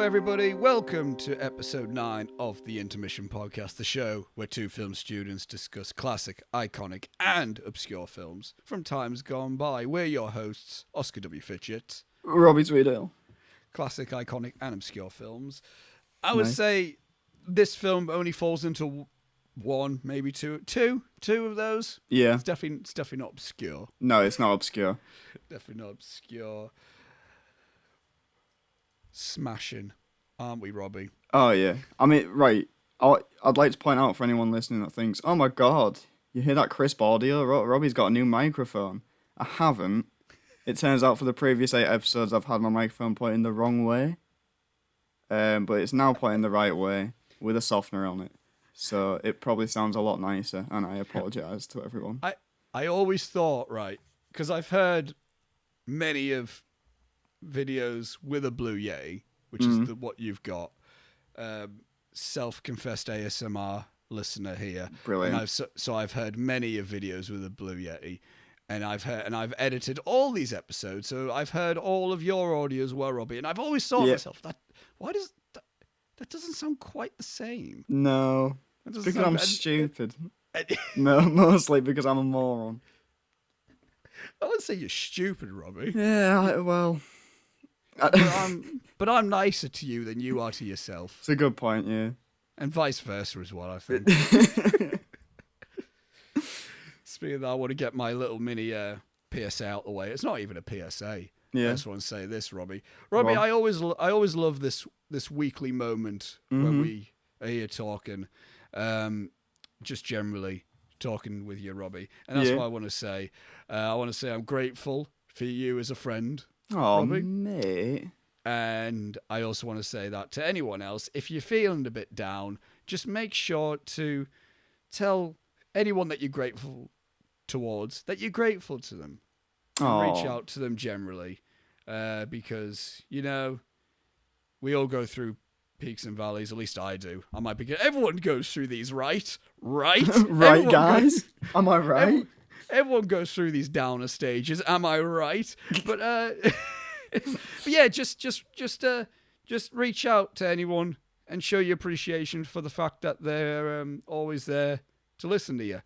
everybody. Welcome to episode 9 of the Intermission Podcast, the show where two film students discuss classic, iconic, and obscure films from times gone by. We're your hosts, Oscar W. Fitchett. Robbie Tweedale. Classic, iconic, and obscure films. I would say this film only falls into one, maybe two of those. Yeah. It's definitely not obscure. No, it's not obscure. Definitely not obscure. Smashing, aren't we, Robbie? Oh, yeah. I mean, right. I'd like to point out for anyone listening that thinks, oh my god, you hear that crisp audio? Robbie's got a new microphone. I haven't. It turns out for the previous 8 episodes, I've had my microphone put in the wrong way. But it's now put in the right way with a softener on it. So it probably sounds a lot nicer, and I apologise to everyone. I always thought, right, because I've heard many of videos with a Blue Yeti, which is what you've got. Self-confessed ASMR listener here. Brilliant. And I've heard many of videos with a Blue Yeti, and I've edited all these episodes, so I've heard all of your audio as well, Robbie. And I've always thought to myself, that doesn't sound quite the same. No, because I'm stupid. No, mostly because I'm a moron. I wouldn't say you're stupid, Robbie. Yeah, well. But I'm nicer to you than you are to yourself. It's a good point, yeah. And vice versa as well, I think. Speaking of that, I want to get my little mini PSA out the way. It's not even a PSA. Yeah. I just want to say this, Robbie. Robbie, I always love this weekly moment when we are here talking, just generally talking with you, Robbie. And that's what I want to say. I want to say I'm grateful for you as a friend. Oh, Robbie. mate. And I also want to say that to anyone else, if you're feeling a bit down, just make sure to tell anyone that you're grateful towards that you're grateful to them. And reach out to them generally. Because, you know, we all go through peaks and valleys. At least I do. I might be. Everyone goes through these, right? Right? Right, guys? Am I right? Everyone goes through these downer stages. Am I right? But but yeah, just reach out to anyone and show your appreciation for the fact that they're always there to listen to you.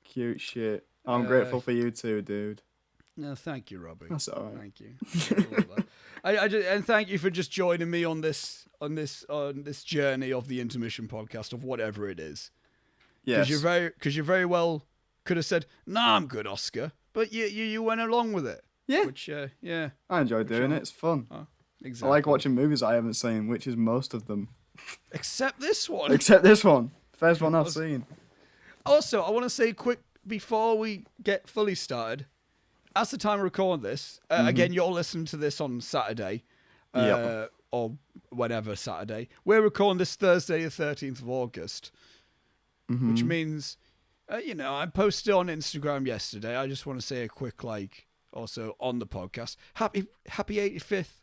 Cute shit. I'm grateful for you too, dude. No, thank you, Robbie. That's all right. Thank you. And thank you for just joining me on this journey of the Intermission Podcast of whatever it is. Yes. Because you very well could have said, "Nah, I'm good, Oscar," but you went along with it. Yeah. Which yeah. I enjoy doing it. It's fun. Exactly. I like watching movies I haven't seen, which is most of them. Except this one. First one I've seen. Also, I want to say quick before we get fully started. As the time of recording this, again, you're listening to this on Saturday, or whenever Saturday. We're recording this Thursday, the 13th of August, which means, I posted on Instagram yesterday. I just want to say a quick, also on the podcast, happy 85th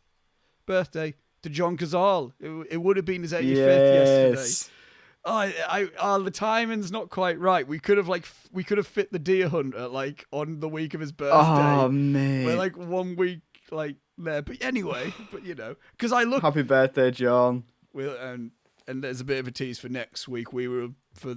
birthday to John Cazale. It would have been his 85th yesterday. The timing's not quite right. We could have fit the Deer Hunter on the week of his birthday. Oh man, we're 1 week there. But anyway, because I look. Happy birthday, John. And there's a bit of a tease for next week. We will for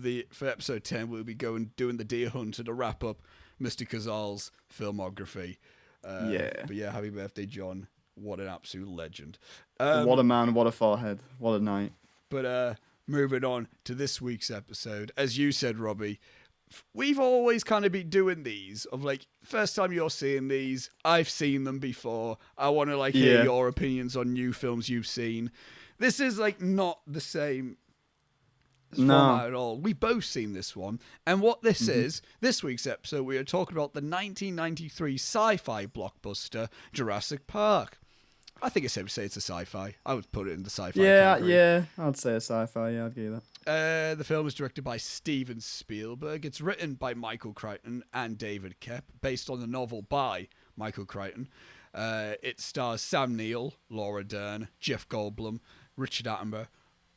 episode 10. We'll be doing the Deer Hunter to wrap up Mr. Cazale's filmography. But yeah, happy birthday, John. What an absolute legend. What a man. What a forehead. What a night. But moving on to this week's episode, as you said, Robbie, we've always kind of been doing these of first time you're seeing these, I've seen them before. I want to hear your opinions on new films you've seen. This is not the same format at all. We've both seen this one, and what this is, this week's episode, we are talking about the 1993 sci-fi blockbuster Jurassic Park. I think it's safe to say it's a sci-fi. I would put it in the sci-fi category. Yeah, I'd say a sci-fi. Yeah, I'd give you that. The film is directed by Steven Spielberg. It's written by Michael Crichton and David Koepp, based on the novel by Michael Crichton. It stars Sam Neill, Laura Dern, Jeff Goldblum, Richard Attenborough,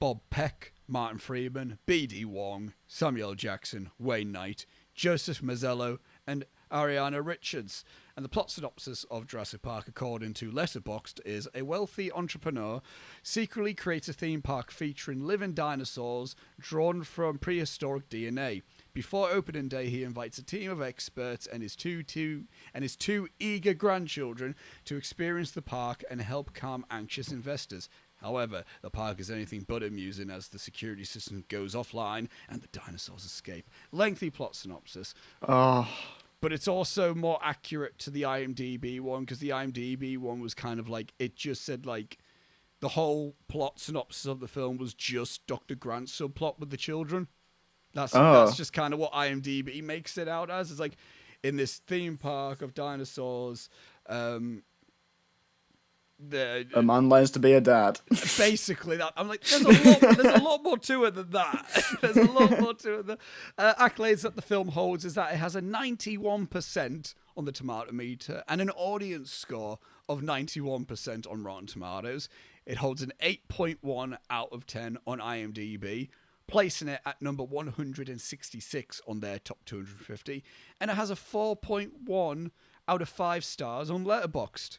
Bob Peck, Martin Freeman, B.D. Wong, Samuel Jackson, Wayne Knight, Joseph Mazzello, and Ariana Richards. And the plot synopsis of Jurassic Park, according to Letterboxd, is a wealthy entrepreneur secretly creates a theme park featuring living dinosaurs drawn from prehistoric DNA. Before opening day, he invites a team of experts and his two eager grandchildren to experience the park and help calm anxious investors. However, the park is anything but amusing as the security system goes offline and the dinosaurs escape. Lengthy plot synopsis. Oh. But it's also more accurate to the IMDb one, because the IMDb one was kind of like, it just said like the whole plot synopsis of the film was just Dr. Grant's subplot with the children. That's just kind of what IMDb makes it out as. It's like, in this theme park of dinosaurs, a man learns to be a dad. Basically, that I'm like, there's a lot more to it than that. There's a lot more to it. Accolades that the film holds is that it has a 91% on the tomato meter and an audience score of 91% on Rotten Tomatoes. It holds an 8.1 out of 10 on IMDb, placing it at number 166 on their top 250, and it has a 4.1 out of 5 stars on Letterboxd.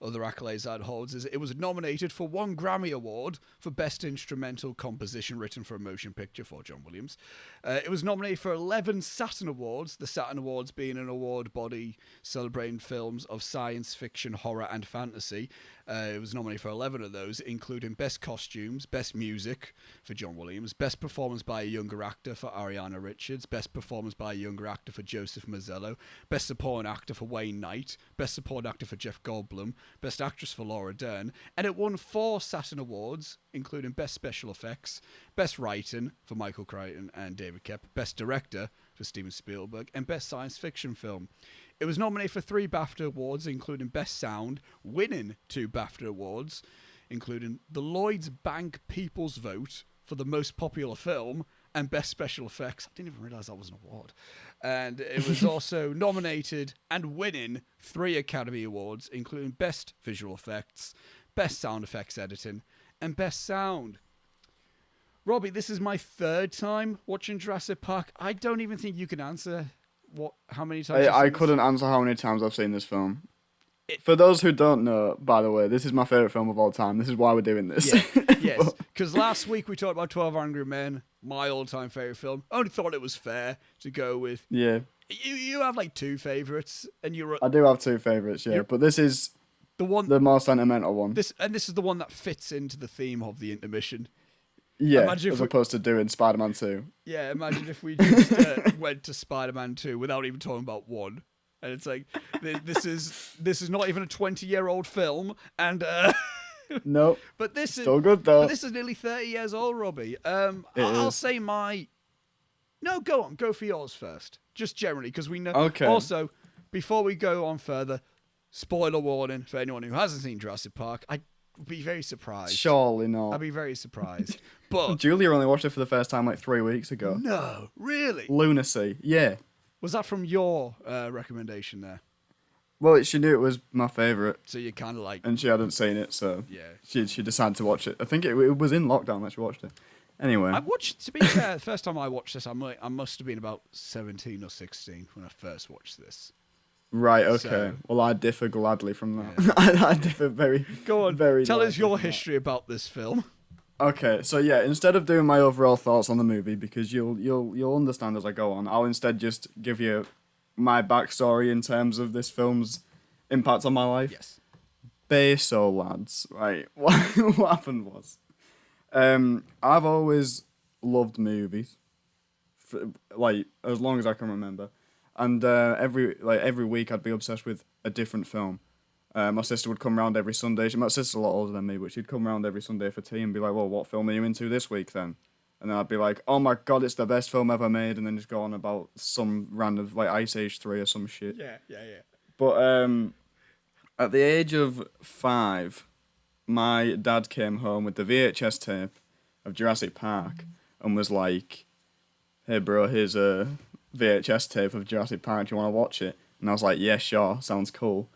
Other accolades that it holds is it was nominated for 1 Grammy Award for Best Instrumental Composition Written for a Motion Picture for John Williams. It was nominated for 11 Saturn Awards, the Saturn Awards being an award body celebrating films of science fiction, horror and fantasy. It was nominated for 11 of those, including Best Costumes, Best Music for John Williams, Best Performance by a Younger Actor for Ariana Richards, Best Performance by a Younger Actor for Joseph Mazzello, Best Supporting Actor for Wayne Knight, Best Supporting Actor for Jeff Goldblum, Best Actress for Laura Dern, and it won 4 Saturn Awards, including Best Special Effects, Best Writing for Michael Crichton and David Koepp, Best Director for Steven Spielberg, and Best Science Fiction Film. It was nominated for 3 BAFTA Awards, including Best Sound, winning 2 BAFTA Awards, including the Lloyds Bank People's Vote for the Most Popular Film, and Best Special Effects. I didn't even realise that was an award. And it was also nominated and winning 3 Academy Awards, including Best Visual Effects, Best Sound Effects Editing, and Best Sound. Robbie, this is my 3rd time watching Jurassic Park. I don't even think you can answer how many times I couldn't answer how many times I've seen this film. For those who don't know, by the way, this is my favourite film of all time. This is why we're doing this. Yeah, yes, because last week we talked about 12 Angry Men, my all-time favourite film. I only thought it was fair to go with. Yeah. You have like 2 favourites, and I do have 2 favourites, yeah, but this is the more sentimental one. This is the one that fits into the theme of the intermission. Yeah, as opposed to doing Spider-Man 2. Yeah, imagine if we just went to Spider-Man 2 without even talking about 1. And it's like, this is not even a 20-year-old film, and nope. But this is still good though. But this is nearly 30 years old, Robbie. I'll say my. No, go on, go for yours first. Just generally, because we know. Okay. Also, before we go on further, spoiler warning for anyone who hasn't seen Jurassic Park. I'd be very surprised. Surely not. I'd be very surprised. But Julia only watched it for the first time like 3 weeks ago. No, really? Lunacy, yeah. Was that from your recommendation there? Well, she knew it was my favourite. So you kind of like... And she hadn't seen it, so yeah, she decided to watch it. I think it was in lockdown that she watched it. Anyway. To be fair, the first time I watched this, I must have been about 17 or 16 when I first watched this. Right, okay. So, well, I differ gladly from that. Yeah. I differ very... Go on, very tell us your history about this film. Okay, so yeah, instead of doing my overall thoughts on the movie, because you'll understand as I go on, I'll instead just give you my backstory in terms of this film's impact on my life. Yes. So lads, right, what happened was, I've always loved movies, like, as long as I can remember, and every week I'd be obsessed with a different film. My sister would come round every Sunday. My sister's a lot older than me, but she'd come round every Sunday for tea and be like, well, what film are you into this week then? And then I'd be like, oh my God, it's the best film ever made. And then just go on about some random, like Ice Age 3 or some shit. Yeah. But at the age of 5, my dad came home with the VHS tape of Jurassic Park and was like, hey bro, here's a VHS tape of Jurassic Park. Do you want to watch it? And I was like, yeah, sure, sounds cool.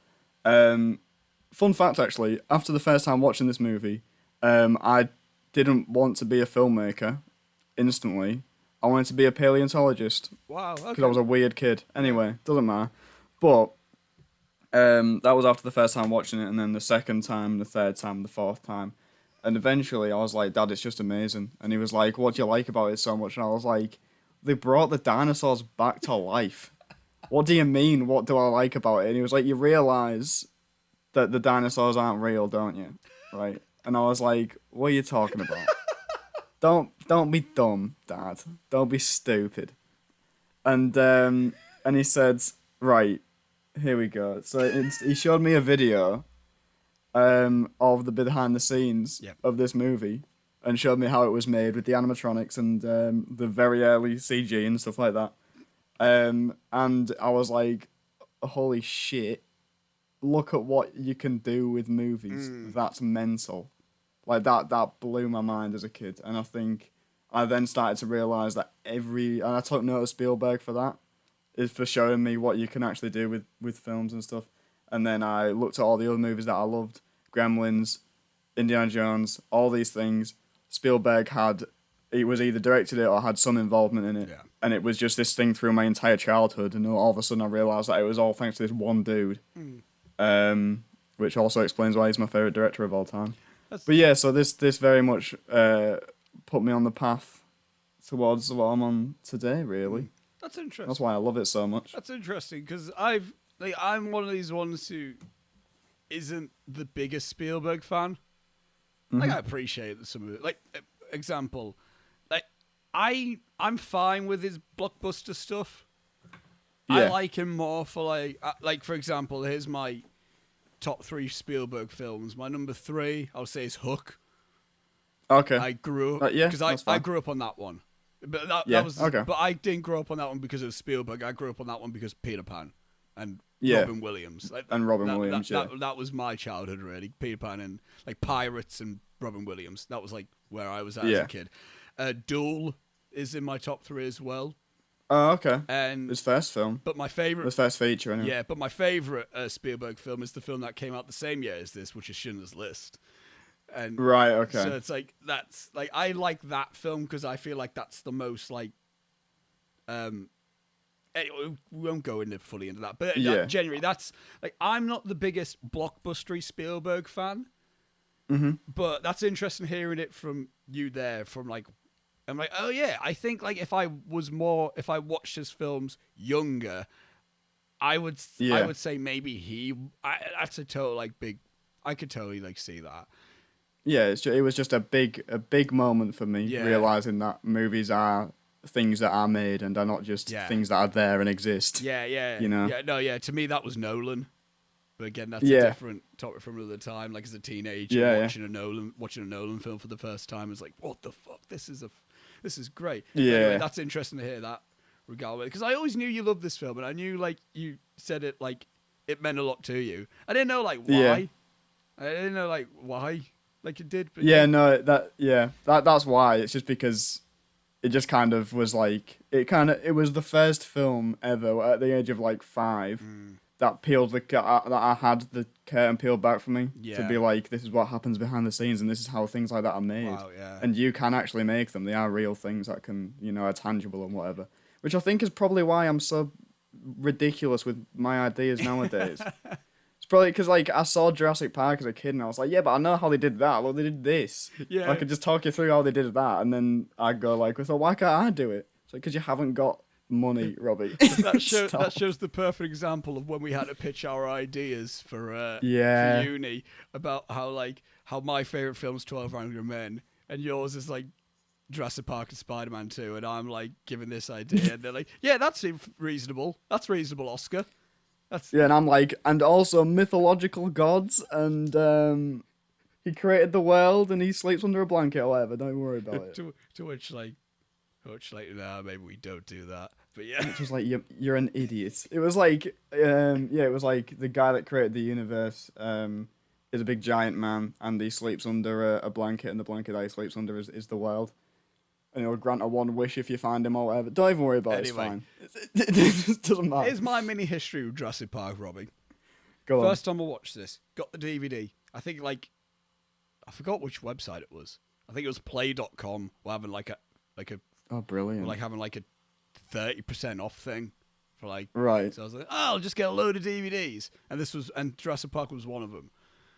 Fun fact, actually, after the first time watching this movie, I didn't want to be a filmmaker instantly. I wanted to be a paleontologist. Wow. Okay. Because I was a weird kid. Anyway, doesn't matter. But that was after the first time watching it, and then the second time, the third time, the fourth time. And eventually I was like, Dad, it's just amazing. And he was like, what do you like about it so much? And I was like, they brought the dinosaurs back to life. What do you mean, what do I like about it? And he was like, you realise that the dinosaurs aren't real, don't you? Right? And I was like, what are you talking about? Don't be dumb, Dad. Don't be stupid. And he said, right, here we go. So he showed me a video of the behind the scenes of this movie and showed me how it was made with the animatronics and the very early CG and stuff like that. And I was like, holy shit, look at what you can do with movies. That's mental. Like, that blew my mind as a kid. And I think I then started to realise that and I took note of Spielberg for that, is for showing me what you can actually do with films and stuff. And then I looked at all the other movies that I loved, Gremlins, Indiana Jones, all these things. Spielberg he was either directed it or had some involvement in it. Yeah. And it was just this thing through my entire childhood. And all of a sudden I realised that it was all thanks to this one dude. Which also explains why he's my favourite director of all time. But yeah, so this very much put me on the path towards what I'm on today, really. That's interesting. That's why I love it so much. That's interesting, because I'm one of these ones who isn't the biggest Spielberg fan. Like, I appreciate some of it. Like, example, like, I'm fine with his blockbuster stuff. Yeah. I like him more for, like, for example, here's my top 3 Spielberg films. My number 3, I'll say, is Hook. Okay. I grew up because I grew up on that one, but that was okay. But I didn't grow up on that one because of Spielberg. I grew up on that one because Peter Pan and Robin Williams. Williams. That was my childhood, really. Peter Pan and like Pirates and Robin Williams. That was like where I was at as a kid. Duel is in my top 3 as well. Oh, okay. And his first film. But my favorite. His first feature, anyway. Yeah, but my favorite Spielberg film is the film that came out the same year as this, which is Schindler's List. And right, okay. So it's like that's like I like that film because I feel like that's the most like anyway, we won't go into fully into that, but genuinely that's like I'm not the biggest blockbustery Spielberg fan, but that's interesting hearing it from you there. From like I'm like, oh yeah, I think like if I watched his films younger, I would say maybe that's a total like big. I could totally like see that. Yeah, it was just a big moment for me, realizing that movies are things that are made and are not just things that are there and exist. Yeah. You know? Yeah, to me that was Nolan. But again, that's a different topic from another time. Like as a teenager watching a Nolan film for the first time, it's like, what the fuck? This is great. Yeah. Anyway, that's interesting to hear that regardless. Because I always knew you loved this film, and I knew like you said it like it meant a lot to you. I didn't know like why. Yeah. I didn't know like why. Like it did. But that's why. It's just because it just kind of was like it was the first film ever at the age of like 5 that I had the curtain peeled back for me to be like, this is what happens behind the scenes and this is how things like that are made. Wow, yeah. And you can actually make them. They are real things that can, are tangible and whatever. Which I think is probably why I'm so ridiculous with my ideas nowadays. Probably because like I saw Jurassic Park as a kid and I was like, yeah, but I know how they did that. Well, they did this. Yeah. I could just talk you through how they did that, and then I'd go like, so why can't I do it? It's like because you haven't got money, Robbie. that shows the perfect example of when we had to pitch our ideas for uni about how my favorite film is 12 Angry Men and yours is like Jurassic Park and Spider-Man 2, and I'm like giving this idea, and they're like, yeah, that seems reasonable. That's reasonable, Oscar. And I'm like, and also mythological gods, and he created the world, and he sleeps under a blanket or whatever. Don't worry about it. to which nah, maybe we don't do that. But yeah, it's just like you're an idiot. It was like, it was like the guy that created the universe is a big giant man, and he sleeps under a blanket, and the blanket that he sleeps under is the world. And he'll grant a one wish if you find him or whatever. Don't even worry about it. It's fine. It just doesn't matter. Here's my mini history of Jurassic Park, Robbie. Go on. First time I watched this, got the DVD. I think I forgot which website it was. I think it was play.com. We're having like a Oh, brilliant. Like having like a 30% off thing for like. Right. So I was like, oh, I'll just get a load of DVDs, and Jurassic Park was one of them.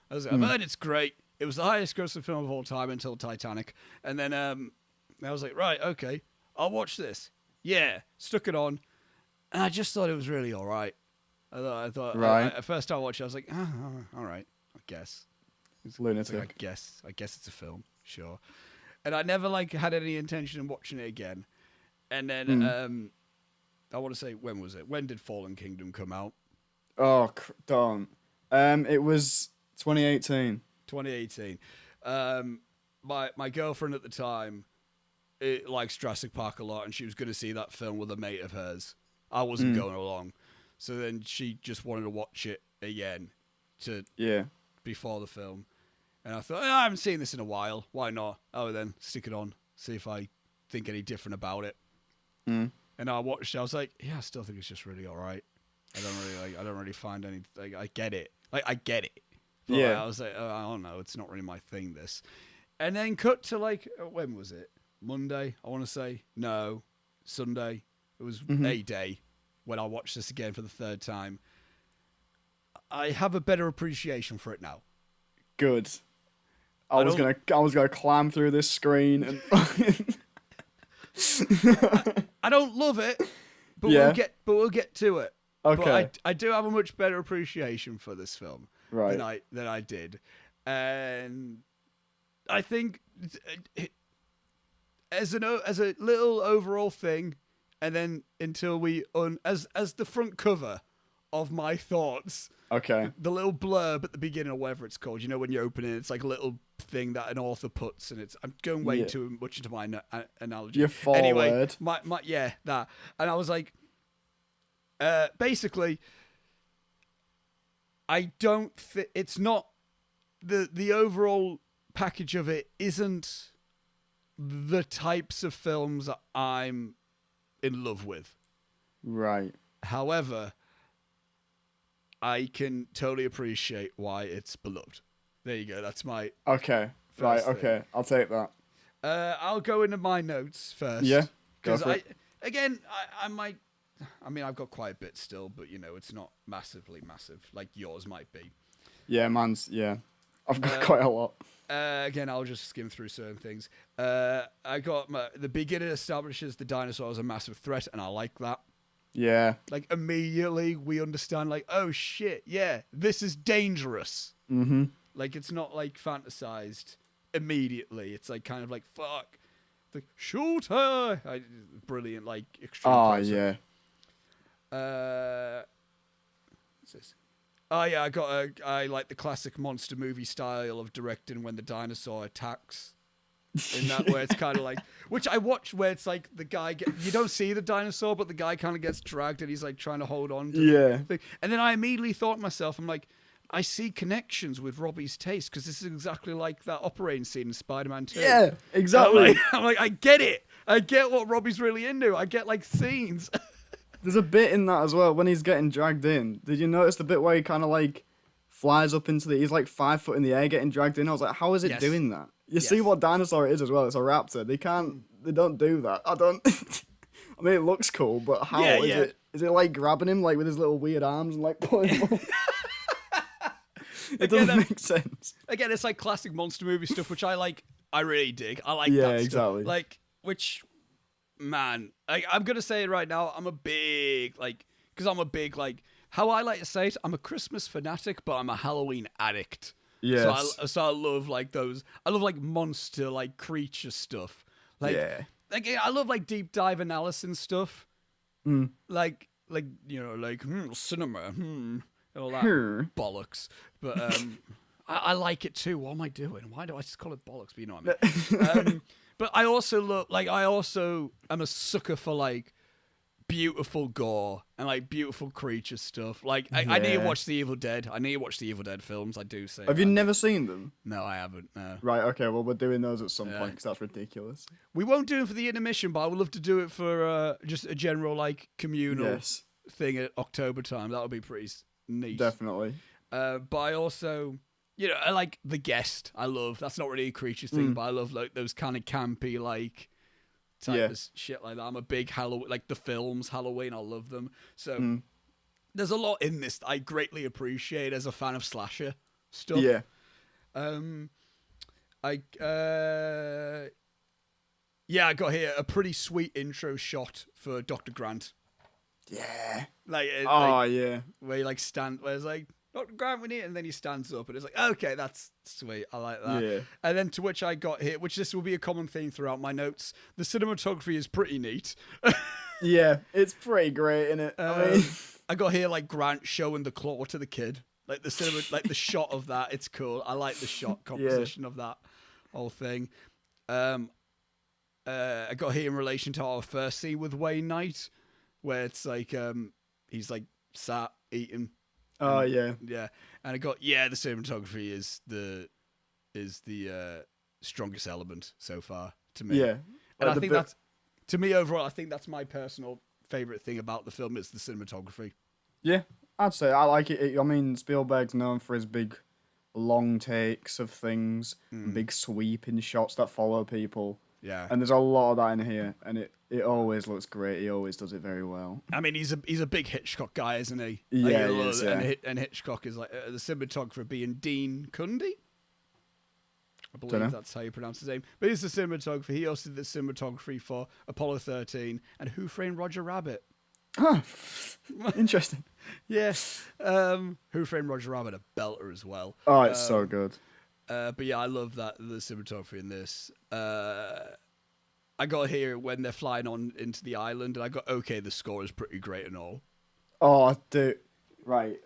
I was like, I've heard it's great. It was the highest grossing film of all time until Titanic, and then I was like, right, okay, I'll watch this. Yeah, stuck it on, and I just thought it was really all right. I thought right. At first I watched it, I was like, oh, all right, I guess. It's lunatic. Like, I guess it's a film, sure. And I never like had any intention of watching it again. And then I want to say, when was it? When did Fallen Kingdom come out? Oh, don't. It was 2018. 2018. My girlfriend at the time likes Jurassic Park a lot, and she was going to see that film with a mate of hers. I wasn't going along, so then she just wanted to watch it again before the film, and I thought, I haven't seen this in a while. Why not? Oh, then stick it on, see if I think any different about it. And I watched it. I was like, yeah, I still think it's just really all right. I don't really find any. Like, I get it. Like, I get it. But I was like, I don't know. It's not really my thing, this. And then cut to, like, when was it? Monday, I want to say. No, Sunday. It was a day when I watched this again for the third time. I have a better appreciation for it now. Good. I was gonna climb through this screen and I don't love it, but we'll get to it. Okay. But I do have a much better appreciation for this film than I did, and I think as a little overall thing, and then until as the front cover of my thoughts. Okay. The little blurb at the beginning, or whatever it's called. You know, when you open it, it's like a little thing that an author puts, and I'm going way too much into my analogy. Your forward. Anyway, that. And I was like, basically, I don't think it's not the overall package of it isn't the types of films that I'm in love with. Right. However, I can totally appreciate why it's beloved. There you go. That's my okay. Right. thing. Okay. I'll take that. I'll go into my notes first. Yeah. Because I might. I mean, I've got quite a bit still, but you know, it's not massively massive like yours might be. Yeah, I've got quite a lot. Again, I'll just skim through certain things. I got the beginning establishes the dinosaur as a massive threat, and I like that. Yeah. Like, immediately we understand, like, oh shit, yeah, this is dangerous. Mm-hmm. Like, it's not like fantasized immediately. It's like kind of like, fuck, like, shoot her. Brilliant, like, extreme. Oh, yeah. What's this? Oh yeah, I like the classic monster movie style of directing when the dinosaur attacks. In that, where it's kind of like, which I watched, where it's like the guy you don't see the dinosaur, but the guy kind of gets dragged and he's like trying to hold on to the thing. And then I immediately thought to myself, I'm like, I see connections with Robbie's taste, because this is exactly like that operating scene in Spider-Man 2. Yeah, exactly. I'm like, I get it. I get what Robbie's really into. I get like scenes. There's a bit in that as well when he's getting dragged in. Did you notice the bit where he kind of like flies up into he's like 5 foot in the air getting dragged in? I was like, how is it doing that? You see what dinosaur it is as well. It's a raptor. They don't do that. I mean, it looks cool, but how is it? Is it like grabbing him like with his little weird arms and like pulling him up? It doesn't make sense. Again, it's like classic monster movie stuff, which I really dig. I like that stuff. Exactly. Like, which, man, I'm going to say it right now. I'm a big, how I like to say it, I'm a Christmas fanatic, but I'm a Halloween addict. Yes. So I love like those. I love like monster like creature stuff. Like I love like deep dive analysis stuff. Like you know like cinema and all that bollocks. But I like it too. What am I doing? Why do I just call it bollocks? But you know what I mean. But I also am a sucker for like beautiful gore and like beautiful creature stuff. Like I need to watch The Evil Dead. I need to watch the Evil Dead films. I do say. Have you never seen them? No, I haven't. No. Right. Okay. Well, we're doing those at some point because that's ridiculous. We won't do it for the intermission, but I would love to do it for just a general like communal thing at October time. That would be pretty neat. Definitely. But I also, you know, I like The Guest. I love. That's not really a creature thing, but I love like those kind of campy like type of shit like that. I'm a big Halloween, like the films Halloween. I love them. So there's a lot in this that I greatly appreciate as a fan of slasher stuff. Yeah. I got here a pretty sweet intro shot for Dr. Grant. Yeah. Like, yeah. where he like where it's like, Dr. Grant, we need it, and then he stands up, and it's like, okay, that's sweet. I like that. Yeah. And then to which I got here, which this will be a common theme throughout my notes. The cinematography is pretty neat. Yeah, it's pretty great, isn't it? I mean, I got here like Grant showing the claw to the kid, like the cinema, like the shot of that. It's cool. I like the shot composition of that whole thing. I got here in relation to our first scene with Wayne Knight, where it's like he's like sat eating. Oh yeah. And I got the cinematography is the strongest element so far to me. Yeah, and I think that's, to me overall, I think that's my personal favorite thing about the film is the cinematography. Yeah, I'd say I like it. I mean, Spielberg's known for his big, long takes of things, big sweeping shots that follow people. Yeah, and there's a lot of that in here, and it always looks great. He always does it very well. I mean, he's a big Hitchcock guy, isn't he? Yeah, he is, and Hitchcock is like the cinematographer being Dean Cundy. I believe that's how you pronounce his name. But he's the cinematographer. He also did the cinematography for Apollo 13 and Who Framed Roger Rabbit. Huh. Interesting. Yeah. Who Framed Roger Rabbit, a belter as well. Oh, it's so good. But yeah, I love the cinematography in this. I got here when they're flying on into the island, and I got, okay, the score is pretty great and all. Oh, dude. Right.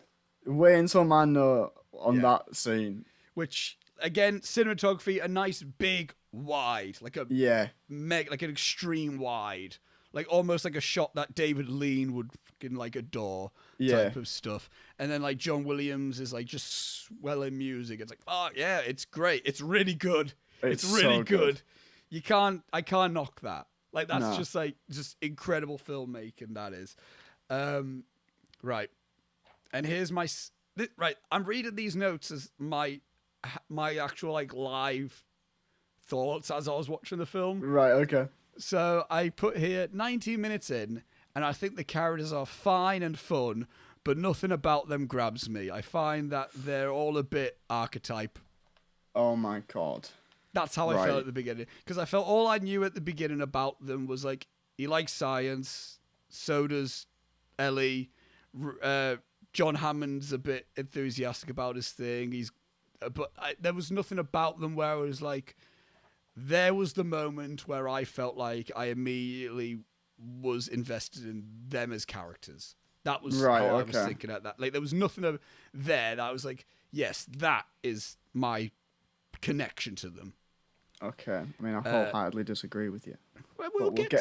Wait until my note on that scene. Which, again, cinematography, a nice big wide, like a like an extreme wide, like almost like a shot that David Lean would fucking like adore type of stuff. And then like John Williams is like just swelling music. It's like, oh yeah, it's great. It's really good. It's really so good. I can't knock that. Like that's just incredible filmmaking. That is, right. And here's my right. I'm reading these notes as my actual like live thoughts as I was watching the film. Right. Okay. So I put here 19 minutes in, and I think the characters are fine and fun, but nothing about them grabs me. I find that they're all a bit archetype. Oh my god. That's how I felt at the beginning. Because I felt all I knew at the beginning about them was like, he likes science, so does Ellie. John Hammond's a bit enthusiastic about his thing. There was nothing about them where I was like, there was the moment where I felt like I immediately was invested in them as characters. That was how I was thinking at that. Like, there was nothing there that I was like, yes, that is my connection to them. Okay. I mean, I wholeheartedly disagree with you. Well,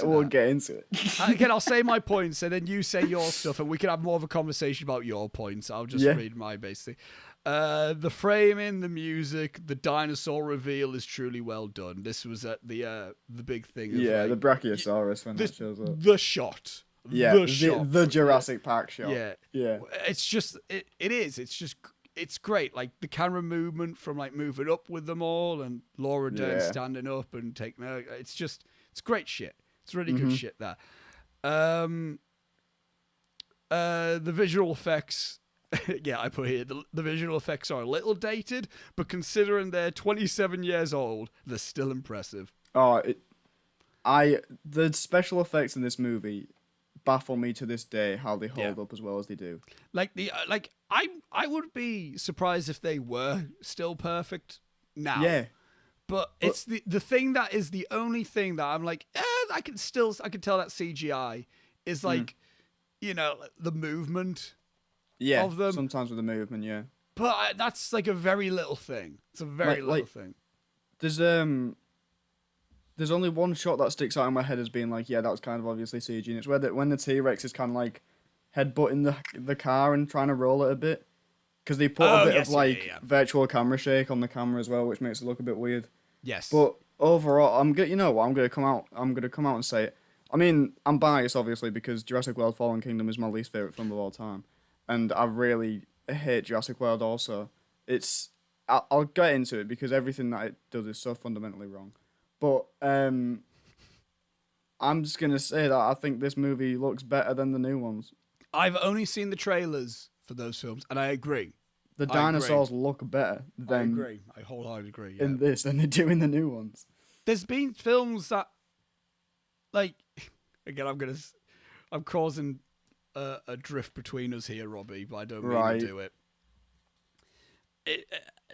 we'll get into it. Again, I'll say my points, and then you say your stuff, and we can have more of a conversation about your points. I'll just read my basic. The framing, the music, the dinosaur reveal is truly well done. This was at the big thing. The Brachiosaurus when that shows up. The shot. Yeah, the Jurassic Park shot. Yeah. It's just it is. It's just it's great. Like the camera movement from like moving up with them all, and Laura Dern standing up and taking her. It's great shit. It's really good shit there. The visual effects. I put here the visual effects are a little dated, but considering they're 27 years old, they're still impressive. The special effects in this movie baffle me to this day how they hold up as well as they do. Like I would be surprised if they were still perfect now. Yeah. But it's the thing that is the only thing that I'm like, I can tell that CGI is like, the movement. Yeah, of them. Sometimes with the movement, yeah. But that's like a very little thing. It's a very little thing. There's only one shot that sticks out in my head as being like, that was kind of obviously CG. And it's when the T-Rex is kind of like headbutting the car and trying to roll it a bit. Because they put a bit of virtual camera shake on the camera as well, which makes it look a bit weird. Yes. But overall, I'm gonna come out and say it. I mean, I'm biased obviously because Jurassic World: Fallen Kingdom is my least favorite film of all time. And I really hate Jurassic World also. I'll get into it because everything that it does is so fundamentally wrong. But I'm just gonna say that I think this movie looks better than the new ones. I've only seen the trailers for those films, and I agree. The dinosaurs look better I agree. I wholeheartedly agree. Yeah. in this than they do in the new ones. There's been films that, like, again, I'm causing a drift between us here, Robbie, but I don't mean to do it.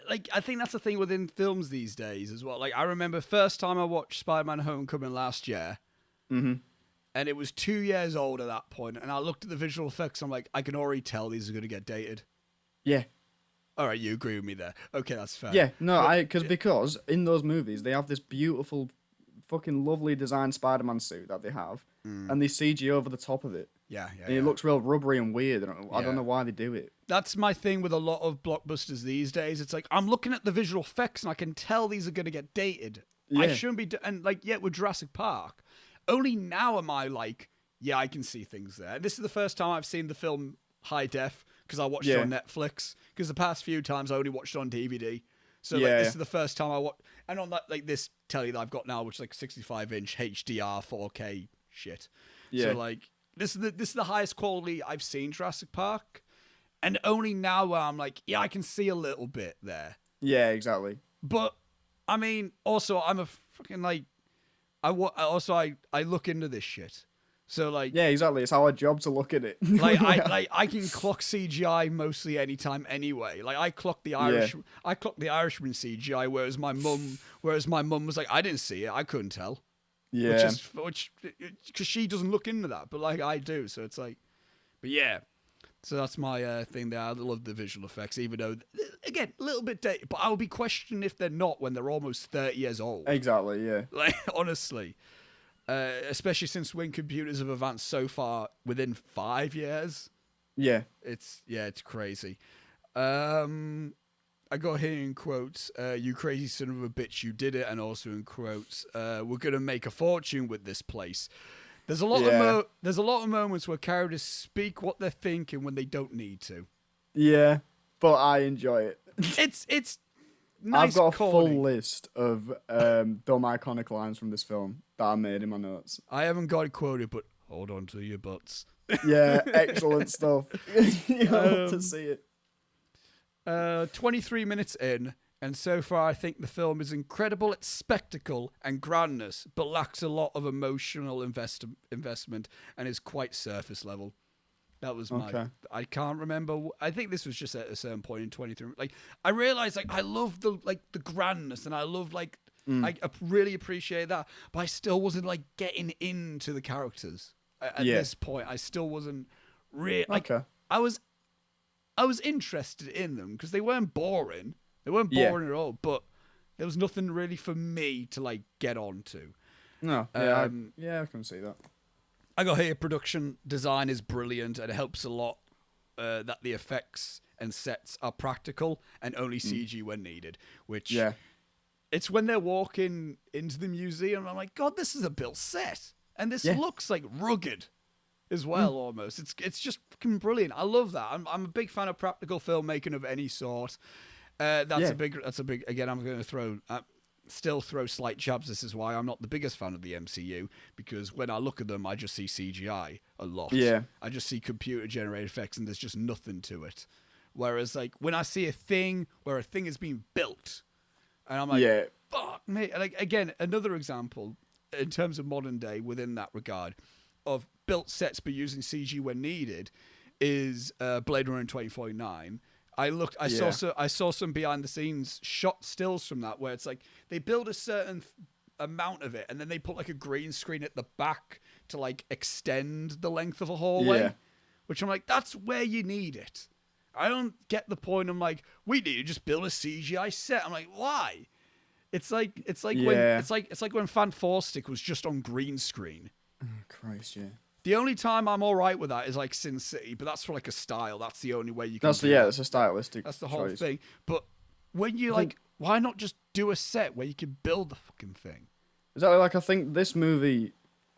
Like, I think that's the thing within films these days as well. Like, I remember first time I watched Spider-Man Homecoming last year, and it was 2 years old at that point, and I looked at the visual effects, I'm like, I can already tell these are going to get dated. Yeah. All right, you agree with me there. Okay, that's fair. Yeah, no, because in those movies, they have this beautiful, fucking lovely designed Spider-Man suit that they have, and they CG over the top of it. Yeah. And it looks real rubbery and weird. I don't know why they do it. That's my thing with a lot of blockbusters these days. It's like, I'm looking at the visual effects and I can tell these are going to get dated. Yeah. I shouldn't be... And like, with Jurassic Park, only now am I like, yeah, I can see things there. This is the first time I've seen the film high def because I watched it on Netflix. Because the past few times I only watched it on DVD. So like, this is the first time I watched... And on that, like this telly that I've got now, which is like 65-inch HDR 4K shit. Yeah. So like... This is the highest quality I've seen Jurassic Park, and only now where I'm like, yeah, I can see a little bit there. Yeah, exactly. But I mean, also I'm a fucking like, I look into this shit, so like, yeah, exactly. It's our job to look at it. like I can clock CGI mostly anytime anyway. Like I clocked the Irishman CGI, whereas my mum was like, I didn't see it, I couldn't tell. Yeah, which because she doesn't look into that, but like I do, so it's like, but yeah, so that's my thing there. I love the visual effects, even though again a little bit dated, but I'll be questioning if they're not when they're almost 30 years old. Exactly, yeah. Like honestly, especially since when computers have advanced so far within 5 years. Yeah, it's crazy. I got here in quotes, you crazy son of a bitch, you did it, and also in quotes, we're gonna make a fortune with this place. There's a lot of moments where characters speak what they're thinking when they don't need to. Yeah, but I enjoy it. It's nice. I've got a corny. full list of dumb iconic lines from this film that I made in my notes. I haven't got it quoted, but hold on to your butts. Yeah, excellent stuff. You love to see it. 23 minutes in, and so far I think the film is incredible at spectacle and grandness, but lacks a lot of emotional investment and is quite surface level. That was my... Okay. I can't remember. I think this was just at a certain point in 23. Like, I realized, like, I love the grandness, and I love, like, I really appreciate that, but I still wasn't, like, getting into the characters at this point. I still wasn't really... Like, I was interested in them because they weren't boring. They weren't boring at all, but there was nothing really for me to like get onto. No, I can see that. I got here, production design is brilliant and it helps a lot that the effects and sets are practical and only CG when needed, which it's when they're walking into the museum, I'm like, God, this is a built set. And this looks like rugged as well, almost. It's just fucking brilliant. I love that. I'm a big fan of practical filmmaking of any sort. That's a big. Again, I'm going to still throw slight jabs. This is why I'm not the biggest fan of the MCU, because when I look at them, I just see CGI a lot. Yeah, I just see computer generated effects, and there's just nothing to it. Whereas, like when I see a thing where a thing is being built, and I'm like, fuck me. Like again, another example in terms of modern day within that regard of built sets but using CG when needed is Blade Runner 2049. I saw some behind the scenes shot stills from that where it's like they build a certain amount of it and then they put like a green screen at the back to like extend the length of a hallway, which I'm like, that's where you need it. I don't get the point. I'm like, we need to just build a CGI set. I'm like, why? It's like when Fan Four Stick was just on green screen. Oh, Christ, yeah. The only time I'm all right with that is like Sin City, but that's for like a style. That's the only way you can. That's a stylistic. That's the whole thing. But when you like, why not just do a set where you can build the fucking thing? Exactly. Like I think this movie,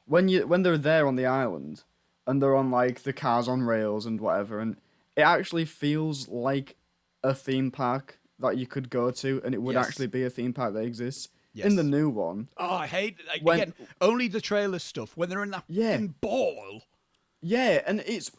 when they're there on the island and they're on like the cars on rails and whatever, and it actually feels like a theme park that you could go to, and it would actually be a theme park that exists. Yes. In the new one. Oh, I hate it. Again, only the trailer stuff when they're in that fucking ball. Yeah, and it's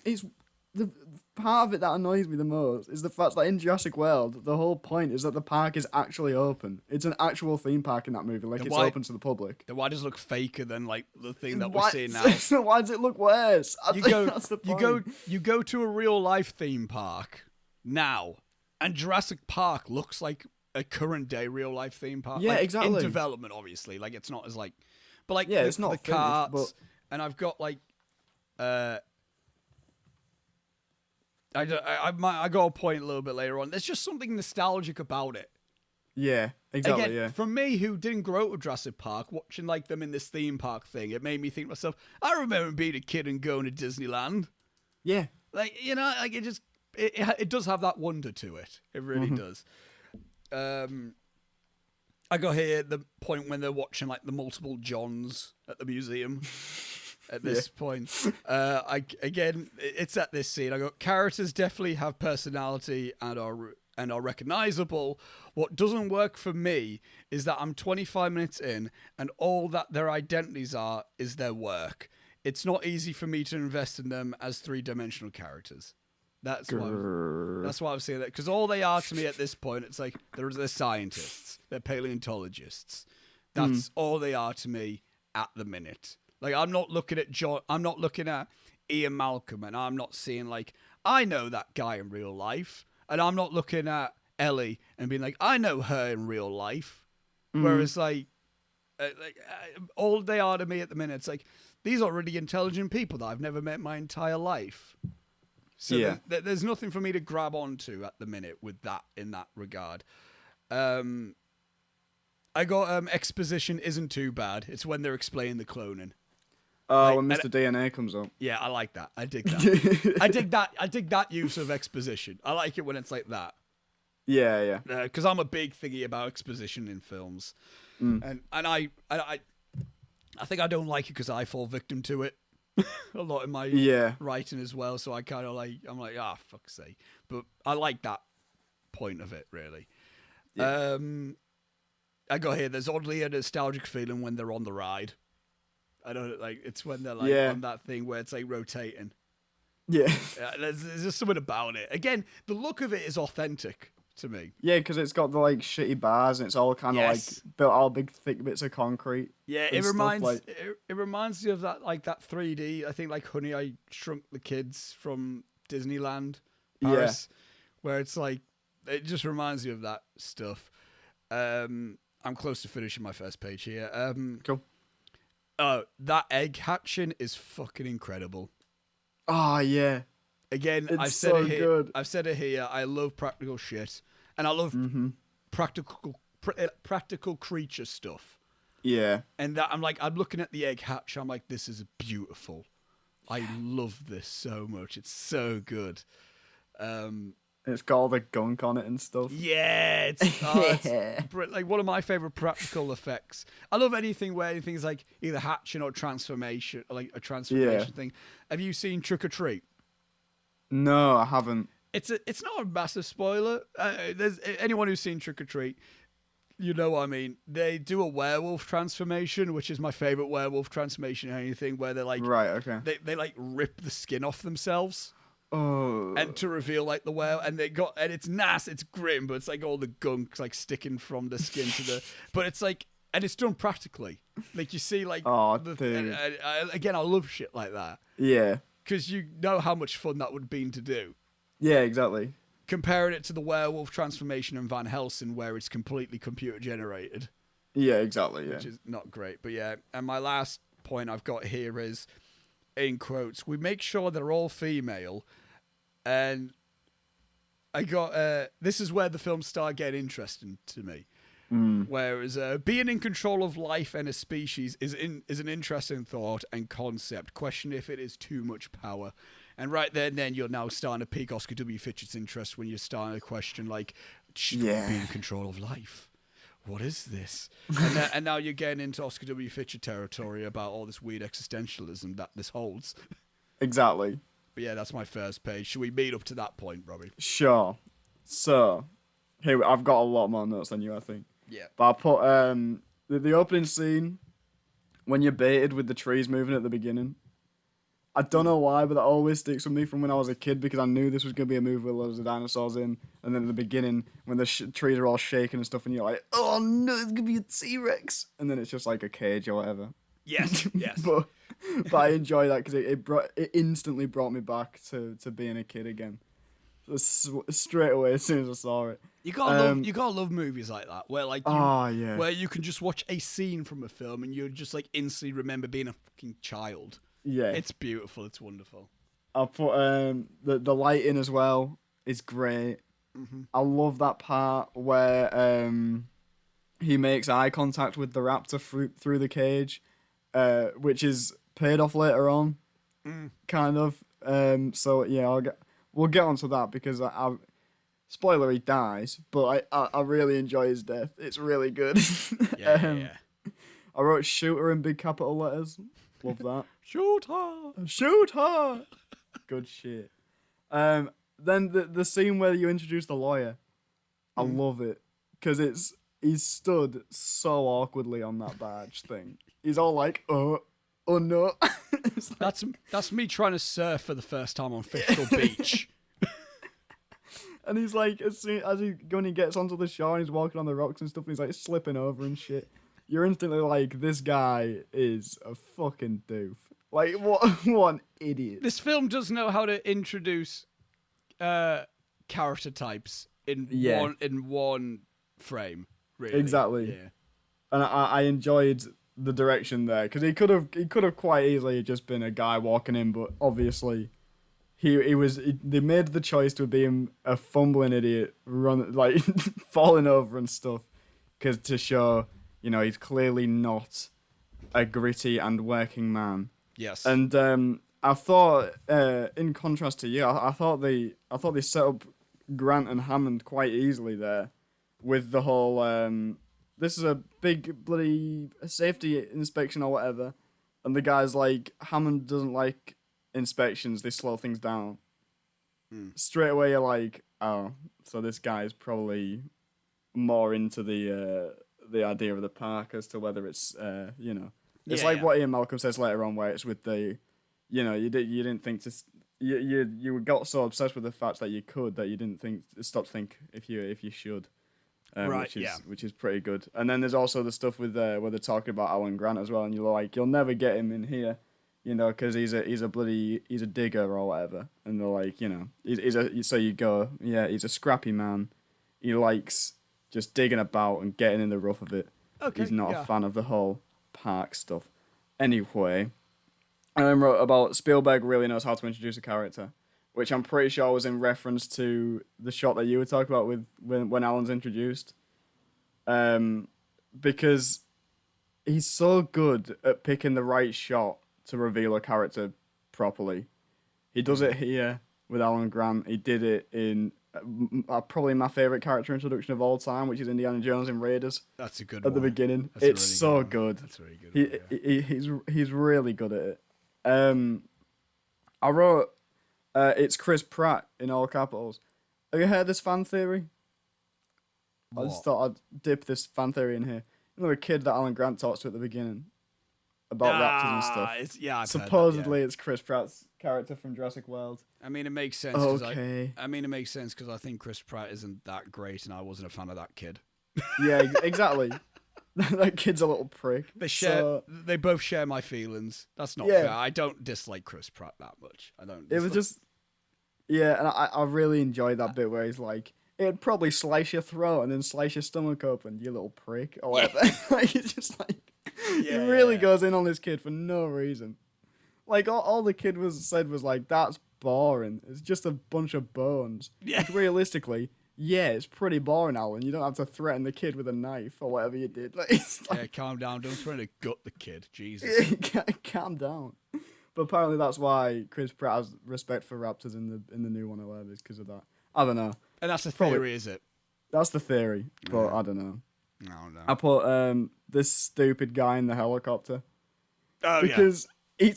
the part of it that annoys me the most is the fact that in Jurassic World, the whole point is that the park is actually open. It's an actual theme park in that movie, like it's open to the public. Then why does it look faker than like the thing that we're Why- seeing now? So why does it look worse? That's the point. You go to a real life theme park now, and Jurassic Park looks like a current day real life theme park. Yeah, like, exactly. In development, obviously, like it's not as like, but like it's not the finished, carts, but... and I've got like, I got a point a little bit later on. There's just something nostalgic about it. Yeah, exactly. Again, for me, who didn't grow up with Jurassic Park, watching like them in this theme park thing, it made me think to myself, I remember being a kid and going to Disneyland. Yeah. Like, you know, like it just it does have that wonder to it. It really does. I got here the point when they're watching like the multiple Johns at the museum. At this point, it's at this scene. I got characters definitely have personality and are recognizable. What doesn't work for me is that I'm 25 minutes in and all that their identities are is their work. It's not easy for me to invest in them as three-dimensional characters. That's why I'm saying that, because all they are to me at this point, it's like they're scientists, they're paleontologists. That's all they are to me at the minute. Like, I'm not looking at I'm not looking at Ian Malcolm, and I'm not seeing, like, I know that guy in real life. And I'm not looking at Ellie and being like, I know her in real life. Whereas, like, all they are to me at the minute, it's like, these are really intelligent people that I've never met in my entire life. So there's nothing for me to grab onto at the minute with that, in that regard. I got exposition isn't too bad. It's when they're explaining the cloning. Oh, when Mr. DNA comes up. Yeah, I like that. I dig that. I dig that use of exposition. I like it when it's like that. Yeah. Because I'm a big thingy about exposition in films, and I think I don't like it because I fall victim to it a lot in my writing as well. So I kind of like, I'm like, fuck's sake. But I like that point of it, really. Yeah. I got here. There's oddly a nostalgic feeling when they're on the ride. I don't like. It's when they're like on that thing where it's like rotating. Yeah. There's just something about it. Again, the look of it is authentic to me. Yeah, because it's got the like shitty bars and it's all kind of like built all big thick bits of concrete. Yeah, it reminds you of that, like that 3D. I think like Honey, I Shrunk the Kids from Disneyland Paris, where it's like it just reminds you of that stuff. I'm close to finishing my first page here. Cool. Oh, that egg hatching is fucking incredible. Oh, yeah. Again, I've said it here. I love practical shit. And I love practical creature stuff. Yeah. And that I'm looking at the egg hatch. I'm like, this is beautiful. I love this so much. It's so good. It's got all the gunk on it and stuff. Yeah, it's like one of my favorite practical effects. I love anything where anything's like either hatching or transformation, like a transformation thing. Have you seen Trick or Treat? No, I haven't. It's not a massive spoiler. There's anyone who's seen Trick or Treat, you know what I mean. They do a werewolf transformation, which is my favorite werewolf transformation in anything, where they're like they like rip the skin off themselves. Oh. And to reveal like the werewolf, and it's nasty, it's grim, but it's like all the gunk like sticking from the skin to the, but it's like, and it's done practically. Like you see like, again, I love shit like that. Yeah. Because you know how much fun that would have been to do. Yeah, exactly. Comparing it to the werewolf transformation in Van Helsing, where it's completely computer generated. Yeah, exactly. Yeah. Which is not great, but yeah. And my last point I've got here is, in quotes, we make sure they're all female. And I got this is where the film started getting interesting to me. Whereas being in control of life and a species is an interesting thought and concept. Question if it is too much power. And right there and then you're now starting to pique Oscar W. Fitchett's interest when you're starting to question like, should we be in control of life? What is this? And now you're getting into Oscar W. Fitchett territory about all this weird existentialism that this holds. Exactly. But yeah, that's my first page. Should we meet up to that point, Robbie? Sure. So, here, I've got a lot more notes than you, I think. Yeah. But I put, The opening scene when you're baited with the trees moving at the beginning. I don't know why, but that always sticks with me from when I was a kid because I knew this was going to be a movie with loads of dinosaurs in. And then at the beginning, when the trees are all shaking and stuff, and you're like, oh no, it's going to be a T-Rex. And then it's just like a cage or whatever. Yes. but I enjoy that because it instantly brought me back to being a kid again. Straight away as soon as I saw it. You gotta love movies like that where where you can just watch a scene from a film and you just like instantly remember being a fucking child. Yeah, it's beautiful. It's wonderful. I put the lighting as well is great. Mm-hmm. I love that part where he makes eye contact with the raptor through the cage, which is paid off later on, kind of. So yeah, we'll get onto that because spoiler, he dies, but I really enjoy his death. It's really good. Yeah. I wrote shooter in big capital letters. Love that. Shoot her! Shoot her! Good shit. Then the scene where you introduce the lawyer, I love it because he's stood so awkwardly on that badge thing. He's all like, oh no. Like... That's me trying to surf for the first time on Fishkill Beach. And he's like, when he gets onto the shore and he's walking on the rocks and stuff, and he's like slipping over and shit. You're instantly like, this guy is a fucking doof. Like, what an idiot. This film does know how to introduce character types in one frame, really. Exactly. Yeah. And I enjoyed the direction there, because he could have quite easily just been a guy walking in, but obviously they made the choice to be a fumbling idiot, falling over and stuff, because to show, he's clearly not a gritty and working man. Yes. And I thought, in contrast to you, I thought they set up Grant and Hammond quite easily there, with the whole this is a big bloody safety inspection or whatever, and the guy's like, Hammond doesn't like inspections, they slow things down. Straight away you're like, oh, so this guy's probably more into the idea of the park as to whether it's it's like what Ian Malcolm says later on, where it's with the you didn't think to you got so obsessed with the fact that you could that you didn't stop to think if you should. Right, which is pretty good. And then there's also the stuff with where they're talking about Alan Grant as well, and you're like, you'll never get him in here, because he's a digger or whatever. And they're like, so you go, yeah, he's a scrappy man. He likes just digging about and getting in the rough of it. Okay, he's not a fan of the whole park stuff. Anyway, I remember about Spielberg really knows how to introduce a character, which I'm pretty sure was in reference to the shot that you were talking about with when Alan's introduced. Because he's so good at picking the right shot to reveal a character properly. He does it here with Alan Grant. He did it in probably my favourite character introduction of all time, which is Indiana Jones in Raiders. That's a good one. At the beginning. It's so good. That's very good. He's really good at it. I wrote... it's Chris Pratt in all capitals. Have you heard this fan theory? What? I just thought I'd dip this fan theory in here. The kid that Alan Grant talks to at the beginning about raptors and stuff. I've supposedly heard that, it's Chris Pratt's character from Jurassic World. I mean, it makes sense. Okay. I mean, it makes sense because I think Chris Pratt isn't that great, and I wasn't a fan of that kid. Yeah, exactly. That kid's a little prick. They both share my feelings. That's not fair. I don't dislike Chris Pratt that much. I don't. It was just, and I really enjoyed that bit where he's like, it'd probably slice your throat and then slice your stomach open, you little prick, or whatever. Like, it's just like, he really goes in on this kid for no reason. Like, all the kid said was like, that's boring. It's just a bunch of bones. Yeah. Like, realistically, yeah, it's pretty boring, Alan. You don't have to threaten the kid with a knife or whatever you did. Like, calm down. Don't try to gut the kid. Jesus. Calm down. But apparently that's why Chris Pratt has respect for raptors in the new one or whatever, is because of that. I don't know. And that's the theory, is it? That's the theory, but I don't know. No. I put this stupid guy in the helicopter. Oh, because he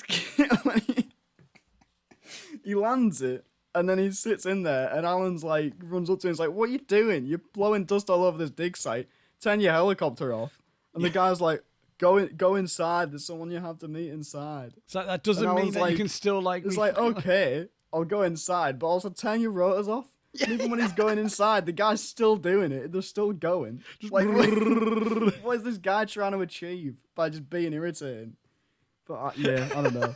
lands it, and then he sits in there, and Alan's like, runs up to him, and is like, what are you doing? You're blowing dust all over this dig site. Turn your helicopter off. And the guy's like, go inside. There's someone you have to meet inside. It's like, that doesn't mean that you can still like... It's like, okay, I'll go inside, but also turn your rotors off. And even when he's going inside, the guy's still doing it. They're still going. Like, what is this guy trying to achieve by just being irritating? But yeah, I don't know.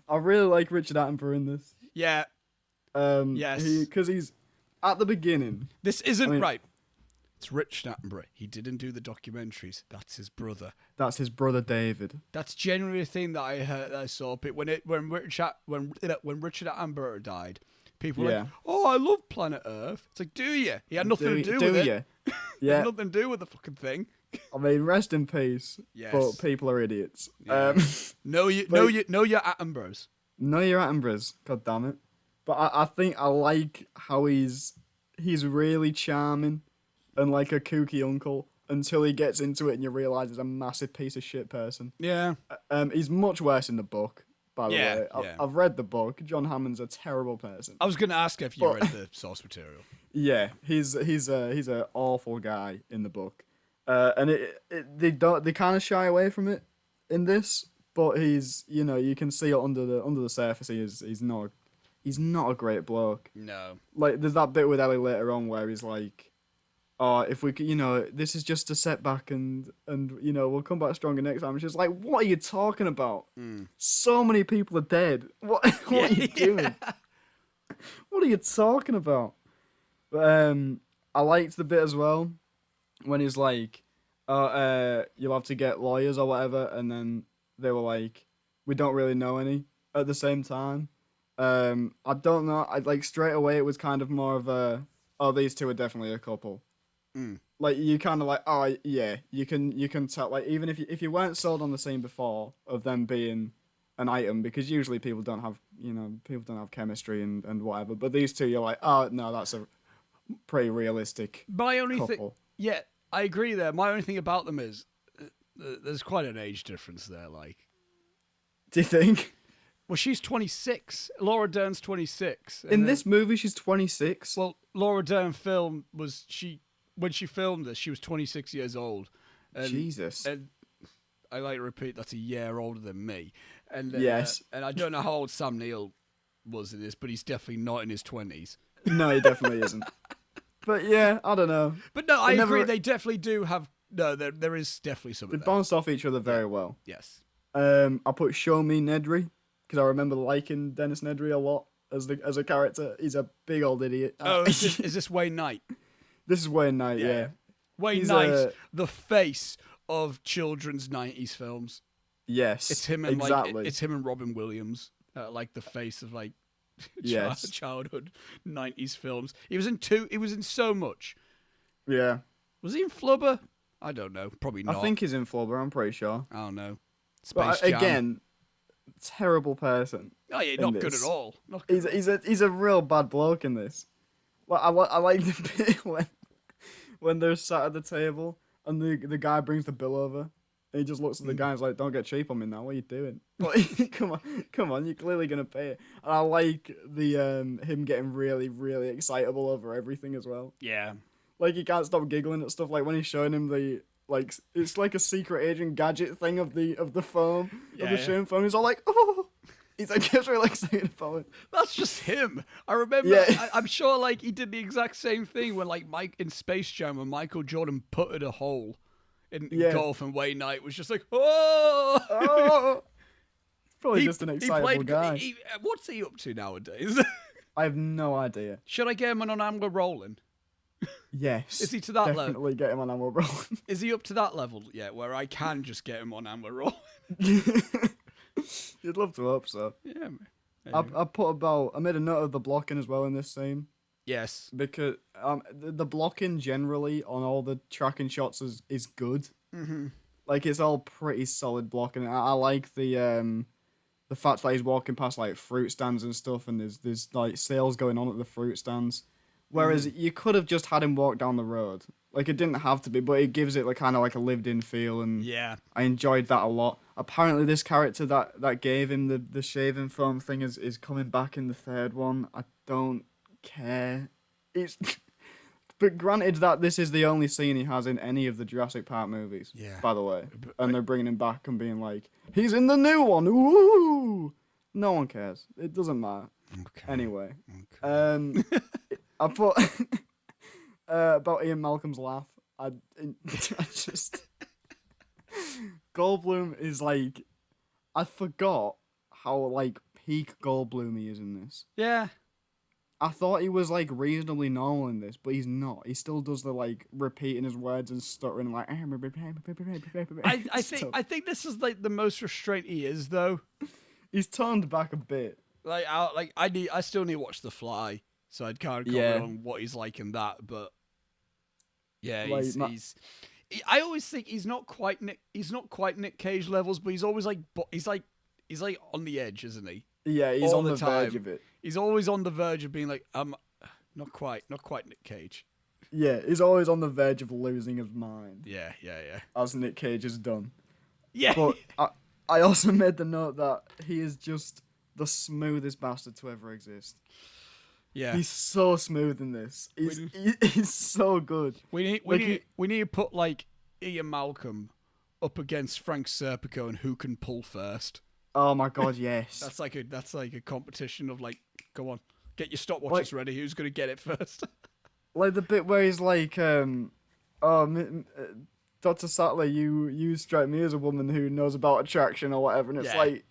I really like Richard Attenborough in this. Yeah. Yes. Because he's at the beginning. This isn't right. It's Richard Attenborough. He didn't do the documentaries. That's his brother. That's his brother David. That's genuinely a thing that I heard. I saw. When Richard Attenborough died, people were like, "Oh, I love Planet Earth." It's like, do you? He had nothing to do with it. He had nothing to do with the fucking thing. I mean, rest in peace. Yes. But people are idiots. Yeah. Know your Attenboroughs. Know your Attenboroughs. God damn it. But I think I like how he's really charming and like a kooky uncle until he gets into it and you realise he's a massive piece of shit person. Yeah. He's much worse in the book, by the way. Yeah. I've read the book. John Hammond's a terrible person. I was going to ask if you read the source material. Yeah, he's an awful guy in the book. And they kind of shy away from it in this, but he's, you can see it under the surface. He's not a great bloke. No. Like, there's that bit with Ellie later on where he's like, "Oh, if we could, this is just a setback, and we'll come back stronger next time." And she's like, "What are you talking about? So many people are dead. What are you doing? What are you talking about?" But I liked the bit as well when he's like, "You'll have to get lawyers or whatever," and then they were like, "We don't really know any." At the same time, I don't know. I like straight away it was kind of more of a, "Oh, these two are definitely a couple." Like, you kind of like, oh yeah, you can tell. Like, even if you weren't sold on the scene before of them being an item, because usually people don't have chemistry and whatever. But these two, you're like, oh no, that's a pretty realistic couple. Yeah, I agree there. My only thing about them is there's quite an age difference there. Like, do you think? Well, she's 26. Laura Dern's 26. In this movie, she's 26. Well, Laura Dern when she filmed this, she was 26 years old. And, Jesus. And I like to repeat, that's a year older than me. And yes. And I don't know how old Sam Neill was in this, but he's definitely not in his 20s. No, he definitely isn't. But yeah, I don't know. But no, I agree. They definitely do have... No, there is definitely something They bounce off each other very well. Yes. I put Show Me Nedry, because I remember liking Dennis Nedry a lot as a character. He's a big old idiot. Oh, is this Wayne Knight? This is Wayne Knight, yeah. Wayne Knight, the face of children's 90s films. Yes, it's him and exactly. it's him and Robin Williams, like the face of like childhood 90s films. He was in so much. Yeah. Was he in Flubber? I don't know. Probably not. I think he's in Flubber, I'm pretty sure. I don't know. But again, terrible person. Oh yeah, not good at all. He's a real bad bloke in this. Well, I like the bit when they're sat at the table and the guy brings the bill over and he just looks at the guy and is like, "Don't get cheap on me now. What are you doing? Like, come on, you're clearly gonna pay it." And I like the him getting really, really excitable over everything as well. Yeah. Like, he can't stop giggling at stuff. Like when he's showing him it's like a secret agent gadget thing of the phone, of the showing phone. He's all like, "Oh." He's like, gets really excited about it. That's just him. I remember, I'm sure, like, he did the exact same thing when, like, Mike in Space Jam, when Michael Jordan putted a hole in golf, and Wayne Knight was just like, oh! Probably just an excitable guy. What's he up to nowadays? I have no idea. Should I get him on Angler Rolling? Yes. Is he to that level? Definitely get him on Angler Rolling. Is he up to that level yet, where I can just get him on Angler Rolling? You'd love to hope so. Yeah. I made a note of the blocking as well in this scene. Yes. Because the blocking generally on all the tracking shots is good. Mm-hmm. Like, it's all pretty solid blocking. I like the fact that he's walking past like fruit stands and stuff, and there's like sales going on at the fruit stands. Whereas you could have just had him walk down the road. Like, it didn't have to be, but it gives it like kind of like a lived-in feel, and I enjoyed that a lot. Apparently, this character that gave him the shaving foam thing is coming back in the third one. I don't care. It's But granted that this is the only scene he has in any of the Jurassic Park movies. Yeah. By the way, and they're bringing him back and being like, he's in the new one. Ooh. No one cares. It doesn't matter. Okay. Anyway, I put about Ian Malcolm's laugh. I just Goldblum is like, I forgot how like peak Goldblum he is in this. Yeah. I thought he was like reasonably normal in this, but he's not. He still does the like repeating his words and stuttering like. I think this is like the most restraint he is though. He's toned back a bit. I still need to watch The Fly, so I'd kind of comment on what he's like in that. But yeah, I always think he's not quite Nick Cage levels, but he's always like he's like on the edge, isn't he? Yeah, he's on the verge of it. He's always on the verge of being like, not quite Nick Cage. Yeah, he's always on the verge of losing his mind. Yeah. As Nick Cage has done. Yeah. But I also made the note that he is just the smoothest bastard to ever exist. Yeah. He's so smooth in this. He's so good. We need to put like Ian Malcolm up against Frank Serpico and who can pull first. Oh my god, yes. That's like a competition of like, go on, get your stopwatches ready. Who's gonna get it first? Like the bit where he's like, Dr. Sattler, you strike me as a woman who knows about attraction or whatever, and it's like,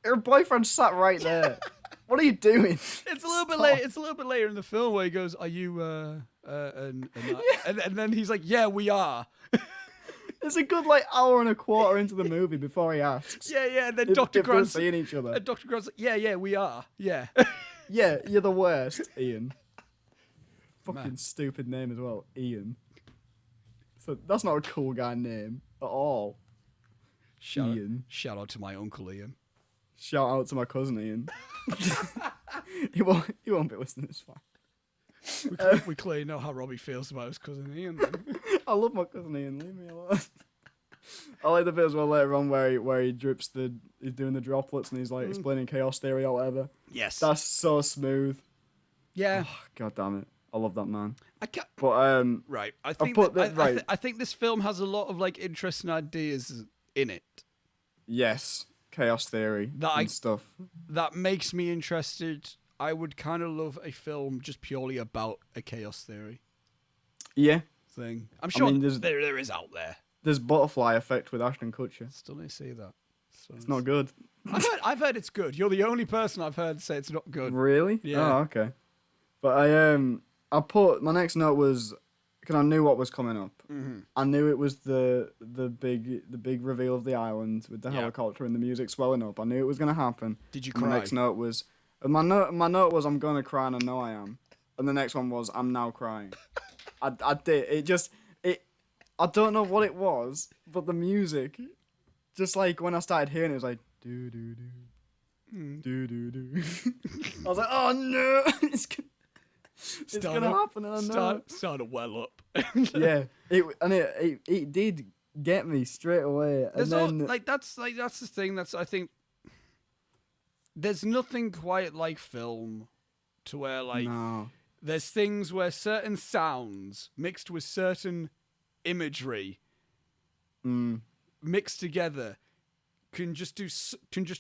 your boyfriend sat right there. What are you doing? It's a little bit late. It's a little bit later in the film where he goes, "Are you?" And then he's like, "Yeah, we are." It's a good like hour and a quarter into the movie before he asks. Yeah. And then Dr. Grant's seeing each other. And Dr. Grant's like, yeah, we are. Yeah. Yeah, you're the worst, Ian. Fucking stupid name as well, Ian. So that's not a cool guy name at all. Ian. Shout out to my uncle Ian. Shout out to my cousin Ian. He won't be listening. It's fine. We clearly know how Robbie feels about his cousin Ian. Then. I love my cousin Ian. Leave me alone. I like the bit as well later on where he drips he's doing the droplets and he's like explaining chaos theory or whatever. Yes, that's so smooth. Yeah. Oh, God damn it, I love that man. I can't. But right, I think this film has a lot of like interesting ideas in it. Yes, chaos theory and stuff that makes me interested. I would kind of love a film just purely about a chaos theory. Yeah. Thing. I'm sure there is out there. There's Butterfly Effect with Ashton Kutcher. Still didn't see that. It's not good. I've heard it's good. You're the only person I've heard say it's not good. Really? Yeah. Oh, okay. But I put my next note was because I knew what was coming up. Mm-hmm. I knew it was the big reveal of the island with the helicopter and the music swelling up. I knew it was going to happen. Did you cry? My next note was my note was I'm going to cry and I know I am. And the next one was I'm now crying. I did. I don't know what it was, but the music, just like when I started hearing it, was like do do do, do do do. I was like, oh no, it's gonna happen, and I know. Started well up. Yeah, it did get me straight away. And then that's the thing. I think there's nothing quite like film, to where there's things where certain sounds mixed with certain imagery mixed together can just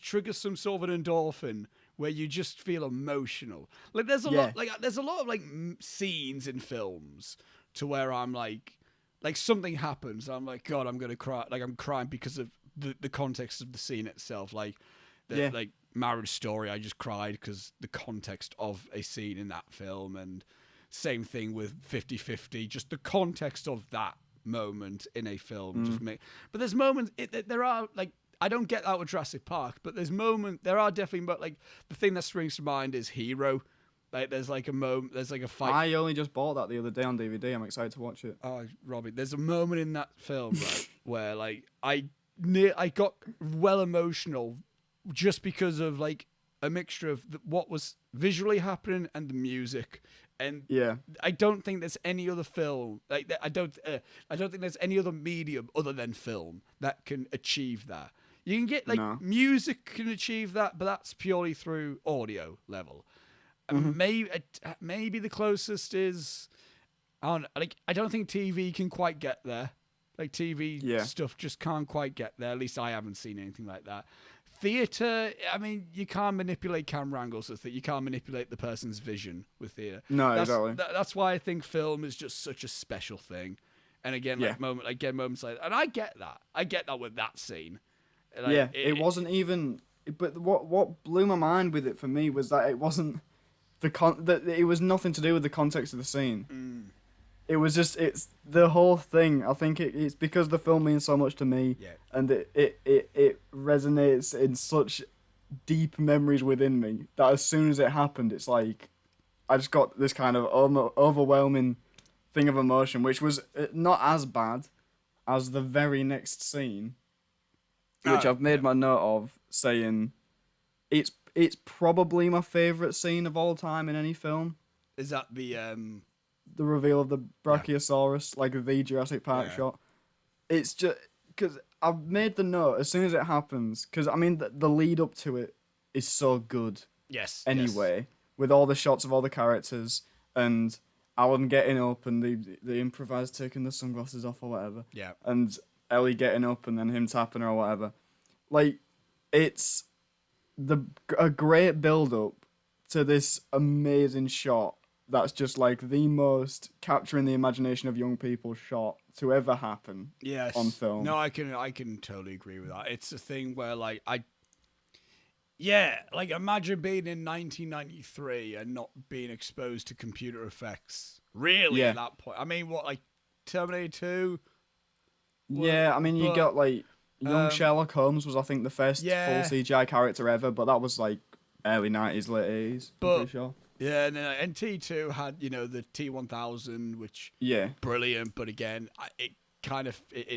trigger some sort of an endorphin where you just feel emotional. Like there's a lot of like scenes in films to where I'm like something happens, I'm like, God, I'm gonna cry. Like I'm crying because of the context of the scene itself. Like like Marriage Story, I just cried because the context of a scene in that film. And same thing with 50-50, just the context of that moment in a film. But there's moments there are like, I don't get that with Jurassic Park, but there are definitely like the thing that springs to mind is Hero. Like there's like a moment, there's like a fight. I only just bought that the other day on DVD. I'm excited to watch it. Oh, Robbie, there's a moment in that film right where like I got well emotional just because of like a mixture of what was visually happening and the music. And I don't think there's any other film like I don't think there's any other medium other than film that can achieve that. You can get music can achieve that, but that's purely through audio level. Maybe the closest is I don't think TV can quite get there. Like TV stuff just can't quite get there. At least I haven't seen anything like that. Theatre, I mean, you can't manipulate camera angles with it. You can't manipulate the person's vision with theatre. No, exactly. That's why I think film is just such a special thing. And again, moments like that. And I get that. I get that with that scene. Like, it wasn't even. But what blew my mind with it for me was that it wasn't that it was nothing to do with the context of the scene. It was just it's the whole thing. I think it's because the film means so much to me, and it resonates in such deep memories within me that as soon as it happened, it's like I just got this kind of overwhelming thing of emotion, which was not as bad as the very next scene, which I've made my note of, saying it's probably my favourite scene of all time in any film. Is that the reveal of the Brachiosaurus, like the Jurassic Park shot? It's just because I've made the note as soon as it happens, because I mean the lead up to it is so good. Yes. Anyway, with all the shots of all the characters and Alan getting up and the improvised taking the sunglasses off or whatever. Yeah. And Ellie getting up and then him tapping her or whatever. Like, it's a great build up to this amazing shot that's just like the most capturing the imagination of young people shot to ever happen on film. No, I can totally agree with that. It's a thing where like imagine being in 1993 and not being exposed to computer effects. Really, at that point. I mean, what, like Terminator 2? Yeah, I mean, you got like young Sherlock Holmes was, I think, the first full CGI character ever, but that was like early 90s, late 80s. I'm pretty sure. Yeah, and T2 had, the T1000, which brilliant, but again, it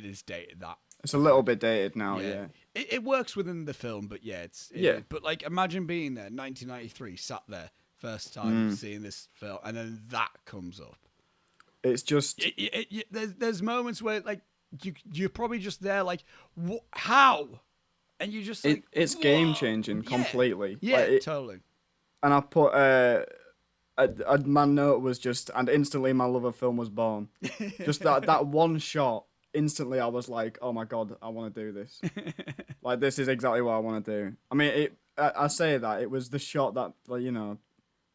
is dated. That it's a little bit dated now. Yeah. It works within the film, but but like imagine being there, 1993, sat there, first time seeing this film, and then that comes up. It's just there's moments where like you're probably just there like how, and you just like, it's game changing completely. Yeah, like, totally. And I put my note was just, and instantly my love of film was born. Just that one shot. Instantly, I was like, "Oh my god, I want to do this! Like, this is exactly what I want to do." I mean, I say that it was the shot that,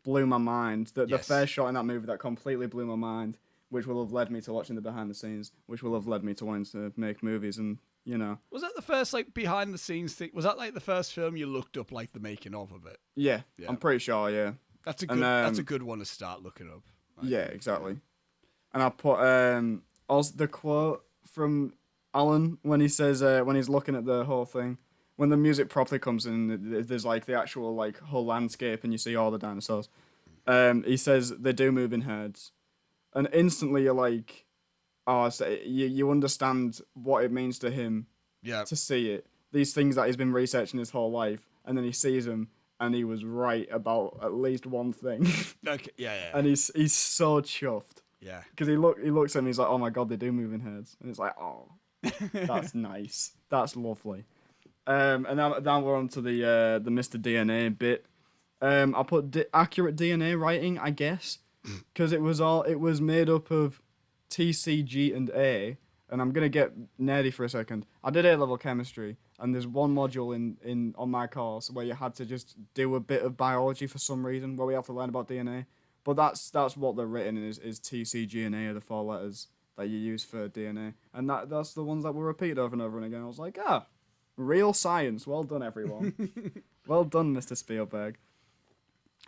blew my mind. The first shot in that movie that completely blew my mind, which will have led me to watching the behind the scenes, which will have led me to wanting to make movies, and Was that the first behind the scenes thing? Was that like the first film you looked up like the making of it? Yeah, I'm pretty sure. Yeah, that's a good one to start looking up. Yeah, exactly. And I put also the quote from Alan when he says when he's looking at the whole thing, when the music properly comes in, there's like the actual like whole landscape and you see all the dinosaurs. He says they do move in herds, and instantly you're like, oh, so you understand what it means to him to see it. These things that he's been researching his whole life, and then he sees them, and he was right about at least one thing. Okay, yeah. And he's so chuffed. Yeah. Because he looks at me, he's like, oh my god, they do move in herds. And it's like, oh, that's nice. That's lovely. And now we're on to the Mr. DNA bit. I put accurate DNA writing, I guess. Because it was made up of T, C, G, and A. And I'm going to get nerdy for a second. I did A-level chemistry, and there's one module in on my course where you had to just do a bit of biology for some reason, where we have to learn about DNA. But that's what they're written in is T, C, G, and A are the 4 letters that you use for DNA. And that's the ones that were repeated over and over and again. I was like, real science. Well done, everyone. Well done, Mr. Spielberg.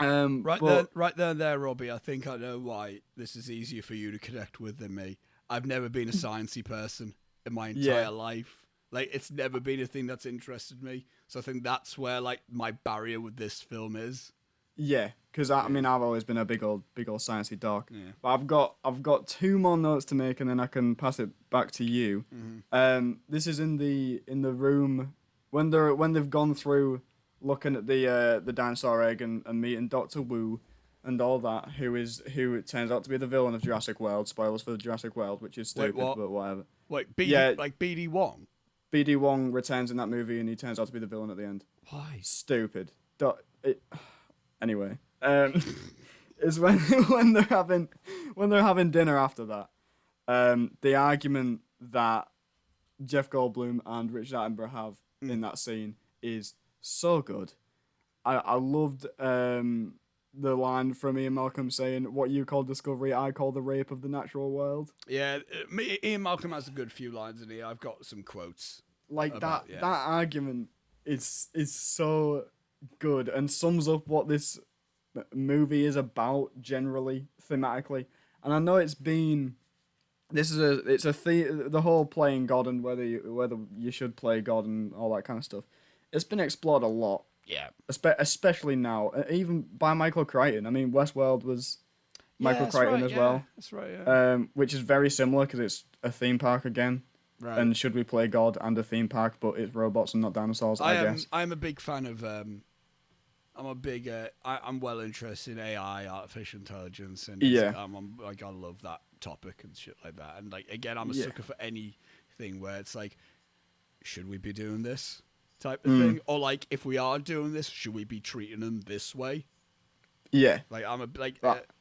Right there, Robbie. I think I know why this is easier for you to connect with than me. I've never been a sciencey person in my entire life. Like, it's never been a thing that's interested me. So I think that's where like my barrier with this film is. Yeah, because I mean I've always been a big old sciencey dog. Yeah. But I've got 2 more notes to make, and then I can pass it back to you. Mm-hmm. This is in the room when they've gone through looking at the dinosaur egg and meeting Dr. Wu and all that, who it turns out to be the villain of Jurassic World. Spoilers for Jurassic World, which is stupid, but whatever. Wait, like BD Wong? BD Wong returns in that movie, and he turns out to be the villain at the end. Why? Stupid. Anyway, is when when they're having dinner after that. The argument that Jeff Goldblum and Richard Attenborough have in that scene is so good. I loved the line from Ian Malcolm saying, "What you call discovery, I call the rape of the natural world." Yeah, Ian Malcolm has a good few lines in here. I've got some quotes. Like that argument is so good and sums up what this movie is about generally thematically. And I know it's the whole playing God and whether you should play God and all that kind of stuff. It's been explored a lot. Yeah. Especially now, even by Michael Crichton. I mean, Westworld was Michael Crichton as well. That's right. Yeah. Which is very similar because it's a theme park again. Right. And should we play God and a theme park, but it's robots and not dinosaurs? I guess. I'm a big fan of. I'm well interested in AI, artificial intelligence, and I love that topic and shit like that. And like again, I'm a sucker for anything where it's like, should we be doing this type of thing, or like if we are doing this, should we be treating them this way? Yeah. Like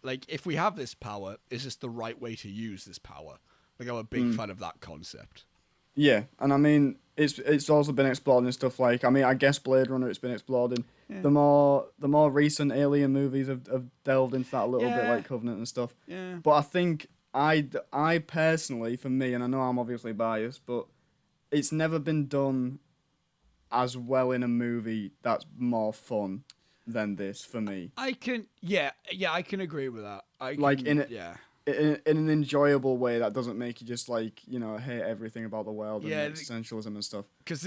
like if we have this power, is this the right way to use this power? Like I'm a big fan of that concept. Yeah, and I mean it's also been explored in stuff like, I mean, I guess Blade Runner, it's been explored in the more recent Alien movies have delved into that a little bit, like Covenant and stuff. Yeah. But I think I personally, for me, and I know I'm obviously biased, but it's never been done as well in a movie that's more fun than this for me. I can agree with that. In an enjoyable way that doesn't make you just like, hate everything about the world and existentialism and stuff. Because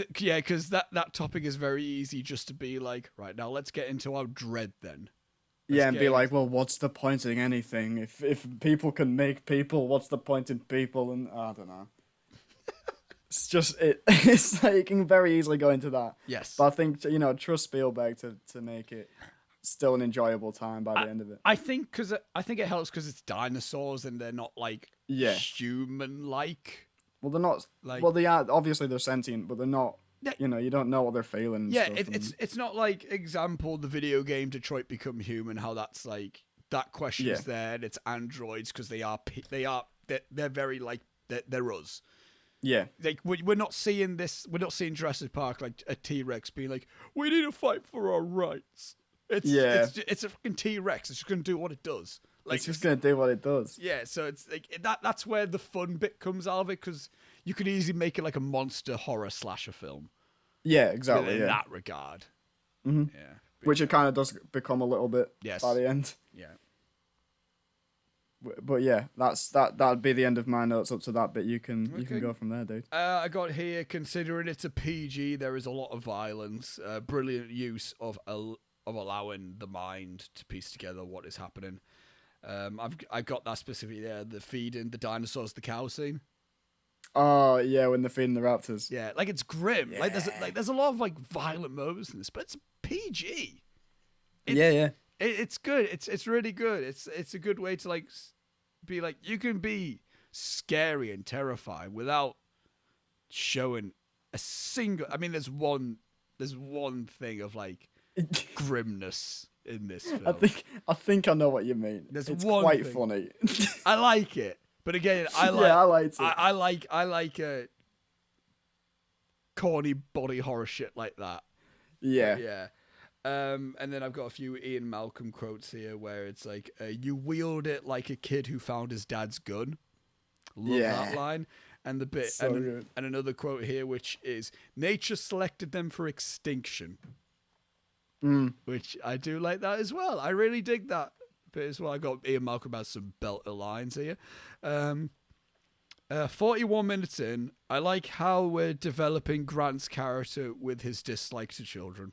that topic is very easy just to be like, right, now let's get into our dread then. And be like, well, what's the point in anything? If people can make people, what's the point in people? And I don't know. It's just it's like you can very easily go into that. Yes. But I think trust Spielberg to make it still an enjoyable time by the end of it. I think it helps because it's dinosaurs and they're not like human like. Well, they're not like. Well, they are obviously they're sentient, but they're not. You don't know what they're feeling. It's not like example the video game Detroit Become Human. How that's like that question is there and it's androids because they're very like they're us. Yeah, like we're not seeing this. We're not seeing Jurassic Park like a T-Rex being like, we need to fight for our rights. It's a fucking T-Rex. It's just gonna do what it does. Like it's just gonna do what it does. Yeah, so it's like that's where the fun bit comes out of it because you could easily make it like a monster horror slasher film. Yeah, exactly. In that regard. Mm-hmm. Yeah, which it kind of does become a little bit by the end. Yeah. But yeah, that'd be the end of my notes up to that bit. You can go from there, dude. I got here, considering it's a PG, there is a lot of violence. Brilliant use of allowing the mind to piece together what is happening. I've got that specifically there. The feeding the dinosaurs, the cow scene. Oh yeah, when they're feeding the raptors. Yeah, like it's grim. Yeah. There's a lot of like violent moments in this, but it's PG. It's good. It's really good. It's a good way to like be like, you can be scary and terrifying without showing a single. I mean, there's one thing of like grimness in this film. I think I know what you mean. It's quite funny. I like it, but again, I liked it. I like a corny body horror shit like that. Yeah. But yeah. And then I've got a few Ian Malcolm quotes here where it's like, you wield it like a kid who found his dad's gun. Love that line. And the bit, and another quote here, which is, nature selected them for extinction. Which I do like that as well. I really dig that bit as well. I got Ian Malcolm has some belter lines here. 41 minutes in, I like how we're developing Grant's character with his dislike to children.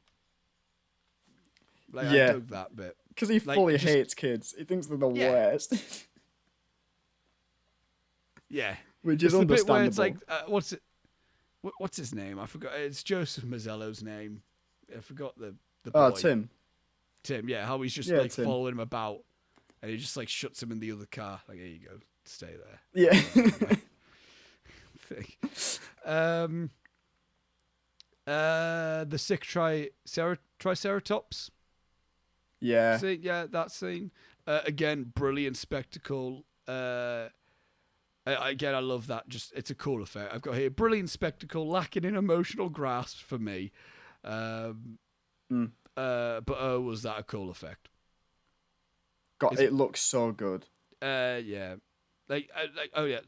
I dug that bit. Because he fully hates kids. He thinks they're the worst. Yeah. Which is understandable. The bit where it's like, what's his name? I forgot. It's Joseph Mazzello's name. I forgot the boy. Oh, Tim. Tim, yeah. How he's just following him about. And he just like shuts him in the other car. Like, here you go. Stay there. Yeah. The sick Triceratops. Yeah. See, that scene. Again, brilliant spectacle. Again, I love that. Just it's a cool effect. I've got here brilliant spectacle, lacking in emotional grasp for me. But was that a cool effect? God, it looks so good. Yeah, oh yeah.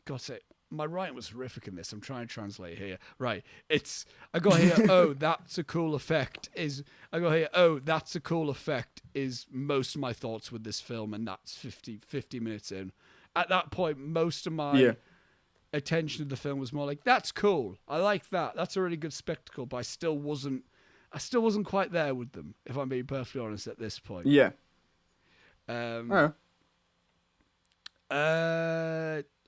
God's sake, my writing was horrific in this. I'm trying to translate here. Right, I got here. Oh, that's a cool effect. I got here. Oh, that's a cool effect. Is most of my thoughts with this film, and that's 50 minutes in. At that point, most of my attention to the film was more like, that's cool. I like that. That's a really good spectacle. But I still wasn't quite there with them, if I'm being perfectly honest at this point. Yeah.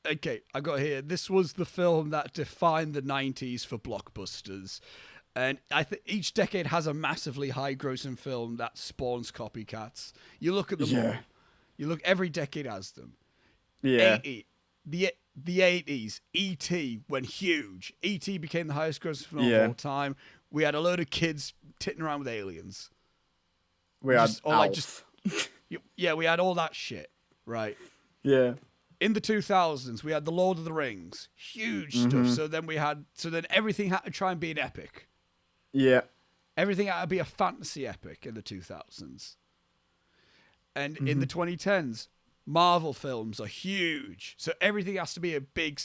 Okay, I got here. This was the film that defined the 90s for blockbusters. And I think each decade has a massively high-grossing film that spawns copycats. You look at them all. You look, every decade has them. Yeah. The 80s, E.T. went huge. E.T. became the highest grossing film of all time. We had a load of kids titting around with aliens. We had Alf. We had all that shit, right? Yeah. In the 2000s, we had The Lord of the Rings. Huge stuff. So then everything had to try and be an epic. Yeah. Everything had to be a fantasy epic in the 2000s. And in the 2010s, Marvel films are huge. So everything has to be a big,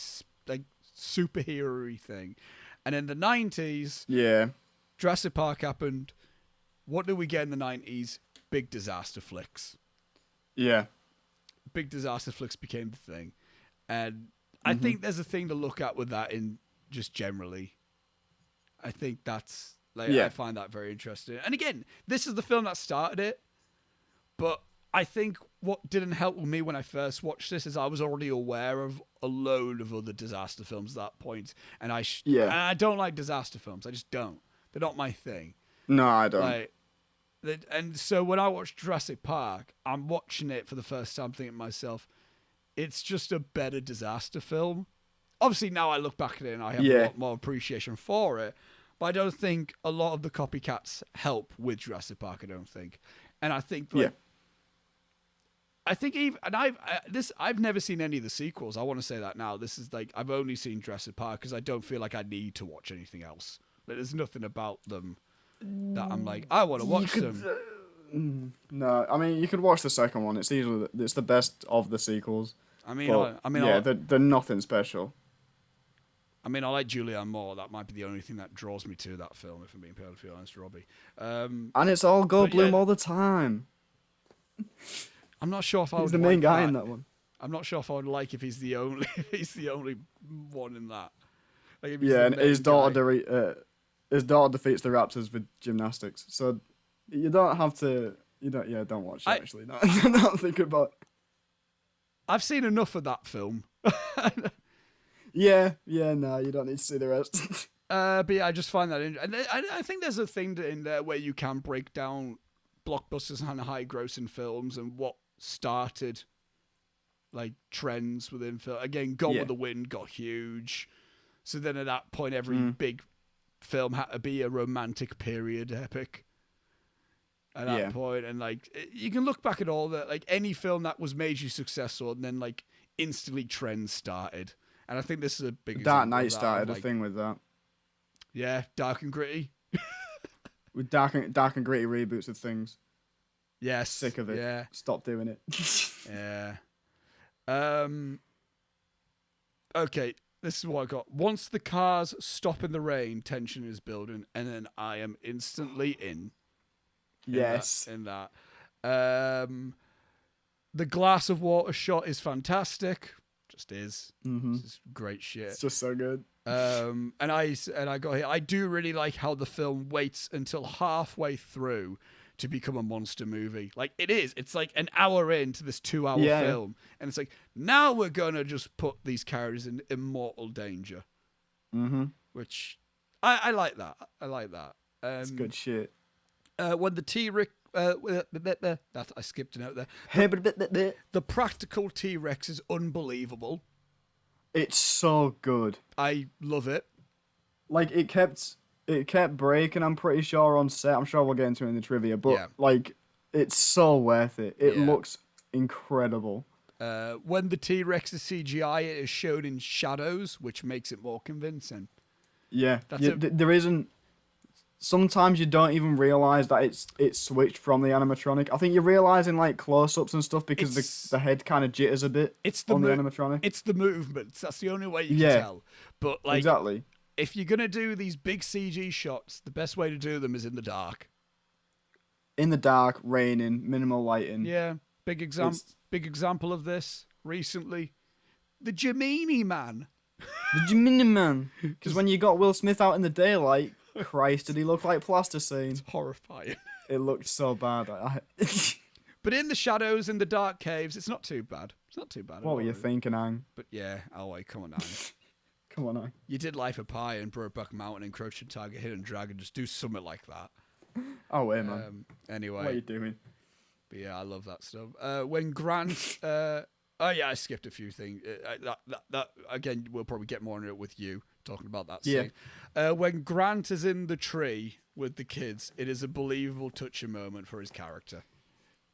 like, superhero-y thing. And in the 90s, Jurassic Park happened. What did we get in the 90s? Big disaster flicks. Yeah. Big disaster flicks became the thing. And I think there's a thing to look at with that in just generally. I think that's, like, I find that very interesting. And again, this is the film that started it. But I think what didn't help with me when I first watched this is I was already aware of a load of other disaster films at that point. And I don't like disaster films. I just don't. They're not my thing. No, I don't. And so when I watched Jurassic Park, I'm watching it for the first time thinking to myself, it's just a better disaster film. Obviously, now I look back at it and I have a lot more appreciation for it. But I don't think a lot of the copycats help with Jurassic Park, I don't think. And I think I think I've never seen any of the sequels. I want to say that now. This is like, I've only seen Jurassic Park because I don't feel like I need to watch anything else. Like, there's nothing about them that I'm like, I want to watch them. No, I mean, you could watch the second one. It's the best of the sequels. They're nothing special. I mean, I like Julianne Moore. That might be the only thing that draws me to that film, if I'm being perfectly honest, Robbie. And it's all Goldblum all the time. I'm not sure if I would. He's the main guy in that one. I'm not sure if I would like if he's the only one in that. Like, and his daughter defeats the Raptors with gymnastics. So you don't have to. Don't watch it. Actually, no, don't think about it. I've seen enough of that film. No, you don't need to see the rest. But yeah, I just find that interesting. And I think there's a thing in there where you can break down blockbusters and high-grossing films and what started, like, trends within film. Again, Gone with the Wind got huge. So then at that point, every big film had to be a romantic period epic. At that point, and like, you can look back at all that, like, any film that was majorly successful, and then, like, instantly trends started. And I think this is a big Dark Knight started a thing with that. Yeah, dark and gritty. With dark and gritty reboots of things. Yes. Sick of it. Yeah. Stop doing it. Yeah. Okay, this is what I got. Once the cars stop in the rain, tension is building, and then I am instantly in. Yes. In that. The glass of water shot is fantastic. Just is. This is great shit. It's just so good. And I got here. I do really like how the film waits until halfway through to become a monster movie. Like, it is. It's like an hour into this 2-hour film, and it's like, now we're gonna just put these characters in immortal danger. Which I like that. I like that. It's good shit. When the T-Rex. I skipped a note there. The practical T-Rex is unbelievable. It's so good. I love it. Like, it kept breaking, I'm pretty sure, on set. I'm sure we'll get into it in the trivia, but like, It's so worth it. It Yeah. looks incredible. When the T-Rex is CGI, it is shown in shadows, which makes it more convincing. Yeah, That's there isn't. Sometimes you don't even realize that it's switched from the animatronic. I think you realize in like close-ups and stuff because the head kind of jitters a bit on the animatronic. It's the movements. That's the only way you can tell. But like, exactly. If you're gonna do these big CG shots, the best way to do them is in the dark. In the dark, raining, minimal lighting. Yeah, big example of this recently, the Gemini Man. The Gemini Man. Because when you got Will Smith out in the daylight, Christ, did he look like plasticine? It's horrifying. It looked so bad. But in the shadows, in the dark caves, it's not too bad. It's not too bad. What were you thinking, Ang? But yeah, come on, Ang. Come on, Ang. You did Life of Pi and Brokeback Mountain and Crouching Tiger, Hidden Dragon. Just do something like that. Oh, wait, man. Anyway. What are you doing? But yeah, I love that stuff. When Grant... oh, yeah, I skipped a few things. That again, we'll probably get more into it with you, talking about that scene. When Grant is in the tree with the kids, it is a believable, touching moment for his character.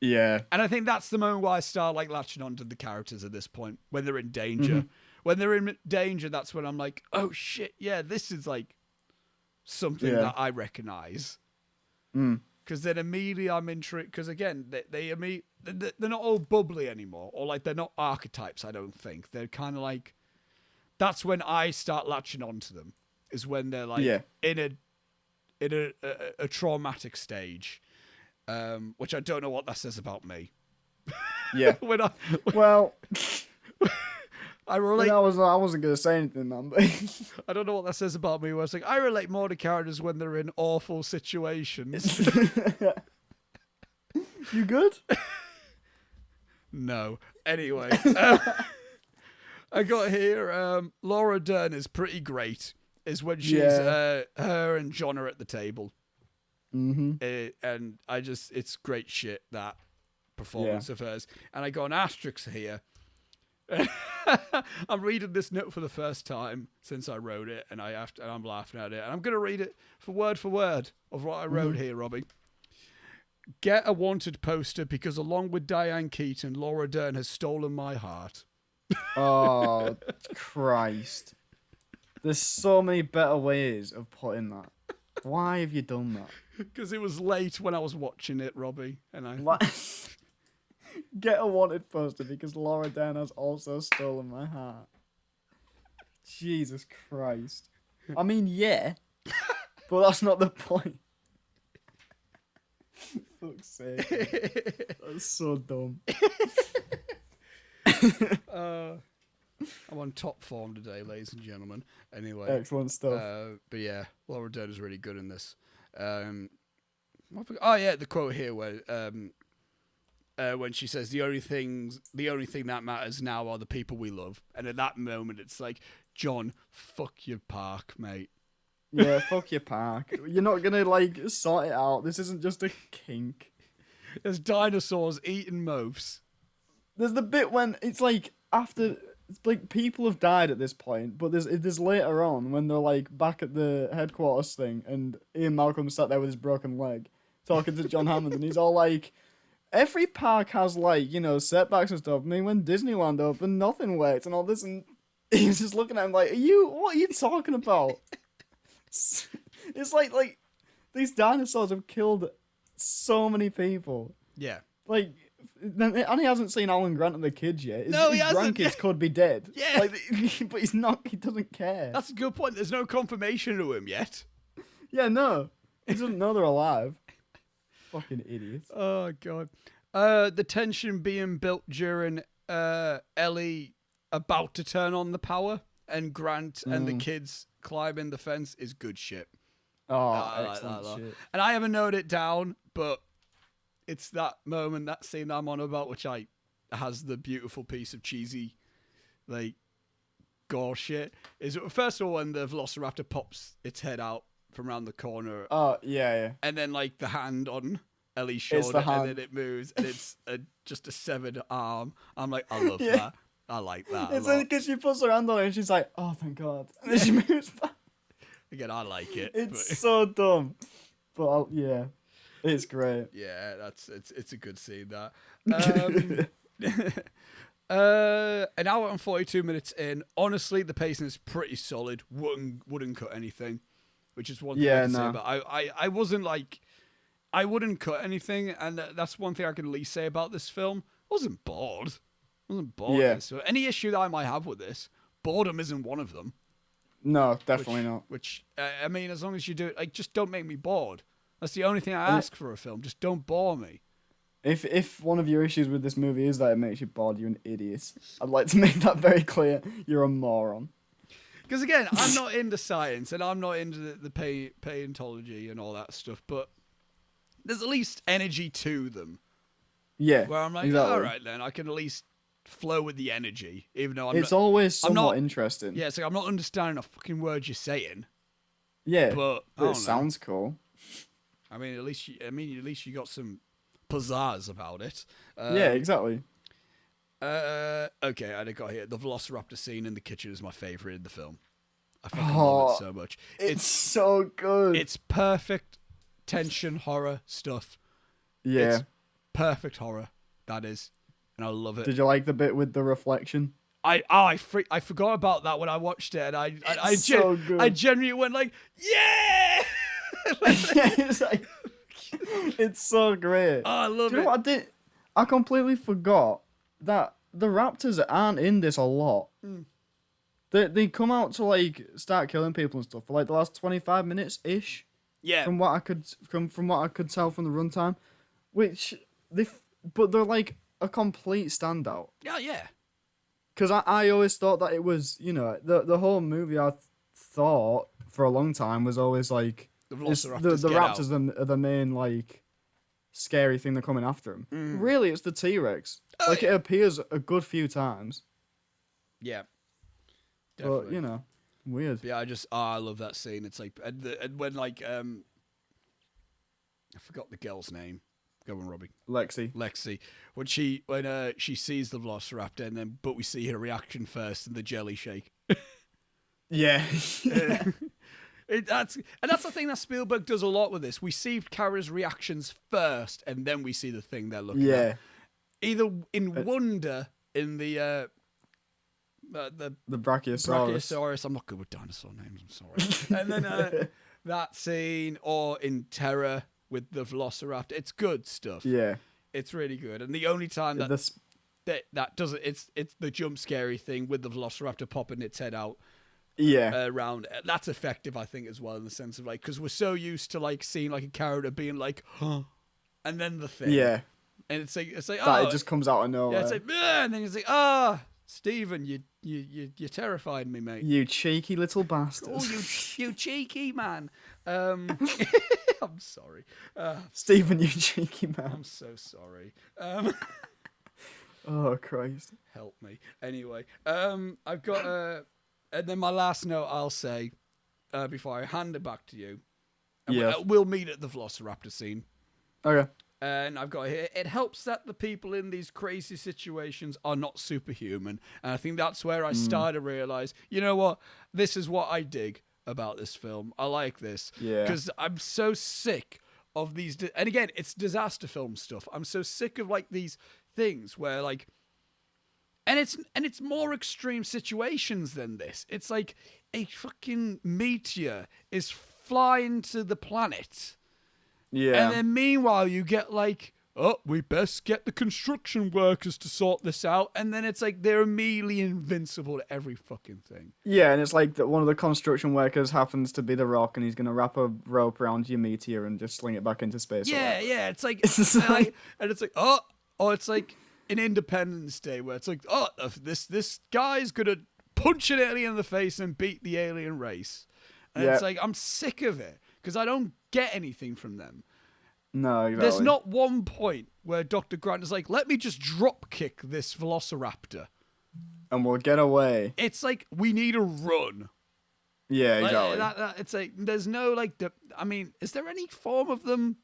Yeah. And I think that's the moment why I start like latching onto the characters at this point, when they're in danger. Mm-hmm. When they're in danger, that's when I'm like, oh, shit, yeah, this is like something that I recognize. Because then immediately I'm intrigued. Because again, they're not all bubbly anymore, or like they're not archetypes. I don't think they're kind of like. That's when I start latching onto them. Is when they're like in a traumatic stage, which I don't know what that says about me. Yeah. I relate. I wasn't gonna say anything, man. But I don't know what that says about me. Where it's like I relate more to characters when they're in awful situations. You good? No. Anyway, I got here. Laura Dern is pretty great. Is when she's her and John are at the table. Mm-hmm. And it's great shit, that performance of hers. And I got an asterisk here. I'm reading this note for the first time since I wrote it, and I'm laughing at it. And I'm going to read it for word of what I wrote here, Robbie. Get a wanted poster because along with Diane Keaton, Laura Dern has stolen my heart. Oh, Christ. There's so many better ways of putting that. Why have you done that? Because it was late when I was watching it, Robbie. And I... Get a wanted poster because Laura Dern has also stolen my heart. Jesus Christ. I mean, yeah, but that's not the point. Fuck's sake. That's so dumb. I'm on top form today, ladies and gentlemen. Anyway. Excellent stuff. But yeah, Laura Dern is really good in this. The quote here where when she says the only thing that matters now are the people we love, and at that moment it's like, John, fuck your park, mate. Yeah, fuck your park. You're not gonna like sort it out. This isn't just a kink. There's dinosaurs eating mouse. There's the bit when it's like after it's like people have died at this point, but there's later on when they're like back at the headquarters thing, and Ian Malcolm sat there with his broken leg talking to John Hammond, and he's all like, every park has like, you know, setbacks and stuff. I mean, when Disneyland opened, nothing worked and all this, and he's just looking at him like, what are you talking about? It's like these dinosaurs have killed so many people. Yeah. Like, and he hasn't seen Alan Grant and the kids yet. No, he his hasn't. grandkids could be dead. Yeah. Like, but he's not. He doesn't care. That's a good point. There's no confirmation to him yet. Yeah, no. He doesn't know they're alive. Fucking idiots. Oh, God. The tension being built during Ellie about to turn on the power and Grant and the kids climbing the fence is good shit. Oh, excellent shit. And I haven't noted it down, but it's that moment, that scene that I'm on about, which has the beautiful piece of cheesy, like, gore shit. Is first of all when the Velociraptor pops its head out from around the corner. Oh, yeah. And then, like, the hand on Ellie's shoulder, and then it moves, and it's just a severed arm. I'm like, I love that. I like that. It's because she puts her hand on it and she's like, oh, thank God. And then she moves back. Again, I like it. It's so dumb. But, yeah. It's great. Yeah, it's a good scene, that. An hour and 42 minutes in. Honestly, the pacing is pretty solid. Wouldn't cut anything, which is one thing I can say. But I wasn't like, I wouldn't cut anything, and that's one thing I can at least say about this film. I wasn't bored. Yeah. So any issue that I might have with this, boredom isn't one of them. No, definitely not. Which I mean, as long as you do it, like, just don't make me bored. That's the only thing I ask for a film. Just don't bore me. If one of your issues with this movie is that it makes you bored, you're an idiot. I'd like to make that very clear. You're a moron. Because again, I'm not into science and I'm not into the paleontology and all that stuff, but there's at least energy to them. Yeah, where I'm like, exactly. all right then, I can at least flow with the energy, even though it's always somewhat interesting. Yeah, it's like I'm not understanding a fucking word you're saying. Yeah, but it sounds cool. I mean, at least you got some pizzazz about it. Yeah, exactly. Okay, I got here. The Velociraptor scene in the kitchen is my favorite in the film. I fucking love it so much. It's so good. It's perfect tension horror stuff. Yeah. It's perfect horror, that is. And I love it. Did you like the bit with the reflection? I forgot about that when I watched it, and I genuinely went like, yeah! Yeah, it's so great. Oh, I love it. Do you know what I did? I completely forgot that the raptors aren't in this a lot. Mm. They come out to like start killing people and stuff for like the last 25 minutes ish. Yeah. From what I could tell from the runtime, but they're like a complete standout. Yeah, yeah. Because I always thought that it was, the whole movie I thought for a long time was always like the raptors are the main like scary thing they're coming after him. Mm. Really, it's the T-Rex. It appears a good few times. Yeah. Definitely. But weird. But yeah, I love that scene. It's like and when like I forgot the girl's name. Go on, Robbie. Lexi. When she sees the Velociraptor, but we see her reaction first and the jelly shake. Yeah. That's the thing that Spielberg does a lot with this. We see Kara's reactions first, and then we see the thing they're looking at. Either in wonder in the Brachiosaurus. I'm not good with dinosaur names. I'm sorry. And then that scene, or in terror with the Velociraptor. It's good stuff. Yeah, it's really good. And the only time that does it, it's the jump scary thing with the Velociraptor popping its head out. Yeah, around that's effective, I think, as well, in the sense of like, because we're so used to like seeing like a character being like, huh, and then the thing. Yeah, and it's like it just comes out of nowhere. Yeah, it's like, and then it's like, Steven, you terrified me, mate. You cheeky little bastard. Oh, you cheeky man. I'm sorry. Steven, you cheeky man. I'm so sorry. Oh, Christ. Help me. Anyway, I've got and then my last note I'll say, before I hand it back to you. We'll meet at the Velociraptor scene. Okay. And I've got here, it helps that the people in these crazy situations are not superhuman. And I think that's where I started to realize, you know what? This is what I dig about this film. I like this. Yeah. Because I'm so sick of these... and again, it's disaster film stuff. I'm so sick of like these things where like... And it's more extreme situations than this. It's like a fucking meteor is flying to the planet. Yeah. And then meanwhile you get like, we best get the construction workers to sort this out. And then it's like they're immediately invincible to every fucking thing. Yeah, and it's like that one of the construction workers happens to be the Rock, and he's going to wrap a rope around your meteor and just sling it back into space. Yeah, yeah. It's like, and it's like, it's like an Independence Day where it's like, this guy's going to punch an alien in the face and beat the alien race. And it's like, I'm sick of it because I don't get anything from them. No, exactly. There's not one point where Dr. Grant is like, let me just drop kick this Velociraptor. And we'll get away. It's like, we need a run. Yeah, exactly. It's like, there's no like, is there any form of them?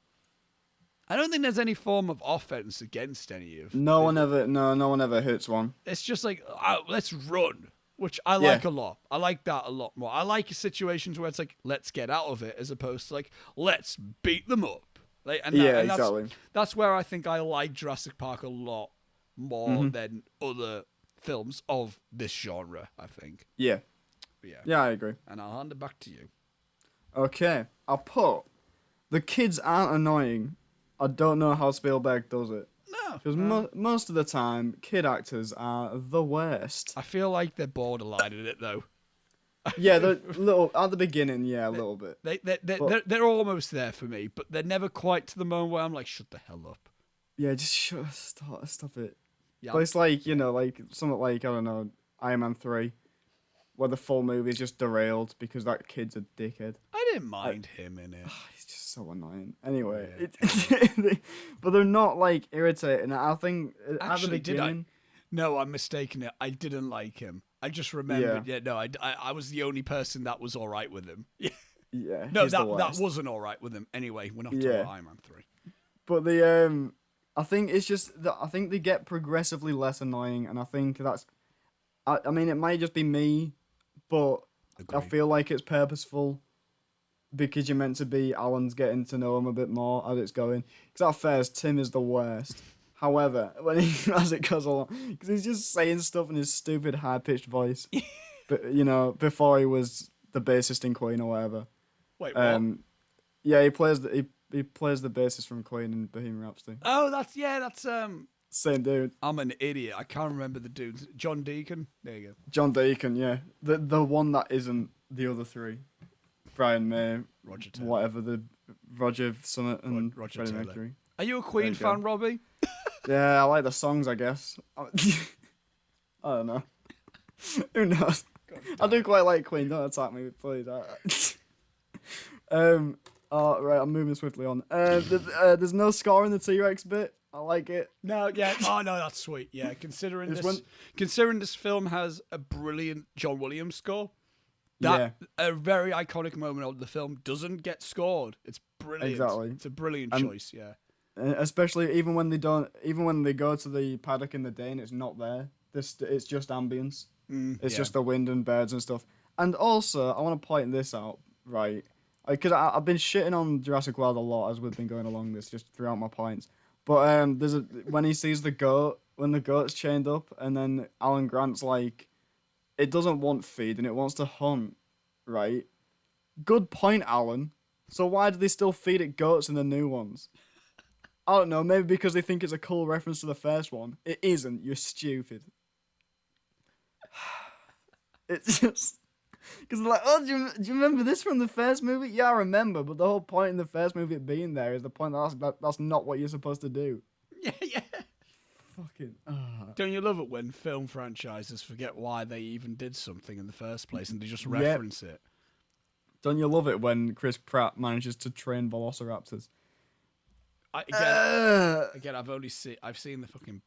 I don't think there's any form of offense against any of them. No one ever hits one. It's just like, let's run, which I like a lot. I like that a lot more. I like situations where it's like, let's get out of it, as opposed to like, let's beat them up. Exactly. That's where I think I like Jurassic Park a lot more than other films of this genre, I think. Yeah. Yeah, I agree. And I'll hand it back to you. Okay, I'll put the kids aren't annoying. I don't know how Spielberg does it. No. Because most of the time, kid actors are the worst. I feel like they're borderline in it, though. Yeah, they're little at the beginning. Yeah, a little bit. They're almost there for me, but they're never quite to the moment where I'm like, shut the hell up. Yeah, just stop it. Yeah. But it's like, like something like, I don't know, Iron Man 3, where the full movie is just derailed because that kid's a dickhead. I didn't mind him in it. He's just so annoying. Anyway, Yeah. but they're not like irritating. I think Actually, at the beginning. No, I'm mistaken it. I didn't like him. I just remembered. Yeah, no, I was the only person that was all right with him. Yeah. No, that wasn't all right with him. Anyway, we're not talking about Iron Man 3. But I think it's just that I think they get progressively less annoying, and I think that's. I mean, it might just be me, but I feel like it's purposeful because you're meant to be. Alan's getting to know him a bit more as it's going. Because at first, Tim is the worst. However, as it goes along, because he's just saying stuff in his stupid high-pitched voice, but before he was the bassist in Queen or whatever. Wait, what? Yeah, he plays the bassist from Queen in Bohemian Rhapsody. Oh, that's Same dude. I'm an idiot. I can't remember the dude's. John Deacon. There you go. John Deacon, yeah, the one that isn't the other three. Brian May, Roger Taylor. whatever the Roger Summit and Roger Freddie Taylor. Mercury. Are you a Queen fan, Robbie? Yeah, I like the songs, I guess. I don't know. Who knows? I do quite like Queen. Don't attack me, please. Right, I'm moving swiftly on. There's no score in the T-Rex bit. I like it. No, yeah. Oh no, that's sweet. Yeah, considering this film has a brilliant John Williams score. A very iconic moment of the film doesn't get scored. It's brilliant. Exactly. It's a brilliant choice. Yeah. Especially even when they go to the paddock in the day and it's not there. It's just ambience. It's just the wind and birds and stuff. And also, I want to point this out, right? Because I've been shitting on Jurassic World a lot as we've been going along this, just throughout my points. But when he sees the goat, when the goat's chained up, and then Alan Grant's like, it doesn't want feed and it wants to hunt, right? Good point, Alan. So why do they still feed it goats in the new ones? I don't know, maybe because they think it's a cool reference to the first one. It isn't, you're stupid. It's just... Because they're like, oh, do you remember this from the first movie? Yeah, I remember, but the whole point in the first movie it being there is the point that's not what you're supposed to do. Yeah. Fucking... Don't you love it when film franchises forget why they even did something in the first place and they just reference it? Don't you love it when Chris Pratt manages to train velociraptors? Again, I've seen the fucking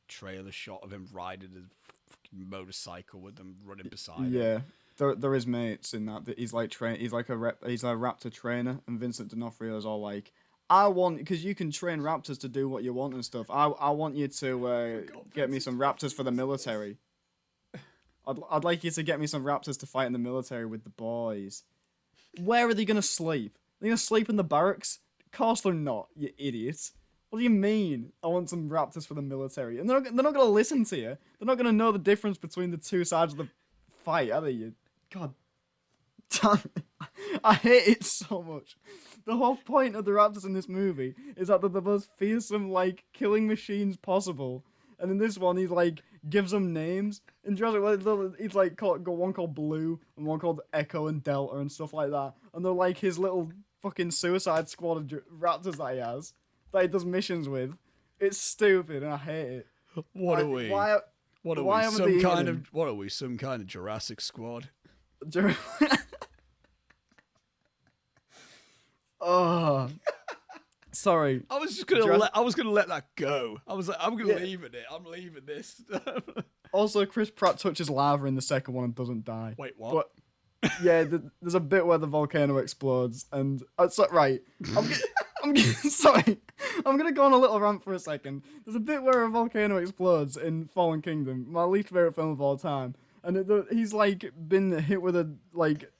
trailer shot of him riding a fucking motorcycle with them running beside him. Yeah, there is mates in that he's like he's a raptor trainer, and Vincent D'Onofrio's all like, because you can train raptors to do what you want and stuff. I want you to get me some raptors for the military. I'd like you to get me some raptors to fight in the military with the boys. Where are they gonna sleep? They're gonna sleep in the barracks? Of course they're not, you idiots. What do you mean? I want some raptors for the military. And they're not gonna listen to you. They're not gonna know the difference between the two sides of the fight, are they? You God damn it. I hate it so much. The whole point of the raptors in this movie is that they're the most fearsome, like, killing machines possible. And in this one, he's like, gives them names. In Jurassic World, he's like, got one called Blue, and one called Echo and Delta, and stuff like that. And they're like his little fucking suicide squad of raptors that he has, that he does missions with. It's stupid, and I hate it. What are we? What are we? Some kind of Jurassic Squad? Oh, sorry. I was just gonna let that go. I was like, I'm gonna leave it. I'm leaving this. Also, Chris Pratt touches lava in the second one and doesn't die. Wait, what? But, yeah, there's a bit where the volcano explodes, and right. I'm sorry. I'm gonna go on a little rant for a second. There's a bit where a volcano explodes in Fallen Kingdom, my least favorite film of all time, and he's like been hit with a like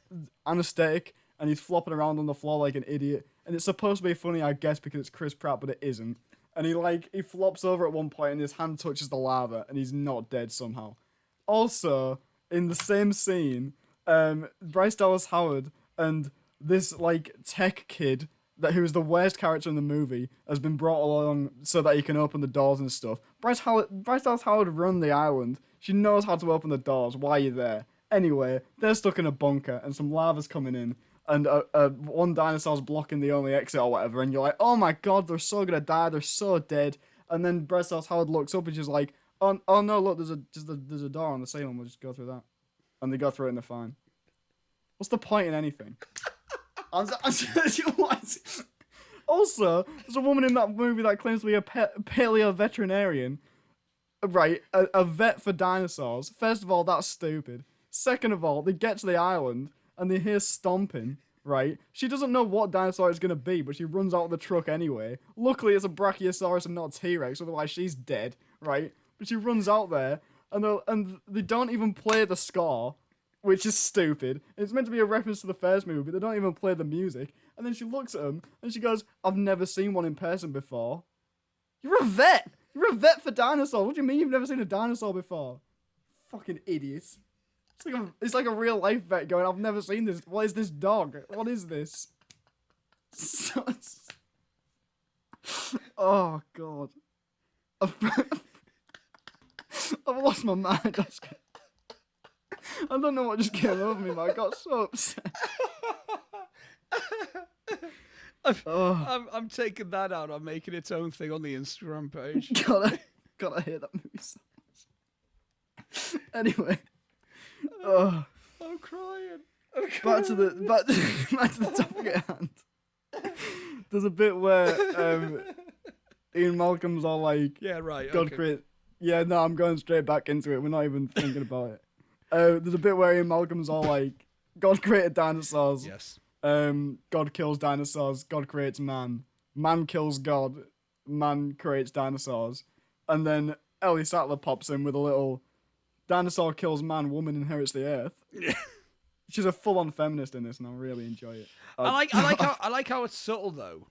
anesthetic, and he's flopping around on the floor like an idiot, and it's supposed to be funny, I guess, because it's Chris Pratt, but it isn't. And he flops over at one point, and his hand touches the lava, and he's not dead somehow. Also, in the same scene, Bryce Dallas Howard and this tech kid who is the worst character in the movie has been brought along so that he can open the doors and stuff. Bryce Dallas Howard run the island. She knows how to open the doors. Why are you there? Anyway, they're stuck in a bunker and some lava's coming in and one dinosaur's blocking the only exit or whatever, and you're like, oh my god, they're so gonna die, they're so dead. And then Bryce Dallas Howard looks up and she's like, oh no, look, there's a door on the ceiling, we'll just go through that. And they go through it and they're fine. What's the point in anything? Also, there's a woman in that movie that claims to be a paleo veterinarian. Right, a vet for dinosaurs. First of all, that's stupid. Second of all, they get to the island and they hear stomping, right? She doesn't know what dinosaur it's going to be, but she runs out of the truck anyway. Luckily, it's a Brachiosaurus and not a T-Rex, otherwise she's dead, right? But she runs out there and they don't even play the score, which is stupid. It's meant to be a reference to the first movie, but they don't even play the music. And then she looks at him and she goes, I've never seen one in person before. You're a vet! You're a vet for dinosaurs. What do you mean you've never seen a dinosaur before? Fucking idiots. It's like a real life vet going, I've never seen this. What is this dog? What is this? Oh, God. I've lost my mind. I don't know what just came over me, man. I got so upset. I'm taking that out. I'm making its own thing on the Instagram page. Gotta hear that movie so much. Anyway. I'm crying. Back to the topic at hand. There's a bit where Ian Malcolm's all like, yeah, right. God create. Yeah, no, I'm going straight back into it. We're not even thinking about it. There's a bit where Ian Malcolm's all like, God created dinosaurs. Yes. God kills dinosaurs. God creates man. Man kills God. Man creates dinosaurs. And then Ellie Sattler pops in with a little dinosaur kills man, woman inherits the earth. Yeah. She's a full-on feminist in this, and I really enjoy it. I like how it's subtle though.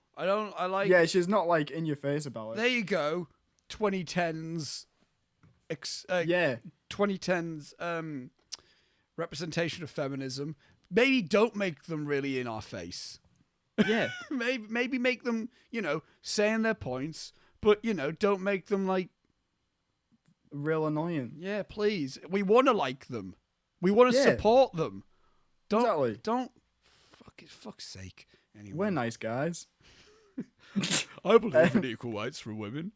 Yeah, she's not like in your face about it. There you go. 2010s. 2010s representation of feminism. Maybe don't make them really in our face. Yeah. maybe make them, saying their points, but don't make them like real annoying. Yeah, please. We want to like them. We want to support them. Don't. Fuck's sake. Anyway. We're nice guys. I believe in equal rights for women.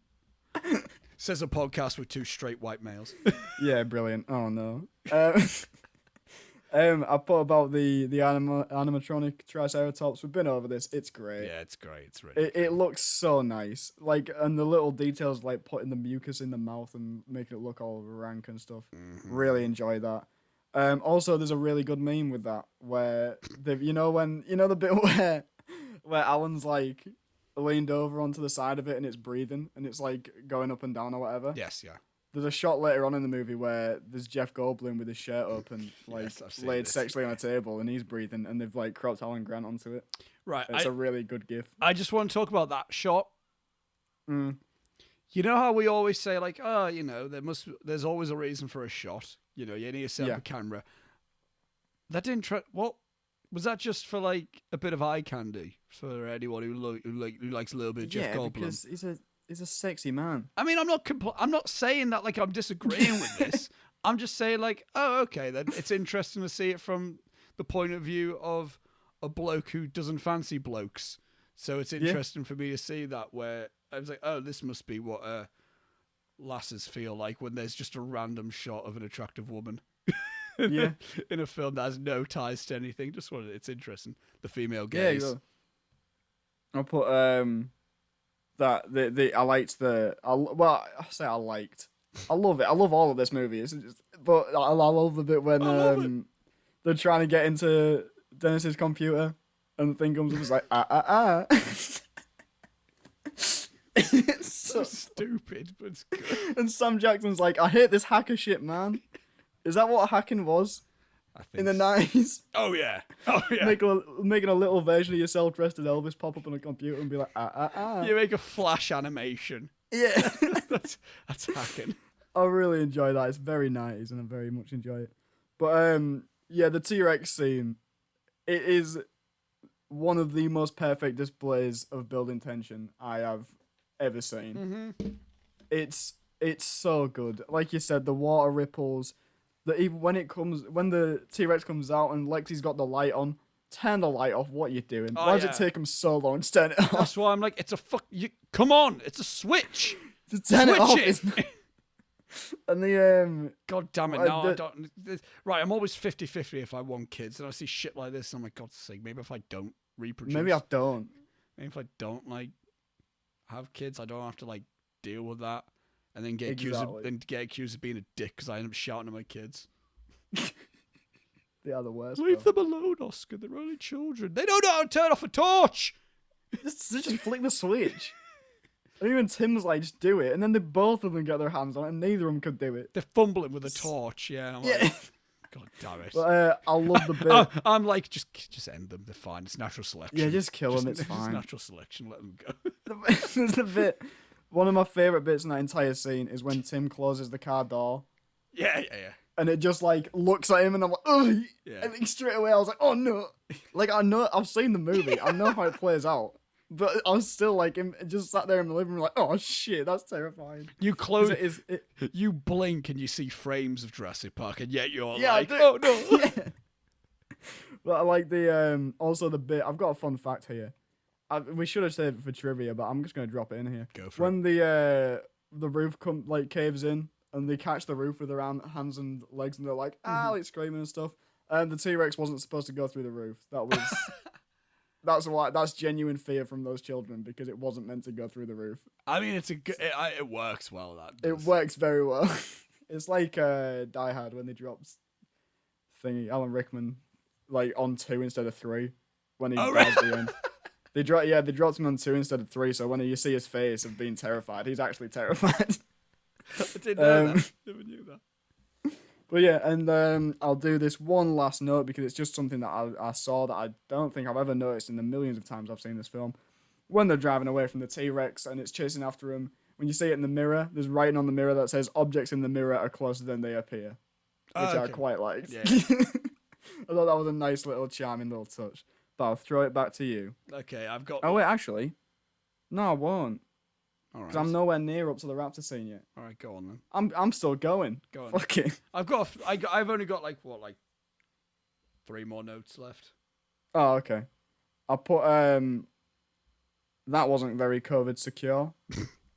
Says a podcast with two straight white males. Yeah, brilliant. Oh no. I put about the animatronic Triceratops. We've been over this. It's great. Yeah, it's great. It's really it looks so nice. And the little details like putting the mucus in the mouth and making it look all rank and stuff. Mm-hmm. Really enjoy that. Also, there's a really good meme with that where the bit where Alan's like leaned over onto the side of it and it's breathing and it's like going up and down or whatever. Yes, yeah. There's a shot later on in the movie where there's Jeff Goldblum with his shirt open, laid sexually on a table, and he's breathing, and they've like cropped Alan Grant onto it. Right, it's a really good gif. I just want to talk about that shot. Mm. You know how we always say like, there's always a reason for a shot. You need to set up a camera. That didn't. What was that? Just for like a bit of eye candy for anyone who likes a little bit of Jeff Goldblum? Because he's a sexy man. I mean, I'm not saying that like I'm disagreeing with this. I'm just saying like, oh, okay, then it's interesting to see it from the point of view of a bloke who doesn't fancy blokes. So it's interesting for me to see that where I was like, oh, this must be what lasses feel like when there's just a random shot of an attractive woman. In a film that has no ties to anything. Just it's interesting. The female gaze. Yeah, I'll put that I liked I liked. I love it. I love all of this movie. But I love the bit when they're trying to get into Dennis's computer and the thing comes up. It's like It's so stupid, but it's good. And Sam Jackson's like, I hate this hacker shit, man. Is that what hacking was? I think in the 90s. Oh yeah. Oh yeah. Making a little version of yourself dressed as Elvis pop up on a computer and be like, You make a flash animation. Yeah. that's hacking. I really enjoy that. It's very 90s and I very much enjoy it. But yeah, the T-Rex scene, it is one of the most perfect displays of building tension I have ever seen. Mm-hmm. It's so good. Like you said, the water ripples. Even when the T-Rex comes out and Lexi's got the light on, turn the light off. What are you doing? Why does it take him so long to turn it off? That's why I'm like, it's a come on, it's a switch. To turn it off. It. And the God damn it! Now I don't. Right, I'm always 50-50 if I want kids, and I see shit like this. And I'm like, God's sake, maybe if I don't reproduce, maybe I don't. Maybe if I don't like have kids, I don't have to like deal with that, and then get accused of being a dick because I end up shouting at my kids. They are the worst. Leave them alone, Oscar. They're only children. They don't know how to turn off a torch. Just flick the switch. And even Tim's like, just do it. And then both of them get their hands on it, and neither of them could do it. They're fumbling with a torch, yeah. I'm like, God damn it. But, I love the bit. I'm like, just end them. They're fine. It's natural selection. Yeah, just kill them. It's It's fine. natural selection. Let them go. There's the bit. One of my favourite bits in that entire scene is when Tim closes the car door. Yeah. And it just like looks at him, and I'm like, ugh. Yeah. And like, straight away, I was like, oh no. Like, I know, I've seen the movie. I know how it plays out. But I was still like, just sat there in the living room, like, oh shit, that's terrifying. You close you blink and you see frames of Jurassic Park, and yet you're like, oh no. Yeah. But I like the also the bit. I've got a fun fact here. We should have saved it for trivia, but I'm just gonna drop it in here. Go for when the roof caves in and they catch the roof with their hands and legs, and they're like, like screaming and stuff. The T-Rex wasn't supposed to go through the roof. That was. That's genuine fear from those children because it wasn't meant to go through the roof. I mean, it works well. It works very well. It's like Die Hard when they dropped Alan Rickman like on 2 instead of 3 when he dies at the end. They dropped him on 2 instead of 3, so when you see his face of being terrified, he's actually terrified. I didn't know that. Never knew that. But yeah, and I'll do this one last note because it's just something that I saw that I don't think I've ever noticed in the millions of times I've seen this film. When they're driving away from the T-Rex and it's chasing after him, when you see it in the mirror, there's writing on the mirror that says, objects in the mirror are closer than they appear. Which I quite liked. Yeah. I thought that was a nice little charming little touch. But I'll throw it back to you. Okay, I've got... Oh wait, actually. No, I won't. Alright. Because I'm nowhere near up to the raptor scene yet. Alright, go on then. I'm still going. Go on. Fuck it. I've only got like 3 more notes left. Oh, okay. I put that wasn't very COVID secure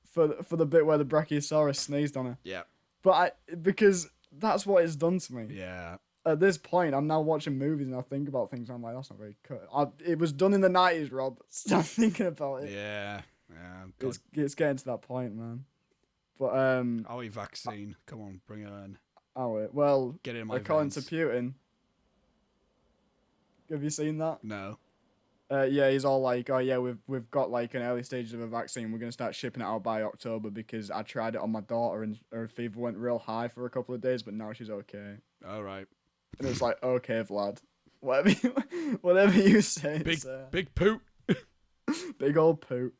for the bit where the Brachiosaurus sneezed on her. Yeah. But because that's what it's done to me. Yeah. At this point, I'm now watching movies and I think about things and I'm like, that's not very good. It was done in the 90s, Rob. Stop thinking about it. Yeah. Yeah. It's getting to that point, man. But Our vaccine. Come on, bring it in. Well, get it in my according veins. to Putin. Have you seen that? No. Yeah, he's all like, oh yeah, we've got like an early stages of a vaccine. We're gonna start shipping it out by October because I tried it on my daughter and her fever went real high for a couple of days, but now she's okay. All right. And it's like, okay, Vlad, whatever you say. Big poot. Big old poot.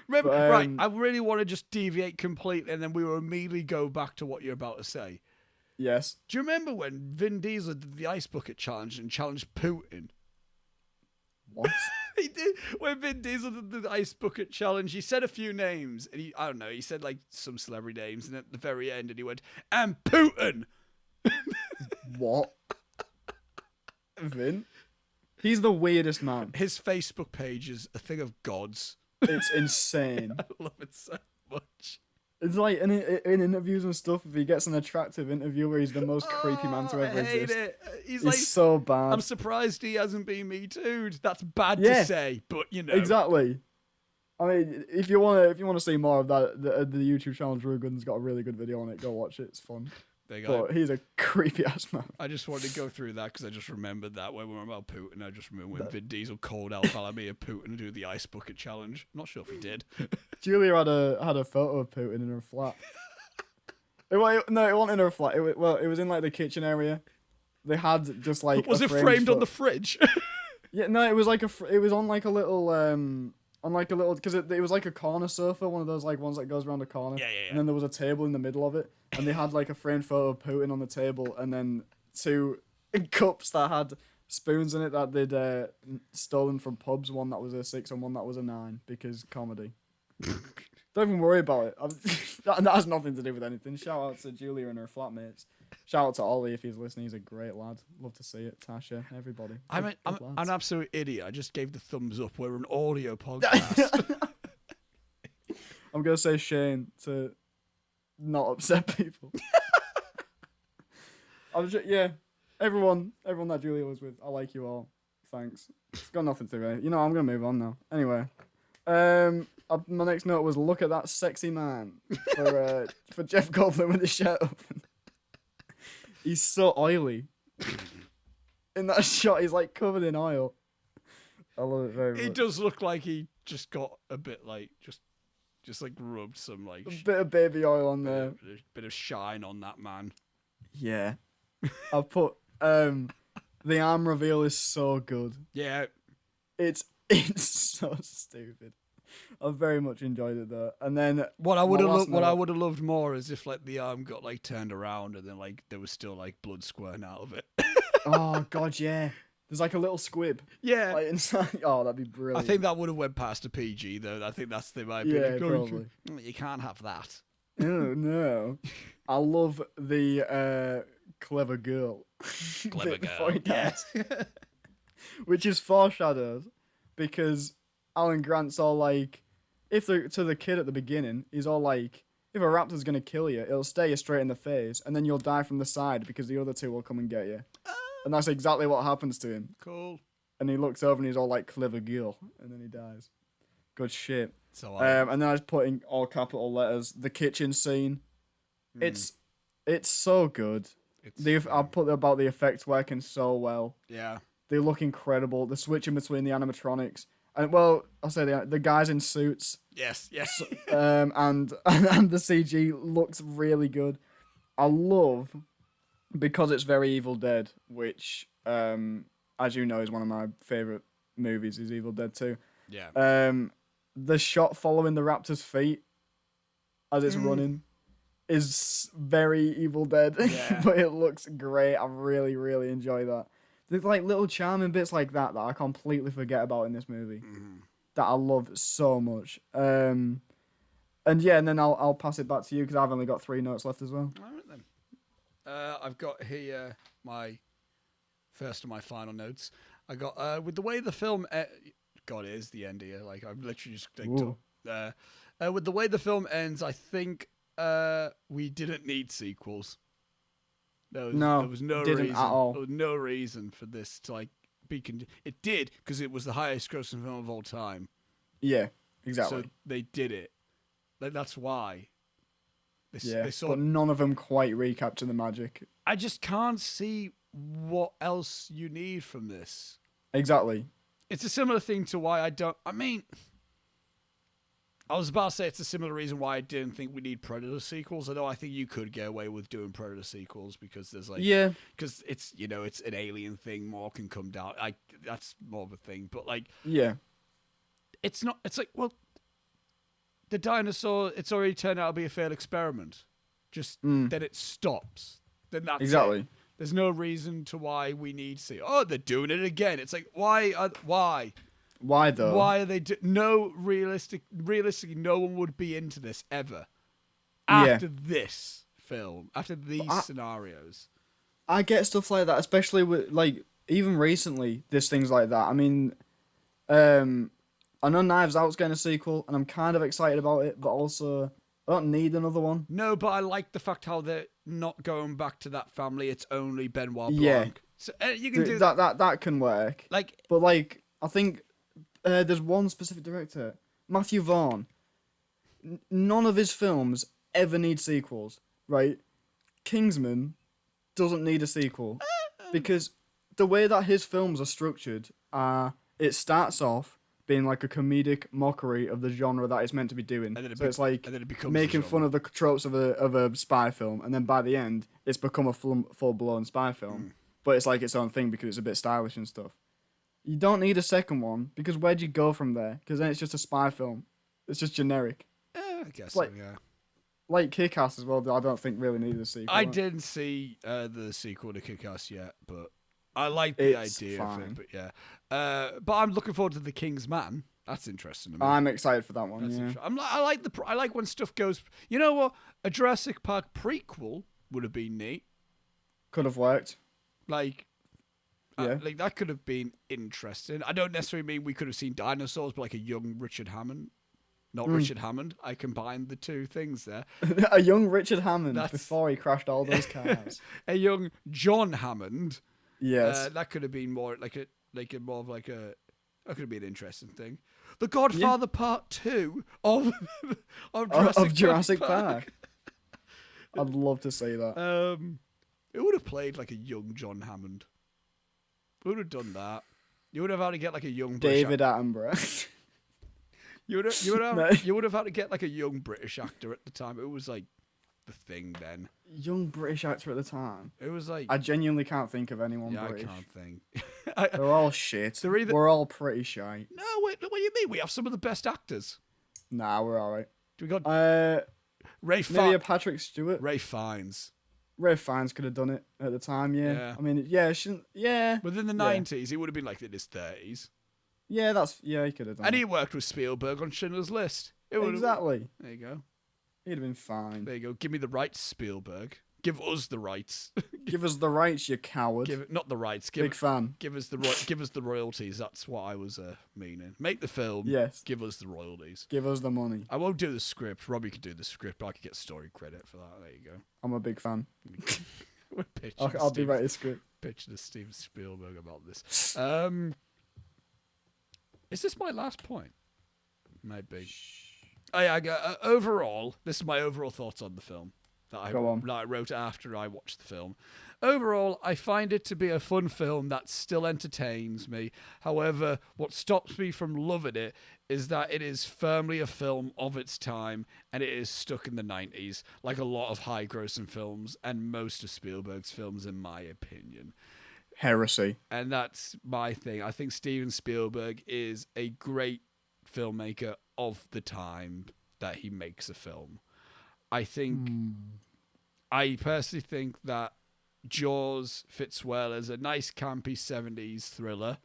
Remember, right? I really want to just deviate completely, and then we will immediately go back to what you're about to say. Yes. Do you remember when Vin Diesel did the ice bucket challenge and challenged Putin? What? He did. When Vin Diesel did the ice bucket challenge, he said a few names, and he said like some celebrity names, and at the very end, and he went, "And Putin." What? Vin? He's the weirdest man. His Facebook page is a thing of gods. It's insane. I love it so much. It's like in interviews and stuff, if he gets an attractive interviewer, he's the most creepy man to ever I hate exist. it. He's like, so bad. I'm surprised he hasn't been Me Too'd. That's bad to say, but you know. Exactly. I mean, if you want to see more of that, the YouTube channel Drew Gooden's got a really good video on it. Go watch it. It's fun. There you go. But he's a creepy ass man. I just wanted to go through that because I just remembered that when we were about Putin. I just remember when Vin Diesel called out Vladimir Putin to do the ice bucket challenge. I'm not sure if he did. Julia had a photo of Putin in her flat. No, it wasn't in her flat. It was in like the kitchen area, they had just like was it framed on the fridge? Yeah, no, it was like it was on like a little because it was like a corner sofa, one of those like ones that goes around a corner. Yeah. And then there was a table in the middle of it, and they had like a framed photo of Putin on the table, and then 2 cups that had spoons in it that they'd stolen from pubs. One that was a 6 and one that was a 9 because comedy. Don't even worry about it. That has nothing to do with anything. Shout out to Julia and her flatmates. Shout out to Ollie if he's listening. He's a great lad. Love to see it. Tasha, everybody. I'm an absolute idiot. I just gave the thumbs up. We're an audio podcast. I'm going to say Shane to not upset people. Everyone that Julia was with, I like you all. Thanks. It's got nothing to do with it. You know, I'm going to move on now. Anyway. My next note was look at that sexy man for Jeff Goldblum with his shirt open. He's so oily. In that shot, he's like covered in oil. I love it very much. He does look like he just got a bit like just like rubbed some like a bit of baby oil on there. A bit of shine on that man. Yeah. I put the arm reveal is so good. Yeah. It's so stupid. I very much enjoyed it though. And then what I would have loved more is if like the arm got like turned around and then like there was still like blood squirting out of it. Oh god, yeah. There's like a little squib. Yeah. Like inside. Oh, that'd be brilliant. I think that would have went past a PG though. I think that's the my opinion. Yeah, probably. You can't have that. Oh no. I love the clever girl. Clever bit girl. Before he dies. Which is foreshadowed because Alan Grant's all like, to the kid at the beginning, he's all like, if a raptor's gonna kill you, it'll stare you straight in the face, and then you'll die from the side because the other 2 will come and get you. And that's exactly what happens to him. Cool. And he looks over and he's all like, clever girl, and then he dies. Good shit. So and then I just put in all capital letters the kitchen scene. It's so good. I put about the effects working so well. Yeah. They look incredible. The switching between the animatronics. And well, I'll say the guys in suits. Yes. And the CG looks really good. I love, because it's very Evil Dead, which, as you know, is one of my favorite movies. Is Evil Dead 2. Yeah. The shot following the raptor's feet as it's running is very Evil Dead, but it looks great. I really, really enjoy that. There's like little charming bits like that I completely forget about in this movie that I love so much. And then I'll pass it back to you because I've only got 3 notes left as well. All right then. I've got here my first of my final notes. I got with the way the film. God, it is the end here. Like I've literally just clicked up. With the way the film ends, I think we didn't need sequels. There was no reason at all. There was no reason for this to like be. It did because it was the highest grossing film of all time. Yeah, exactly. So they did it. Like that's why. But none of them quite recapture the magic. I just can't see what else you need from this. Exactly. It's a similar thing to why I don't. I mean, I was about to say it's a similar reason why I didn't think we need Predator sequels. Although I think you could get away with doing Predator sequels because there's like because it's it's an alien thing. More can come down. That's more of a thing. But like it's not. It's like the dinosaur. It's already turned out to be a failed experiment. Just then it stops. Then that's exactly. It. There's no reason to why we need to see. Oh, they're doing it again. It's like why? Why though? Why are they realistically, no one would be into this ever after this film, after these scenarios. I get stuff like that, especially with like even recently. There's things like that. I mean, I know Knives Out's getting a sequel, and I'm kind of excited about it, but also I don't need another one. No, but I like the fact how they're not going back to that family. It's only Benoit Blanc. Yeah, so you can do that. That can work. But I think. There's one specific director, Matthew Vaughn. None of his films ever need sequels, right? Kingsman doesn't need a sequel because the way that his films are structured, it starts off being like a comedic mockery of the genre that it's meant to be doing. So it's like making fun of the tropes of a spy film, and then by the end, it's become a full-blown spy film. but it's like its own thing because it's a bit stylish and stuff. You don't need a second one because where'd you go from there? Because then it's just a spy film. It's just generic. I guess like, so, yeah. Like Kick-Ass as well, I don't think really needed a sequel. I didn't see the sequel to Kick-Ass yet, but I like the idea of it. But yeah, but I'm looking forward to The King's Man. That's interesting to me. I'm excited for that one. Yeah. I like when stuff goes. You know what? A Jurassic Park prequel would have been neat. Could have worked. Like, yeah. Like that could have been interesting. I don't necessarily mean we could have seen dinosaurs, but like a young Richard Hammond. Not Richard Hammond. I combined the two things there. A young Richard Hammond before he crashed all those cars. A young John Hammond. Yes. That could have been more that could have been an interesting thing. The Godfather Part 2 of Jurassic Park. I'd love to see that. It would have played like a young John Hammond. Who would have done that? You would have had to get like a young David Attenborough. You would have had to get like a young British actor at the time. It was like the thing then. Young British actor at the time. It was like I genuinely can't think of anyone British. I can't think. They're all shit. We're all pretty shy. No, wait, what do you mean? We have some of the best actors. Nah, we're all right. We got Ray Fiennes. Patrick Stewart. Ray Fiennes. Ray Fiennes could have done it at the time. Yeah. I mean, yeah, shouldn't. Yeah. Within the 90s, he would have been like in his 30s. Yeah, he could have done. And he worked with Spielberg on Schindler's List. Exactly. There you go. He'd have been fine. There you go. Give me the rights, Spielberg. Give us the rights. Give us the rights, you coward. Not the rights. Big fan. Give us the royalties. That's what I was meaning. Make the film. Yes. Give us the royalties. Give us the money. I won't do the script. Robbie could do the script, but I could get story credit for that. There you go. I'm a big fan. I'll be writing a script. Pitching to Steven Spielberg about this. Is this my last point? Maybe. Overall, this is my overall thoughts on the film that I wrote after I watched the film. Overall, I find it to be a fun film that still entertains me. However, what stops me from loving it is that it is firmly a film of its time and it is stuck in the 90s, like a lot of high-grossing films and most of Spielberg's films, in my opinion. Heresy. And that's my thing. I think Steven Spielberg is a great filmmaker of the time that he makes a film. I personally think that Jaws fits well as a nice campy 70s thriller.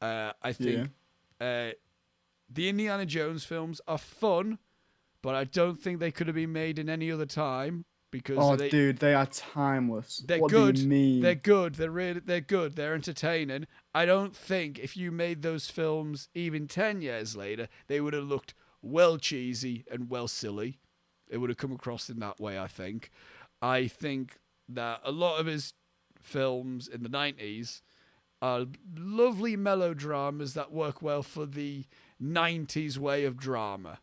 I think the Indiana Jones films are fun, but I don't think they could have been made in any other time. Because they are timeless. They're what good. Do you mean? They're good. They're good. They're entertaining. I don't think if you made those films even 10 years later, they would have looked well cheesy and well silly. It would have come across in that way, I think. I think that a lot of his films in the 90s are lovely melodramas that work well for the 90s way of drama.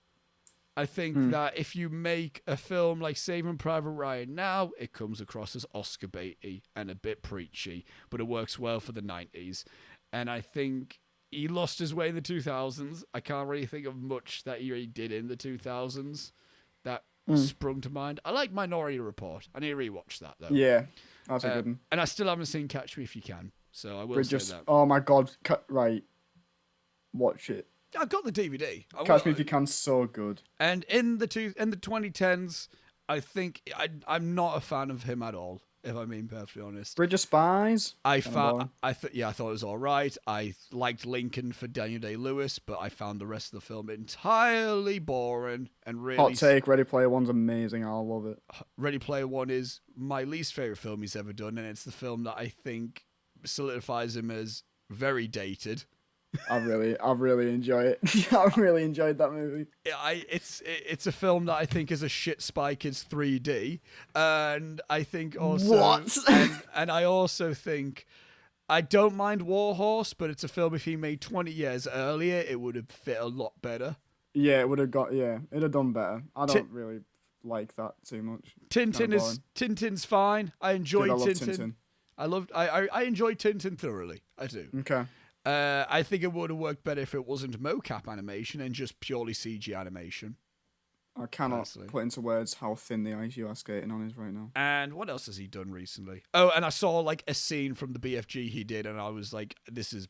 I think that if you make a film like Saving Private Ryan now, it comes across as Oscar baity and a bit preachy, but it works well for the 90s. And I think he lost his way in the 2000s. I can't really think of much that he really did in the 2000s that sprung to mind. I like Minority Report. I need to rewatch that, though. Yeah, that's a good one. And I still haven't seen Catch Me If You Can, so I will say that. Oh my God, right. Watch it. I've got the DVD. Catch Me If You Can, so good. And in the 2010s, I think I'm not a fan of him at all, if I'm being perfectly honest. Bridge of Spies? I thought it was all right. I liked Lincoln for Daniel Day-Lewis, but I found the rest of the film entirely boring and really... Hot take, Ready Player One's amazing. I love it. Ready Player One is my least favourite film he's ever done, and it's the film that I think solidifies him as very dated. I really enjoy it. I really enjoyed that movie. It's a film that I think is a shit Spy Kids 3D, and I think also what? and I also think I don't mind War Horse, but it's a film if he made 20 years earlier, it would have fit a lot better. Yeah, it would have it'd have done better. I don't really like that too much. Tintin's fine. I enjoy Tintin. I enjoy Tintin thoroughly. I do. Okay. I think it would have worked better if it wasn't mocap animation and just purely CG animation. I cannot personally. put into words how thin the ice you are skating on is right now. And what else has he done recently? Oh, and I saw like a scene from the BFG he did, and I was like, "This is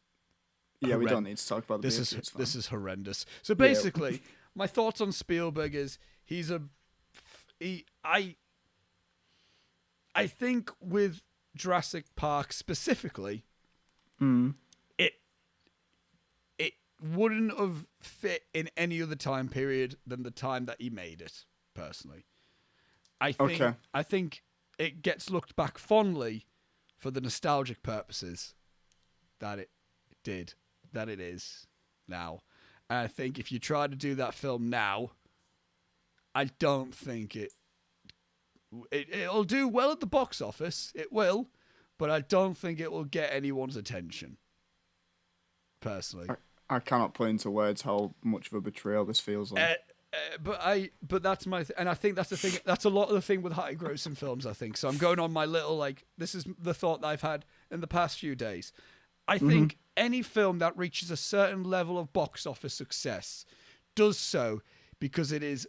Yeah, we don't need to talk about the this BFG, is this is horrendous." So basically, my thoughts on Spielberg is I think with Jurassic Park specifically, it wouldn't have fit in any other time period than the time that he made it. Personally, I think it gets looked back fondly for the nostalgic purposes that it did, that it is now. And I think if you try to do that film now, I don't think it'll do well at the box office. It will, but I don't think it will get anyone's attention. Personally, I cannot put into words how much of a betrayal this feels like. But that's and I think that's the thing. That's a lot of the thing with high grossing films. I think so. I'm going on my little this is the thought that I've had in the past few days. I think any film that reaches a certain level of box office success does so because it is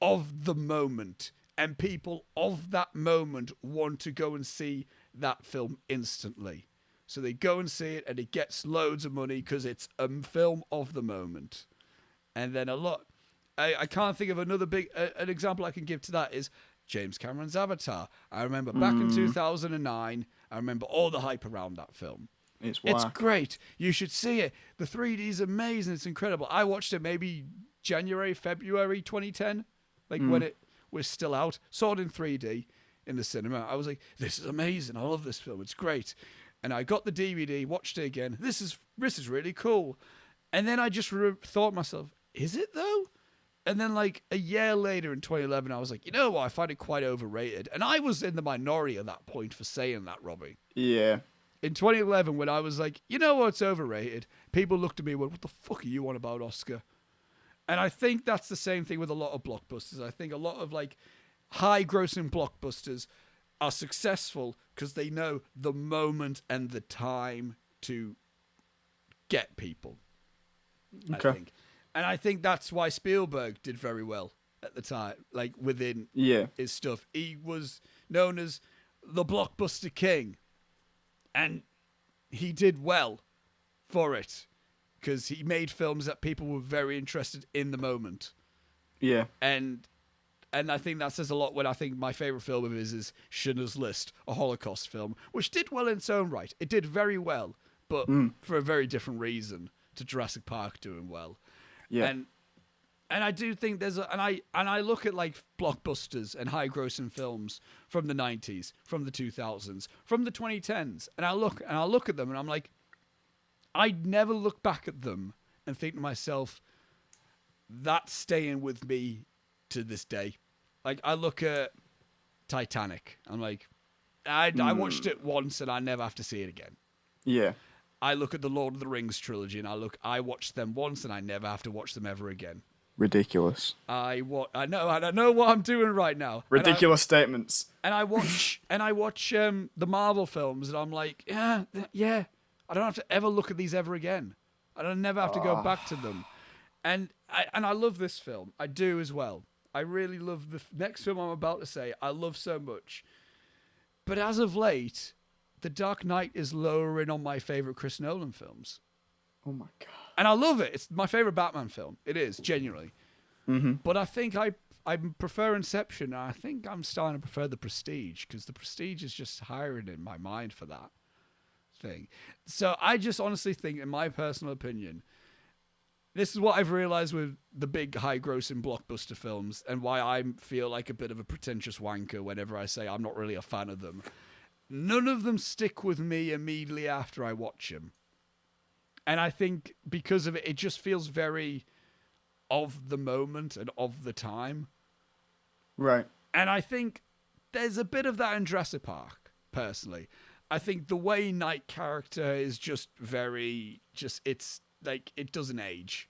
of the moment, and people of that moment want to go and see that film instantly. So they go and see it, and it gets loads of money because it's a film of the moment. And then I can't think of another an example I can give to that is James Cameron's Avatar. I remember back in 2009, I remember all the hype around that film. It's great. You should see it. The 3D is amazing. It's incredible. I watched it maybe January, February 2010, when it was still out. Saw it in 3D in the cinema. I was like, this is amazing. I love this film. It's great. And I got the DVD, watched it again. This is really cool. And then I just thought to myself, is it though? And then a year later in 2011, I was like, you know what? I find it quite overrated. And I was in the minority at that point for saying that, Robbie. Yeah. In 2011, when I was like, you know what's overrated? People looked at me and went, what the fuck are you on about, Oscar? And I think that's the same thing with a lot of blockbusters. I think a lot of high-grossing blockbusters are successful because they know the moment and the time to get people. Okay. I think. And I think that's why Spielberg did very well at the time, within his stuff. He was known as the blockbuster king. And he did well for it because he made films that people were very interested in the moment. Yeah. And I think that says a lot when I think my favorite film of his is Schindler's List, a Holocaust film, which did well in its own right. It did very well, but for a very different reason to Jurassic Park doing well. Yeah. And I do think I look at blockbusters and high grossing films from the 90s, from the 2000s, from the 2010s, and I look at them and I'm like, I'd never look back at them and think to myself, that's staying with me to this day. I look at Titanic, I'm like, I watched it once and I never have to see it again. Yeah. I look at the Lord of the Rings trilogy and I watched them once and I never have to watch them ever again. Ridiculous. I don't know what I'm doing right now. Ridiculous statements. And I watch the Marvel films, and I'm like, yeah. I don't have to ever look at these ever again. I don't never have to go back to them. And I love this film. I do as well. I really love the next film I'm about to say. I love so much. But as of late, The Dark Knight is lowering on my favorite Chris Nolan films. Oh my God. And I love it. It's my favorite Batman film. It is, genuinely. Mm-hmm. But I think I prefer Inception, and I think I'm starting to prefer The Prestige, because The Prestige is just higher in my mind for that thing. So I just honestly think, in my personal opinion, this is what I've realized with the big high-grossing blockbuster films, and why I feel like a bit of a pretentious wanker whenever I say I'm not really a fan of them. None of them stick with me immediately after I watch them. And I think because of it, it just feels very of the moment and of the time. Right. And I think there's a bit of that in Jurassic Park, personally. I think the Wayne Knight character is just it's it doesn't age.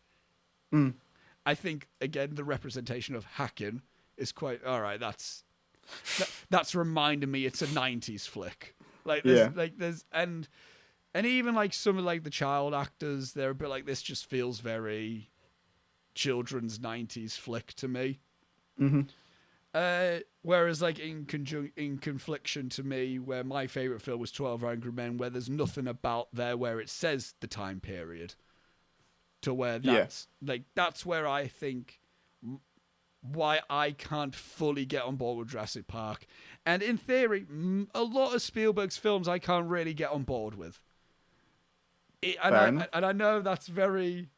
I think, again, the representation of Hacken is quite, all right, that's reminding me it's a 90s flick. And even some of the child actors, they're a bit this just feels very children's 90s flick to me. Mm-hmm. Whereas like in confliction to me, where my favorite film was 12 Angry Men, where there's nothing about there where it says the time period, to where that's where I think why I can't fully get on board with Jurassic Park. And in theory, a lot of Spielberg's films I can't really get on board with. And I know that's very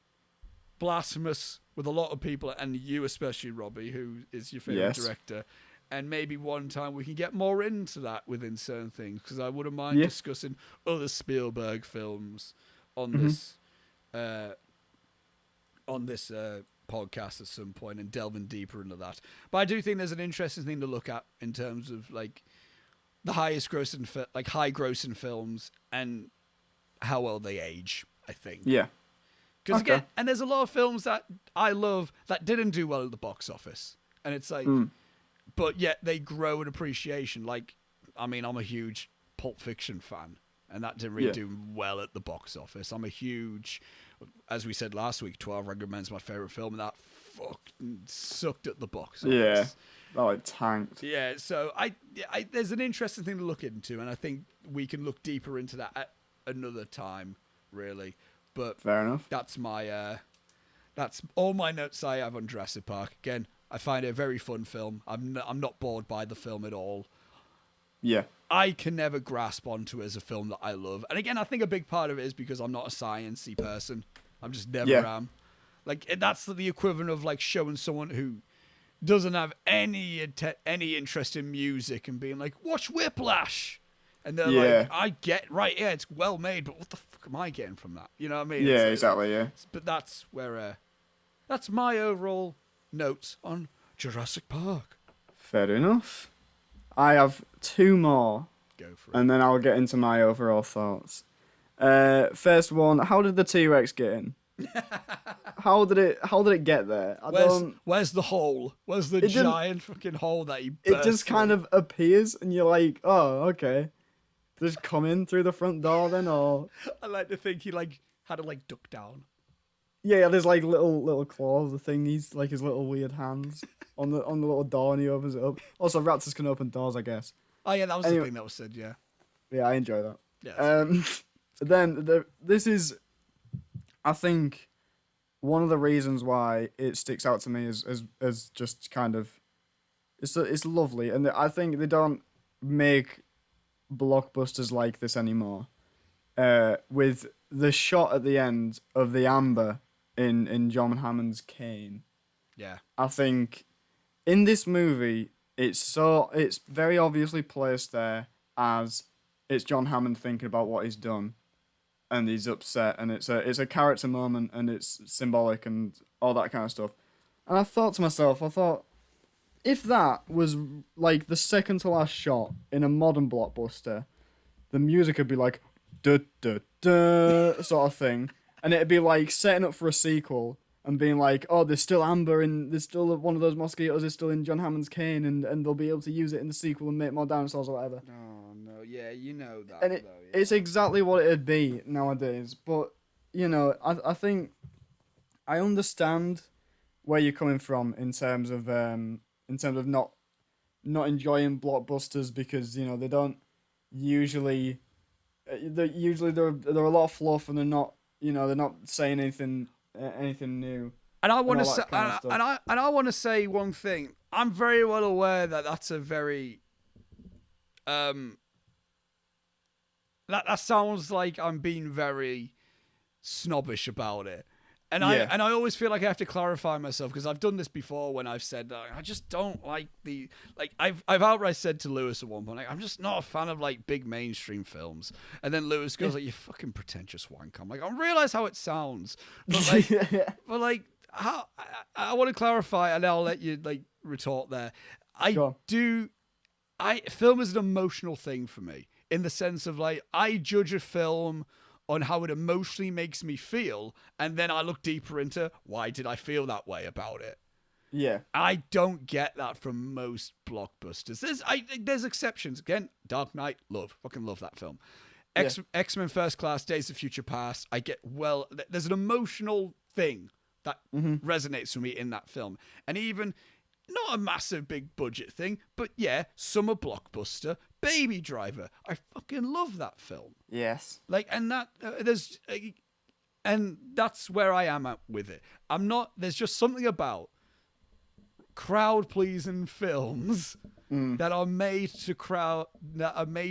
blasphemous with a lot of people, and you especially, Robbie, who is your favorite director. And maybe one time we can get more into that within certain things, because I wouldn't mind discussing other Spielberg films on this podcast at some point and delving deeper into that. But I do think there's an interesting thing to look at in terms of like the highest grossing, high grossing films and how well they age, I think. Yeah. Because again, and there's a lot of films that I love that didn't do well at the box office. And it's like, but yet they grow in appreciation. Like, I mean, I'm a huge Pulp Fiction fan, and that didn't really do well at the box office. I'm a huge, as we said last week, 12 Angry Men's my favorite film, and that fucking sucked at the box office. Yeah. Oh, it tanked. Yeah, so I there's an interesting thing to look into, and I think we can look deeper into that at another time, really. But fair enough. That's my that's all my notes I have on Jurassic Park. Again, I find it a very fun film. I'm not bored by the film at all. Yeah. I can never grasp onto it as a film that I love. And again, I think a big part of it is because I'm not a sciencey person. I'm just never am. Like, that's the equivalent of like showing someone who doesn't have any interest in music and being like, watch Whiplash. And they're like, I get, it's well made, but what the fuck am I getting from that? You know what I mean? Yeah, exactly, yeah. But that's where, that's my overall notes on Jurassic Park. Fair enough. I have two more. Go for it. And then I'll get into my overall thoughts. First one, how did the T-Rex get in? How did it get there? Where's the hole? Where's the giant fucking hole that he burst It just kind of appears and you're like, oh, okay. Just come in through the front door then, or... I like to think he like had to like duck down. Yeah, there's like little claws, the thingies, like his little weird hands on the little door, and he opens it up. Also, raptors can open doors, I guess. Oh yeah, that was the thing that was said. Yeah. Yeah, I enjoy that. Yeah. Then this is, I think, one of the reasons why it sticks out to me as just kind of, it's lovely, and I think they don't make blockbusters like this anymore. With the shot at the end of the amber in John Hammond's cane. Yeah. I think in this movie it's very obviously placed there as it's John Hammond thinking about what he's done and he's upset, and it's a character moment and it's symbolic and all that kind of stuff. And I thought to myself, if that was like the second to last shot in a modern blockbuster, the music would be like duh, duh, duh, sort of thing. And it'd be like setting up for a sequel and being like, oh, there's still amber and there's still one of those mosquitoes is still in John Hammond's cane, and they'll be able to use it in the sequel and make more dinosaurs or whatever. Oh, no, yeah, you know that. And it's exactly what it'd be nowadays. But, you know, I think I understand where you're coming from in terms of not enjoying blockbusters, because, you know, they don't usually... there are a lot of fluff, and they're not saying anything new. And I want to say, and I want to say one thing. I'm very well aware that that's a very, that sounds like I'm being very snobbish about it. And I always feel like I have to clarify myself, because I've done this before when I've said I just don't like I've outright said to Lewis at one point, like, I'm just not a fan of like big mainstream films. And then Lewis goes like, you fucking pretentious wank. I'm like, I realize how it sounds, but how I want to clarify, and I'll let you like retort there. Film is an emotional thing for me, in the sense of like, I judge a film on how it emotionally makes me feel, and then I look deeper into why did I feel that way about it. Yeah. I don't get that from most blockbusters. There's exceptions. Again, Dark Knight, fucking love that film. X-Men First Class, Days of Future Past, there's an emotional thing that resonates with me in that film. And even not a massive big budget thing, but yeah, summer blockbuster, Baby Driver. I fucking love that film. Yes. Like, and that and that's where I am at with it. I'm not. There's just something about crowd pleasing films that are made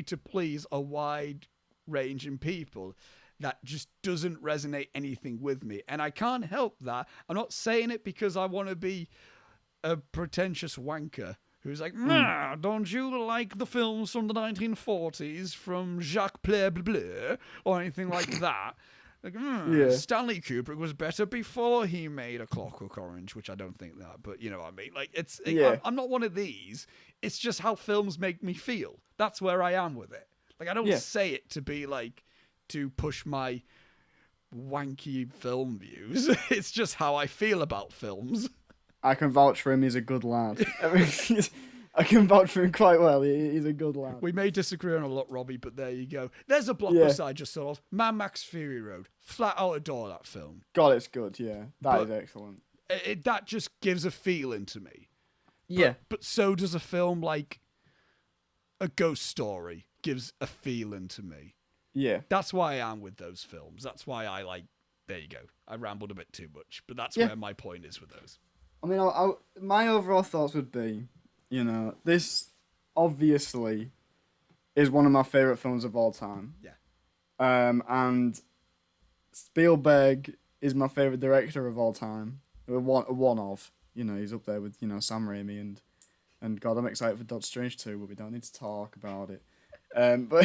to please a wide range of people that just doesn't resonate anything with me, and I can't help that. I'm not saying it because I want to be a pretentious wanker who's like, nah, don't you like the films from the 1940s from Jacques Bleu or anything like that? Like, Stanley Kubrick was better before he made A Clockwork Orange, which I don't think that, but you know what I mean. Like, I'm not one of these. It's just how films make me feel. That's where I am with it. Like, I don't say it to be like, to push my wanky film views. It's just how I feel about films. I can vouch for him. He's a good lad. I can vouch for him quite well. He's a good lad. We may disagree on a lot, Robbie, but there you go. There's a blockbuster I just thought of. Mad Max Fury Road. Flat out adore that film. God, it's good, yeah. That is excellent. That just gives a feeling to me. Yeah. But so does a film like A Ghost Story gives a feeling to me. Yeah. That's why I am with those films. That's why I like... There you go. I rambled a bit too much, but that's where my point is with those. I mean, my overall thoughts would be, you know, this obviously is one of my favourite films of all time. Yeah. And Spielberg is my favourite director of all time. One of. You know, he's up there with, you know, Sam Raimi and God, I'm excited for Doctor Strange 2, but we don't need to talk about it. But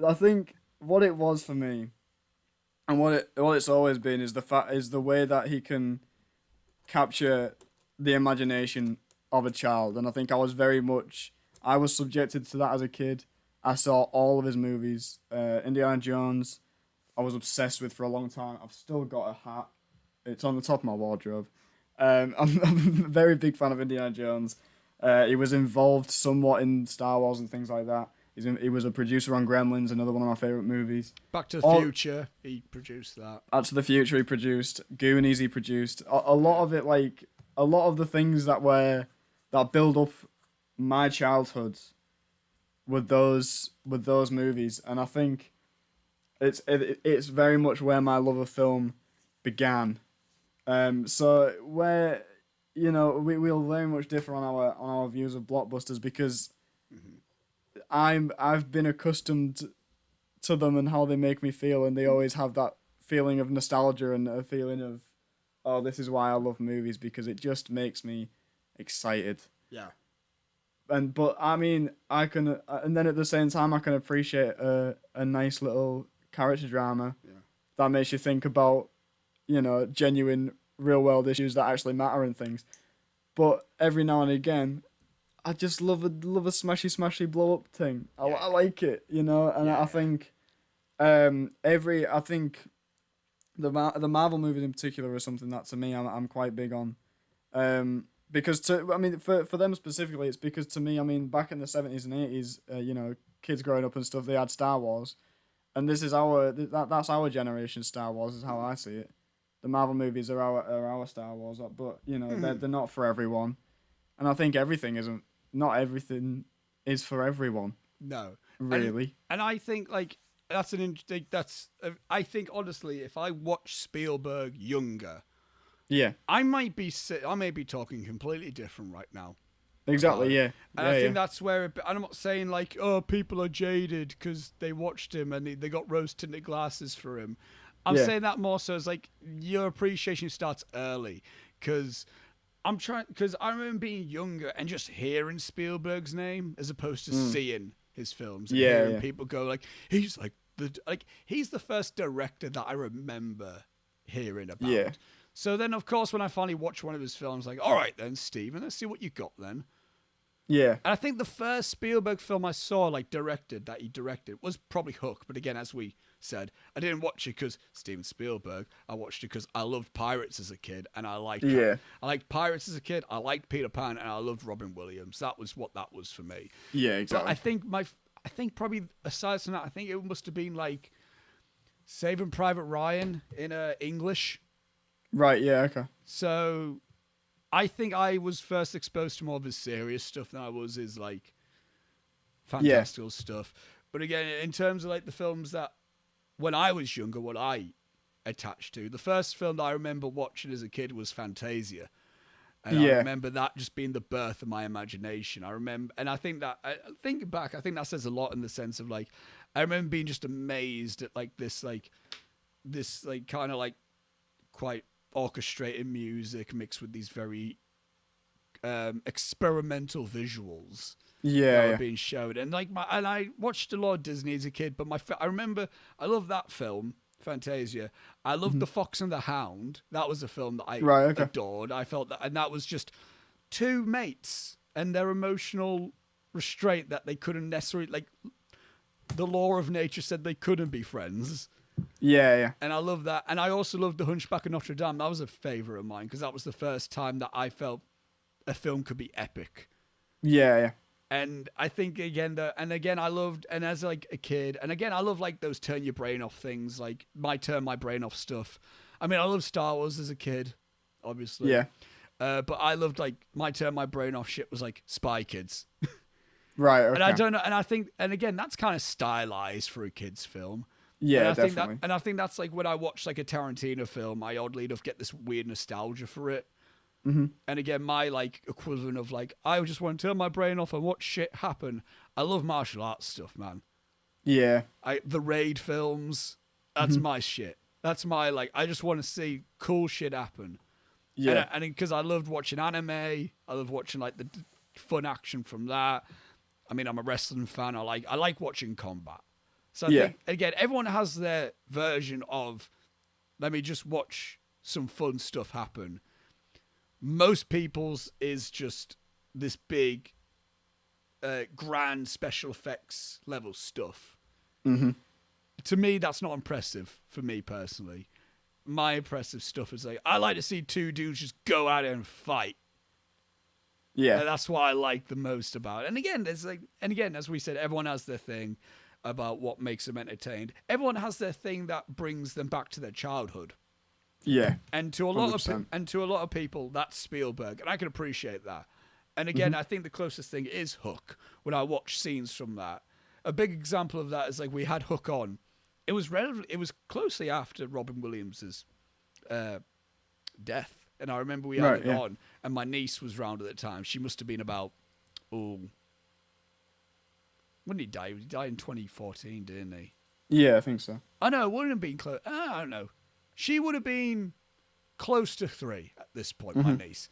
I think what it was for me, and what it's always been, is the way that he can capture the imagination of a child. And I think I was subjected to that as a kid. I saw all of his movies. Indiana Jones, I was obsessed with for a long time. I've still got a hat. It's on the top of my wardrobe. I'm a very big fan of Indiana Jones. He was involved somewhat in Star Wars and things like that. He was a producer on Gremlins, another one of my favourite movies. Back to the Future, he produced that. Back to the Future, he produced. Goonies, he produced. A lot of it, like, a lot of the things that build up my childhood with those movies. And I think it's very much where my love of film began. So where, you know, we'll very much differ on our views of blockbusters, because I've been accustomed to them and how they make me feel, and they always have that feeling of nostalgia and a feeling of, oh, this is why I love movies, because it just makes me excited. Yeah. But I mean, I can, and then at the same time, I can appreciate a nice little character drama that makes you think about, you know, genuine real world issues that actually matter and things. But every now and again, I just love a smashy blow up thing. I like it, you know, and I think I think the Marvel movies in particular are something that to me I'm quite big on. Because for them specifically, it's because to me, I mean, back in the 70s and 80s, you know, kids growing up and stuff, they had Star Wars, and this is that's our generation. Star Wars is how I see it. The Marvel movies are our Star Wars, but you know, they're not for everyone, and I think not everything is for everyone. No, really. And I think like I think honestly, if I watch Spielberg younger, I may be talking completely different right now. Exactly, yeah. And I think that's where and I'm not saying like, oh, people are jaded because they watched him and they got rose-tinted glasses for him. I'm saying that more so as like your appreciation starts early, because I remember being younger and just hearing Spielberg's name as opposed to seeing his films. And hearing people go like, he's the first director that I remember hearing about. Yeah. So then, of course, when I finally watched one of his films, like, all right then, Steven, let's see what you got then. Yeah. And I think the first Spielberg film I saw, like, that he directed, was probably Hook. But again, as we said, I didn't watch it because Steven Spielberg. I watched it because I loved Pirates as a kid, and I liked Pirates as a kid. I liked Peter Pan, and I loved Robin Williams. That was what that was for me. Yeah, exactly. But I think probably aside from that, I think it must have been like Saving Private Ryan in English. Right, yeah, okay. So I think I was first exposed to more of his serious stuff than I was his like fantastical stuff. But again, in terms of like the films that when I was younger, what I attached to, the first film that I remember watching as a kid was Fantasia. And I remember that just being the birth of my imagination. I remember, and I think that, thinking back, I think that says a lot in the sense of like, I remember being just amazed at like this kind of like quite orchestrated music mixed with these very experimental visuals that were being showed. And like and I watched a lot of Disney as a kid, but I remember I love that film. Fantasia. I loved The Fox and the Hound. That was a film that I adored. I felt that, and that was just two mates and their emotional restraint that they couldn't necessarily, like, the law of nature said they couldn't be friends. Yeah. And I love that. And I also loved The Hunchback of Notre Dame. That was a favorite of mine because that was the first time that I felt a film could be epic. Yeah. And I think again I loved, and as like a kid, and again I love like those turn your brain off things, like turn my brain off stuff. I mean, I loved Star Wars as a kid, obviously. Yeah. But I loved like my turn my brain off shit was like Spy Kids. Right. Okay. And I don't know, and I think, and again that's kind of stylized for a kid's film. Yeah, and definitely. I think that's like when I watch like a Tarantino film, I oddly enough get this weird nostalgia for it. Mm-hmm. And again, my like equivalent of like, I just want to turn my brain off and watch shit happen. I love martial arts stuff, man. Yeah. The Raid films, that's my shit. That's my like, I just want to see cool shit happen. Yeah. And because I loved watching anime, I love watching like the fun action from that. I mean, I'm a wrestling fan. I like watching combat. So I think, again, everyone has their version of, let me just watch some fun stuff happen. Most people's is just this big, grand special effects level stuff. Mm-hmm. To me, that's not impressive for me personally. My impressive stuff is like, I like to see two dudes just go out and fight. Yeah. And that's what I like the most about it. And again, as we said, everyone has their thing about what makes them entertained. Everyone has their thing that brings them back to their childhood. Yeah. And to a lot of people, that's Spielberg, and I can appreciate that. And again, I think the closest thing is Hook. When I watch scenes from that, a big example of that is like we had Hook on. It was closely after Robin Williams's death, and I remember we had it on, and my niece was round at the time. She must have been about when did he die? He died in 2014, didn't he? Yeah, I think so. I know it wouldn't have been close. I don't know. She would have been close to 3 at this point, my niece.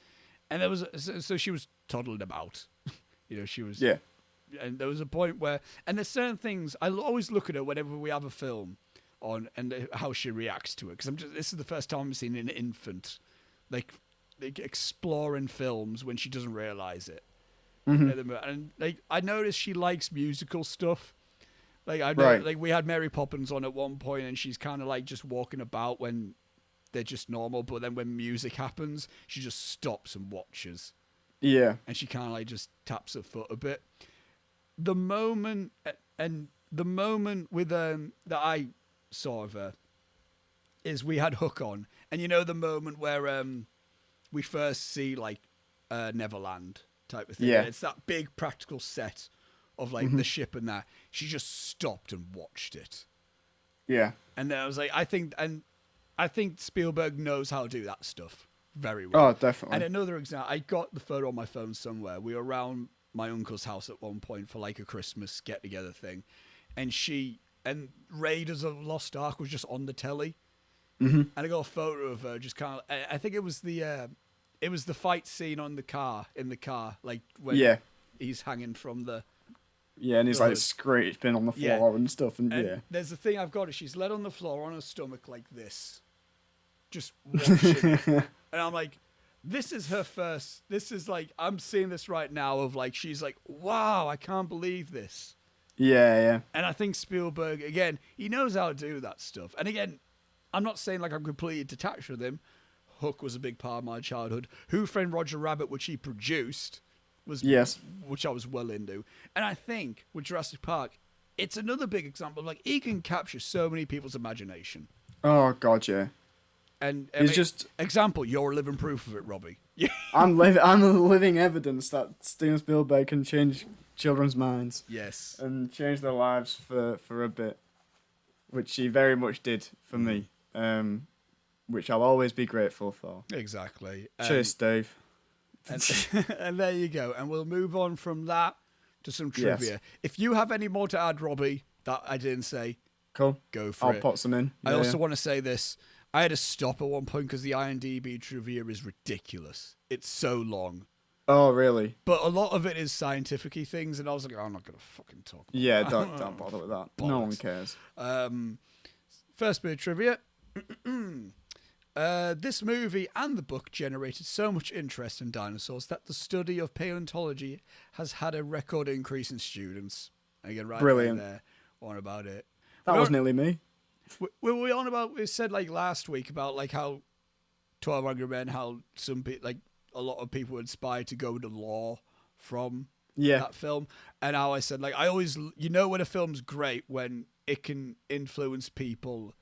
And there was, so she was toddling about. She was. Yeah. And there was a point where, and there's certain things, I always look at her whenever we have a film on and how she reacts to it. Because this is the first time I've seen an infant, like exploring films when she doesn't realize it. And like, I noticed she likes musical stuff. Like I know, like we had Mary Poppins on at one point, and she's kind of like just walking about when they're just normal, but then when music happens, she just stops and watches. Yeah, and she kind of like just taps her foot a bit. The moment with that I saw of her is we had Hook on, and the moment where we first see like Neverland type of thing. Yeah, it's that big practical set of like the ship and that. She just stopped and watched it. Yeah. And then I was like, I think Spielberg knows how to do that stuff very well. Oh, definitely. And another example, I got the photo on my phone somewhere. We were around my uncle's house at one point for like a Christmas get together thing. And Raiders of the Lost Ark was just on the telly. And I got a photo of her just kind of, I think it was the fight scene in the car, like when he's hanging from the, and he's like scraping on the floor and stuff. And there's the thing I've got is she's laid on the floor on her stomach like this, just watching. And I'm like, this is like, I'm seeing this right now of like, she's like, wow, I can't believe this. Yeah. And I think Spielberg, again, he knows how to do that stuff. And again, I'm not saying like I'm completely detached with him. Hook was a big part of my childhood. Who Framed Roger Rabbit, which he produced, which I was well into. And I think with Jurassic Park, it's another big example of like he can capture so many people's imagination. Oh God, yeah. And It's just example, you're living proof of it, Robbie. I'm living evidence that Steven Spielberg can change children's minds. Yes. And change their lives for a bit, which he very much did for me. Which I'll always be grateful for. Exactly. Cheers, Steve. And there you go. And we'll move on from that to some trivia. Yes. If you have any more to add, Robbie, that I didn't say, Cool. go for I'll it. put some in. I also want to say this. I had to stop at one point because the IMDb trivia is ridiculous. It's so long. Oh, really? But a lot of it is scientific-y things, and I was like, I'm not going to fucking talk about Yeah, that. don't bother with that. Bollocks. No one cares. First bit of trivia. This movie and the book generated so much interest in dinosaurs that the study of paleontology has had a record increase in students. Again, right Brilliant. there, on about it. That was nearly me. We on about, we said like last week about like how 12 Angry Men, how some like a lot of people were inspired to go to law from that film, and how I said like I always, you know, when a film's great when it can influence people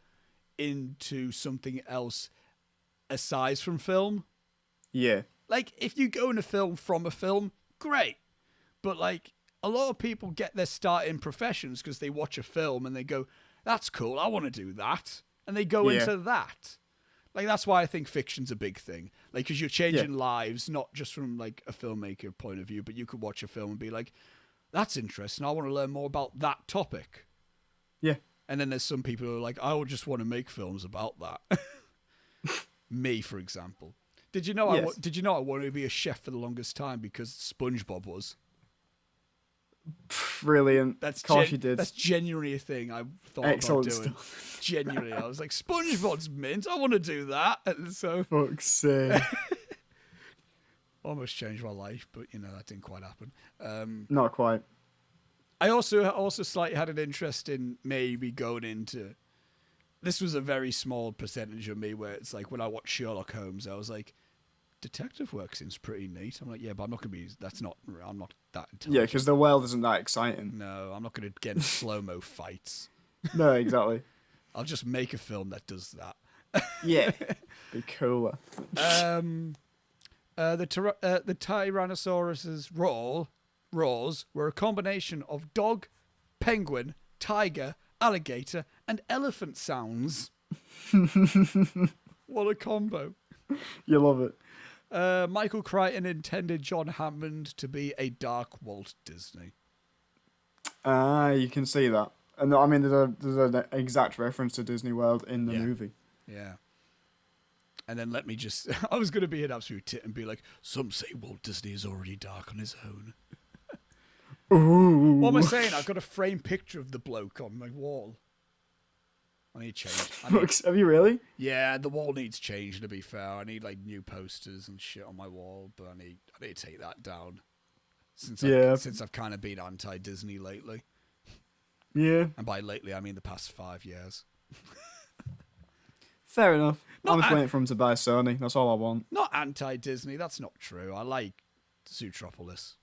into something else aside from film. Yeah. Like if you go in a film from a film, great, but like a lot of people get their start in professions because they watch a film and they go, that's cool, I want to do that, and they go into that. Like that's why I think fiction's a big thing. Like because you're changing lives, not just from like a filmmaker point of view, but you could watch a film and be like, that's interesting, I want to learn more about that topic. Yeah. And then there's some people who are like, I would just want to make films about that. Me, for example. Did you know I wanted to be a chef for the longest time because SpongeBob was? Brilliant. Of course you did. That's genuinely a thing I thought Excellent about doing. stuff. Genuinely, I was like, SpongeBob's mint. I want to do that. And so, Fuck's sake. almost changed my life, but you know that didn't quite happen. Not quite. I also slightly had an interest in maybe going into. This was a very small percentage of me where it's like when I watched Sherlock Holmes, I was like, detective work seems pretty neat. I'm like, yeah, but I'm not gonna be. I'm not that intelligent. Yeah, because the world isn't that exciting. No, I'm not gonna get in slow-mo fights. No, exactly. I'll just make a film that does that. Yeah. Be cooler. The Tyrannosaurus's roars were a combination of dog, penguin, tiger, alligator, and elephant sounds. What a combo. You love it. Michael Crichton intended John Hammond to be a dark Walt Disney. You can see that. And I mean, there's an exact reference to Disney World in the movie. Yeah. And then let me just... I was going to be an absolute tit and be like, some say Walt Disney is already dark on his own. Ooh. What am I saying? I've got a framed picture of the bloke on my wall. I need change. Have you really? Yeah, the wall needs change, to be fair. I need like new posters and shit on my wall, but I need to take that down. Since I've kind of been anti-Disney lately. Yeah. And by lately, I mean the past 5 years. Fair enough. I'm just waiting for him to buy Sony. That's all I want. Not anti-Disney, that's not true. I like Zootropolis.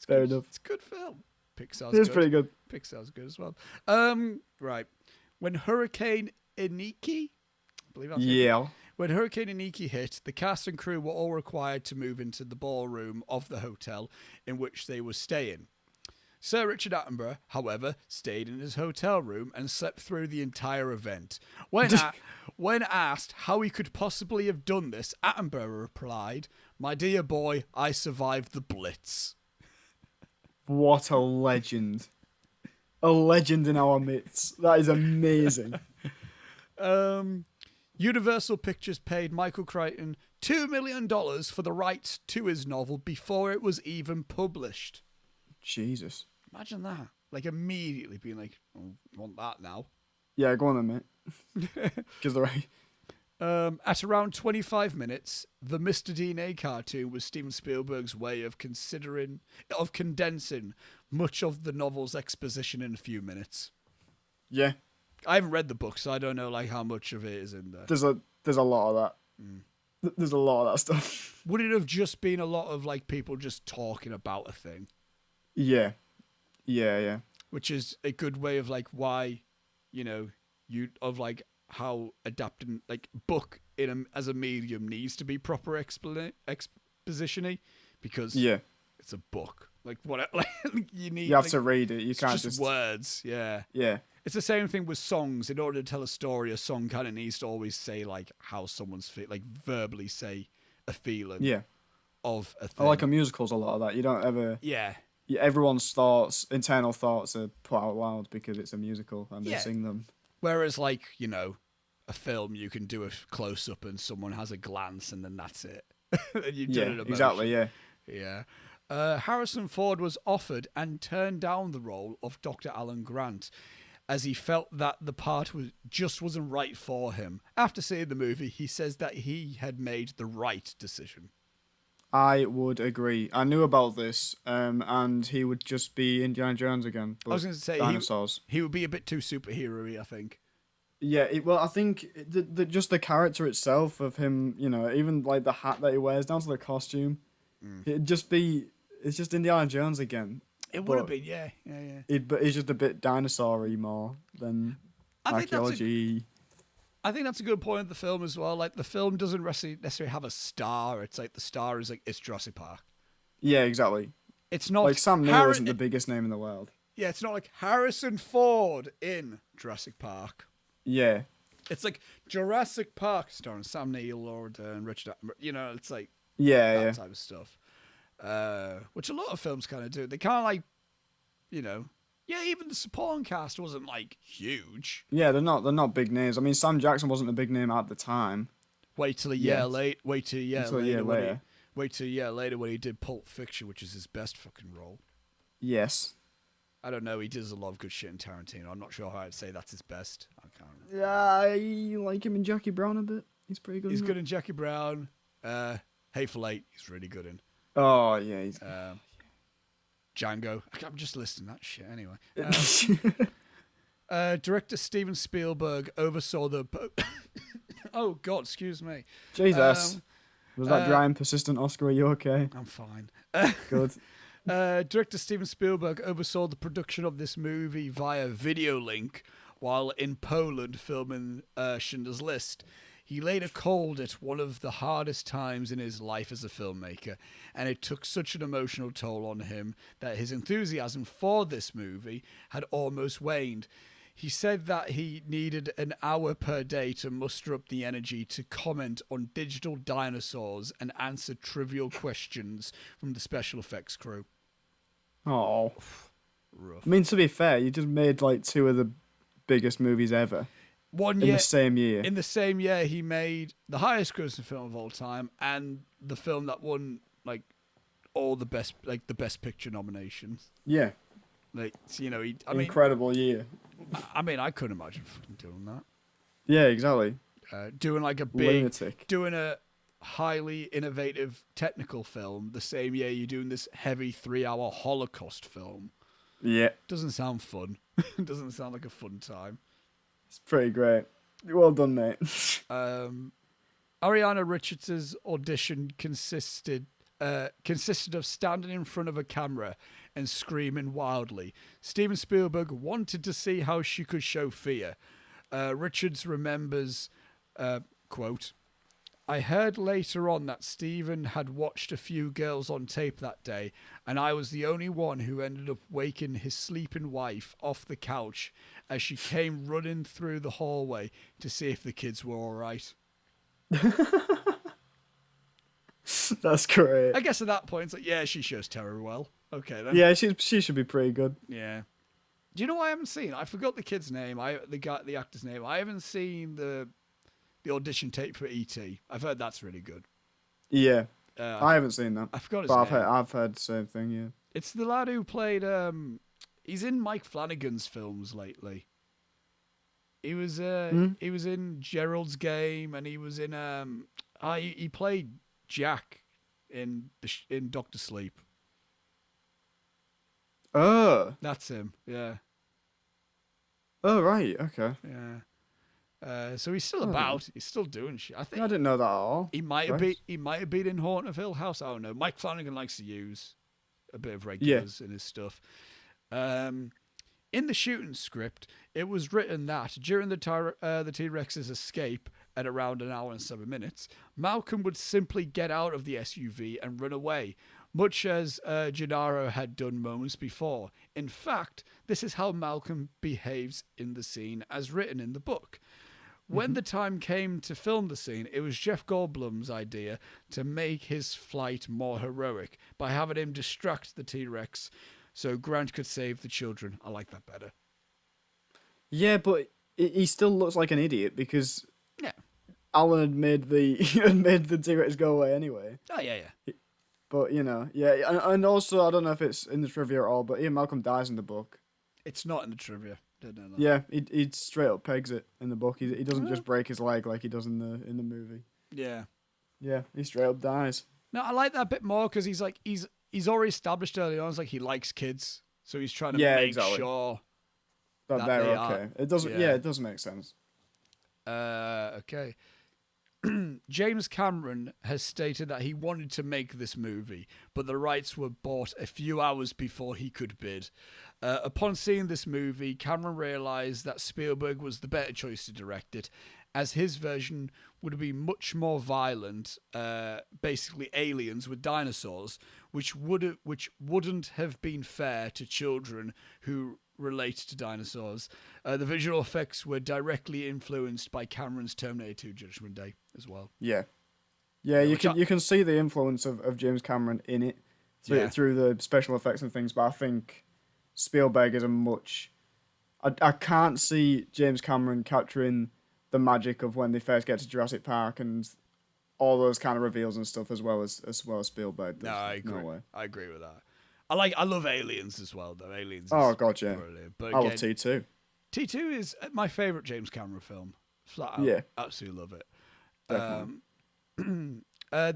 Fair enough. It's a good film. Pixar's It's good. pretty good. Pixar's good as well. Right. When Hurricane Iniki, I believe that's it. When Hurricane Iniki hit, the cast and crew were all required to move into the ballroom of the hotel in which they were staying. Sir Richard Attenborough, however, stayed in his hotel room and slept through the entire event. When asked how he could possibly have done this, Attenborough replied, "My dear boy, I survived the Blitz." What a legend. A legend in our midst. That is amazing. Universal Pictures paid Michael Crichton $2 million for the rights to his novel before it was even published. Jesus. Imagine that. Like immediately being like, oh, I want that now. Yeah, go on then, mate. Because they're right. At around 25 minutes, the Mr. DNA cartoon was Steven Spielberg's way of condensing much of the novel's exposition in a few minutes. Yeah. I haven't read the book, so I don't know like how much of it is in there. There's a lot of that. There's a lot of that stuff. Would it have just been a lot of like people just talking about a thing? Yeah. Which Which is a good way of like why, of like how adapting like book as a medium needs to be proper exposition-y because it's a book. Like what like, you have to read it. You can't just words. Yeah. Yeah. It's the same thing with songs. In order to tell a story, a song kind of needs to always say like how someone's like verbally say a feeling. Yeah. Of a thing. I like a musical's a lot of that. You don't ever. Yeah. Everyone's internal thoughts are put out loud because it's a musical and they sing them. Whereas, like, you know, a film, you can do a close up and someone has a glance and then that's it. And you've done an emotion. Exactly. Yeah. Yeah. Harrison Ford was offered and turned down the role of Dr. Alan Grant, as he felt that the part wasn't right for him. After seeing the movie, he says that he had made the right decision. I would agree. I knew about this, and he would just be Indiana Jones again. But I was going to say dinosaurs. He would be a bit too superhero-y, I think. Yeah, well, I think just the character itself of him, you know, even like the hat that he wears down to the costume, it's just Indiana Jones again. It would have been, yeah. But he's just a bit dinosaur-y more than archaeology. I think that's a good point of the film as well. Like, the film doesn't necessarily have a star. It's like the star is like, it's Jurassic Park. Yeah, exactly. It's not like Sam Neill isn't the biggest name in the world. Yeah, it's not like Harrison Ford in Jurassic Park. Yeah. It's like Jurassic Park starring Sam Neill, Lord, and Richard. You know, it's like that type of stuff. Which a lot of films kind of do. They kind of like, you know. Yeah, even the supporting cast wasn't like huge. Yeah, they're not big names. I mean, Sam Jackson wasn't a big name at the time. Wait till a year later when he did Pulp Fiction, which is his best fucking role. Yes. I don't know. He does a lot of good shit in Tarantino. I'm not sure how I'd say that's his best. I can't remember. Yeah, you like him in Jackie Brown a bit. He's pretty good. He's good in Jackie Brown. Hateful Eight. He's really good in. Oh yeah, he's. Django. I'm just listing that shit anyway. Director Steven Spielberg oversaw the... Oh, God, excuse me. Jesus. Was that dry and persistent, Oscar? Are you okay? I'm fine. Good. Director Steven Spielberg oversaw the production of this movie via video link while in Poland filming Schindler's List. He later called it one of the hardest times in his life as a filmmaker, and it took such an emotional toll on him that his enthusiasm for this movie had almost waned. He said that he needed an hour per day to muster up the energy to comment on digital dinosaurs and answer trivial questions from the special effects crew. Oh. Rough. I mean, to be fair, you just made like two of the biggest movies ever. In the same year. In the same year, he made the highest grossing film of all time and the film that won like all the best picture nominations. Yeah. Like, you know, incredible year. I mean, I couldn't imagine fucking doing that. Yeah, exactly. Doing like a lunatic. Doing a highly innovative technical film the same year you're doing this heavy 3-hour Holocaust film. Yeah. Doesn't sound fun. Doesn't sound like a fun time. It's pretty great. Well done, mate. Ariana Richards' audition consisted of standing in front of a camera and screaming wildly. Steven Spielberg wanted to see how she could show fear. Richards remembers, quote, "I heard later on that Steven had watched a few girls on tape that day, and I was the only one who ended up waking his sleeping wife off the couch as she came running through the hallway to see if the kids were all right." That's great. I guess at that point, it's like, yeah, she shows terror well. Okay, then. Yeah, she should be pretty good. Yeah. Do you know what I haven't seen? I forgot the kid's name. The actor's name. I haven't seen the audition tape for E.T. I've heard that's really good. Yeah. I haven't seen that. I forgot his name. I've heard the same thing, yeah. It's the lad who played... he's in Mike Flanagan's films lately. He was in Gerald's Game, and he was in... he played Jack in Doctor Sleep. Oh. That's him, yeah. Oh, right, okay. Yeah. So he's still about. He's still doing shit. I think I didn't know that at all. He might have been in Haunting of Hill House. I don't know. Mike Flanagan likes to use a bit of regulars in his stuff. In the shooting script, it was written that during the T-Rex's escape at around an hour and 7 minutes, Malcolm would simply get out of the SUV and run away, much as Gennaro had done moments before. In fact, this is how Malcolm behaves in the scene as written in the book. When the time came to film the scene, it was Jeff Goldblum's idea to make his flight more heroic by having him distract the T-Rex so Grant could save the children. I like that better. Yeah, but he still looks like an idiot because Yeah. Alan had made the T-Rex go away anyway. Oh, yeah. But, and also, I don't know if it's in the trivia at all, but Ian Malcolm dies in the book. It's not in the trivia. Don't know that. Yeah, he straight up pegs it in the book. He doesn't just break his leg like he does in the movie. Yeah. Yeah, he straight up dies. No, I like that bit more because he's already established early on. It's like he likes kids, so he's trying to make sure that they're okay. It doesn't. Yeah, it does make sense. Okay. James Cameron has stated that he wanted to make this movie, but the rights were bought a few hours before he could bid. Upon seeing this movie, Cameron realized that Spielberg was the better choice to direct it, as his version would be much more violent, basically aliens with dinosaurs, which wouldn't have been fair to children who relate to dinosaurs. The visual effects were directly influenced by Cameron's Terminator 2 Judgment Day as well. Yeah, you can see the influence of James Cameron in it through the special effects and things, but I think Spielberg is a much... I can't see James Cameron capturing the magic of when they first get to Jurassic Park and all those kind of reveals and stuff as well as Spielberg does. No, I agree. No way. I agree with that. I love Aliens as well, though. Aliens. Oh god, yeah. Brilliant. But I again, love T2. T2 is my favorite James Cameron film. Flat out. Yeah. Absolutely love it. Definitely.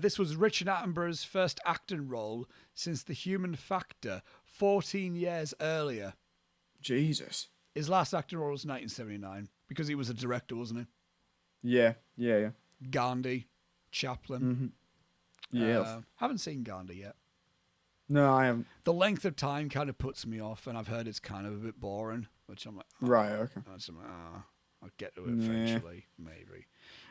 This was Richard Attenborough's first acting role since The Human Factor 14 years earlier. Jesus. His last acting role was 1979 because he was a director, wasn't he? Yeah. Gandhi, Chaplin. Mm-hmm. Yeah. Haven't seen Gandhi yet. No, I haven't. The length of time kind of puts me off, and I've heard it's kind of a bit boring, which I'm like, right, okay. I'll get to it eventually, maybe.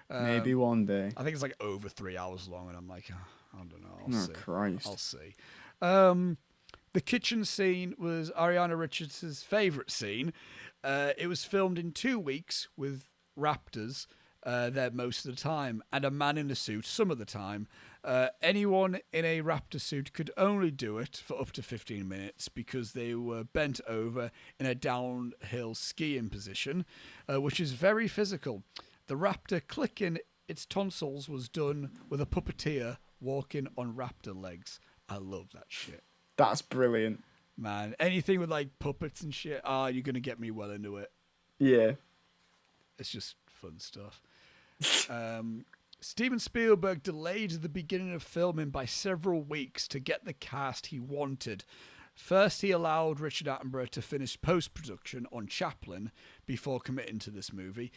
Maybe one day. I think it's like over 3 hours long, and I'm like, I don't know. I'll see. Christ. I'll see. The kitchen scene was Ariana Richards' favourite scene. It was filmed in 2 weeks with raptors there most of the time, and a man in a suit some of the time. Anyone in a raptor suit could only do it for up to 15 minutes because they were bent over in a downhill skiing position, which is very physical. The raptor clicking its tonsils was done with a puppeteer walking on raptor legs. I love that shit. That's brilliant. Man, anything with like puppets and shit, you're going to get me well into it. Yeah. It's just fun stuff. Steven Spielberg delayed the beginning of filming by several weeks to get the cast he wanted. First, he allowed Richard Attenborough to finish post-production on Chaplin before committing to this movie.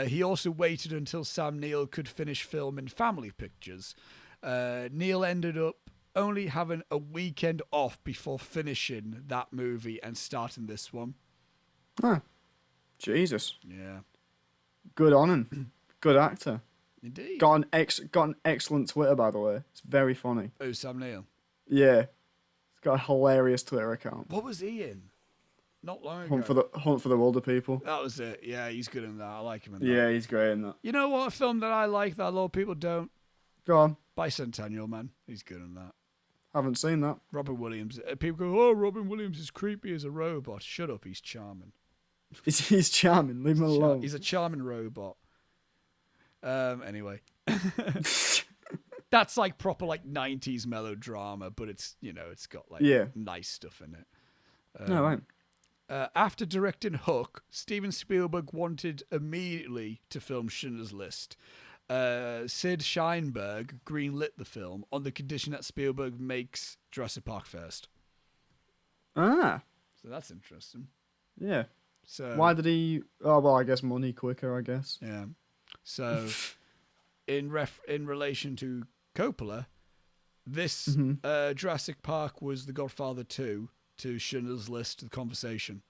He also waited until Sam Neill could finish filming Family Pictures. Neill ended up only having a weekend off before finishing that movie and starting this one. Huh. Jesus. Yeah. Good on him. Good actor. Indeed. Got an excellent Twitter, by the way. It's very funny. Oh, Sam Neill. Yeah. He's got a hilarious Twitter account. What was he in? Not long ago. Hunt for the Wilder People. That was it. Yeah, he's good in that. I like him in that. Yeah, he's great in that. You know what film that I like that a lot of people don't? Go on. Bicentennial Man. He's good in that. Haven't seen that. Robin Williams. People go, oh, Robin Williams is creepy as a robot. Shut up, he's charming. He's charming. Leave him alone. He's a charming robot. Anyway. That's like proper like 90s melodrama, but it's, it's got like nice stuff in it. No, right. After directing Hook, Steven Spielberg wanted immediately to film Schindler's List. Sid Sheinberg greenlit the film on the condition that Spielberg makes Jurassic Park first. Ah. So that's interesting. Yeah. So why did he... Oh, well, I guess money quicker, I guess. Yeah. So in relation to Coppola, this Jurassic Park was The Godfather 2 to Schindler's List, The Conversation.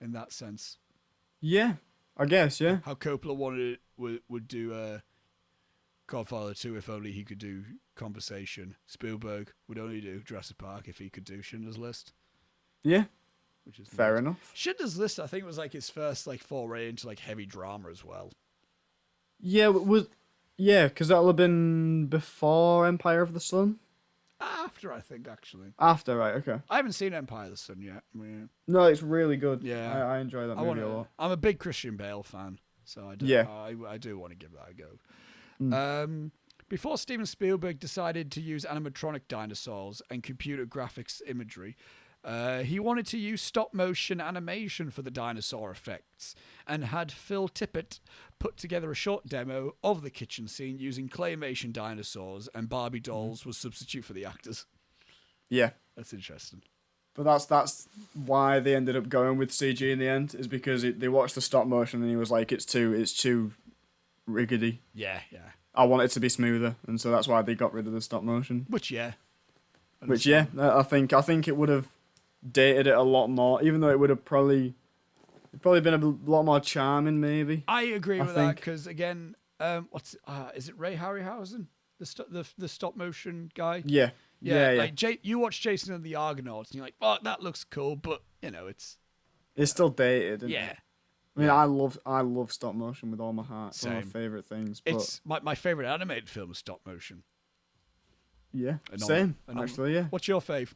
in that sense. Yeah, I guess, yeah. How Coppola wanted would do Godfather 2 if only he could do conversation. Spielberg would only do Jurassic Park if he could do Schindler's List. Yeah, Which is fair nice. enough. Schindler's List, I think, was like his first like foray into like heavy drama as well. Yeah, because that'll have been before Empire of the Sun? After, I think, actually. After, right, okay. I haven't seen Empire of the Sun yet. Yeah. No, it's really good. Yeah. I enjoy that movie a lot. I'm a big Christian Bale fan, so Yeah. I do want to give that a go. Before Steven Spielberg decided to use animatronic dinosaurs and computer graphics imagery, he wanted to use stop-motion animation for the dinosaur effects and had Phil Tippett put together a short demo of the kitchen scene using claymation dinosaurs, and Barbie dolls was substitute for the actors. Yeah. That's interesting. But that's why they ended up going with CG in the end, is because they watched the stop motion and he was like, it's too riggedy. Yeah. I want it to be smoother, and so that's why they got rid of the stop motion. Which, yeah. I think it would have dated it a lot more, even though it would have probably been a lot more charming, maybe. I agree with that, because again, is it Ray Harryhausen, the stop motion guy? Yeah. Like you watch Jason and the Argonauts, and you're like, "Oh, that looks cool," but it's still dated. Isn't yeah. it? I mean, I love stop motion with all my heart. It's one of my favorite things. But It's my favorite animated film is stop motion. Yeah, same. Actually, yeah. What's your fave?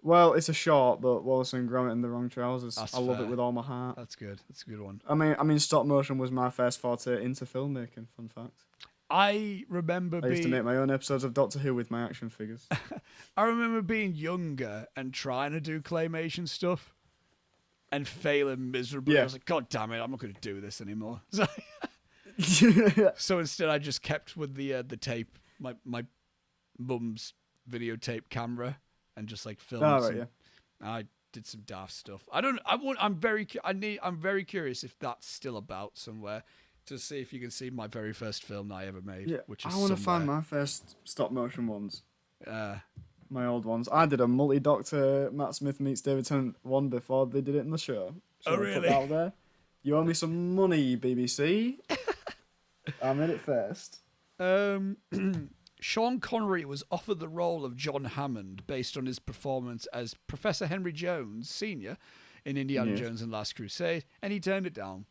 Well, it's a short, but Wallace and Gromit in the Wrong Trousers. That's I love fair. it with all my heart. That's good. That's a good one. I mean, stop motion was my first forte into filmmaking. Fun fact. I remember I used to make my own episodes of Doctor Who with my action figures. I remember being younger and trying to do claymation stuff and failing miserably. Yeah. I was like, God damn it, I'm not going to do this anymore. So instead, I just kept with the tape, my mum's videotape camera, and just like filmed. Oh, right, yeah. I did some daft stuff. I'm very curious if that's still about somewhere, to see if you can see my very first film that I ever made. Yeah, which is I want to find my first stop motion ones. My old ones. I did a multi-doctor Matt Smith meets David Tennant one before they did it in the show. So really? Put that out there. You owe me some money, BBC. I made it first. Sean Connery was offered the role of John Hammond based on his performance as Professor Henry Jones Sr. in Indiana Jones and the Last Crusade, and he turned it down.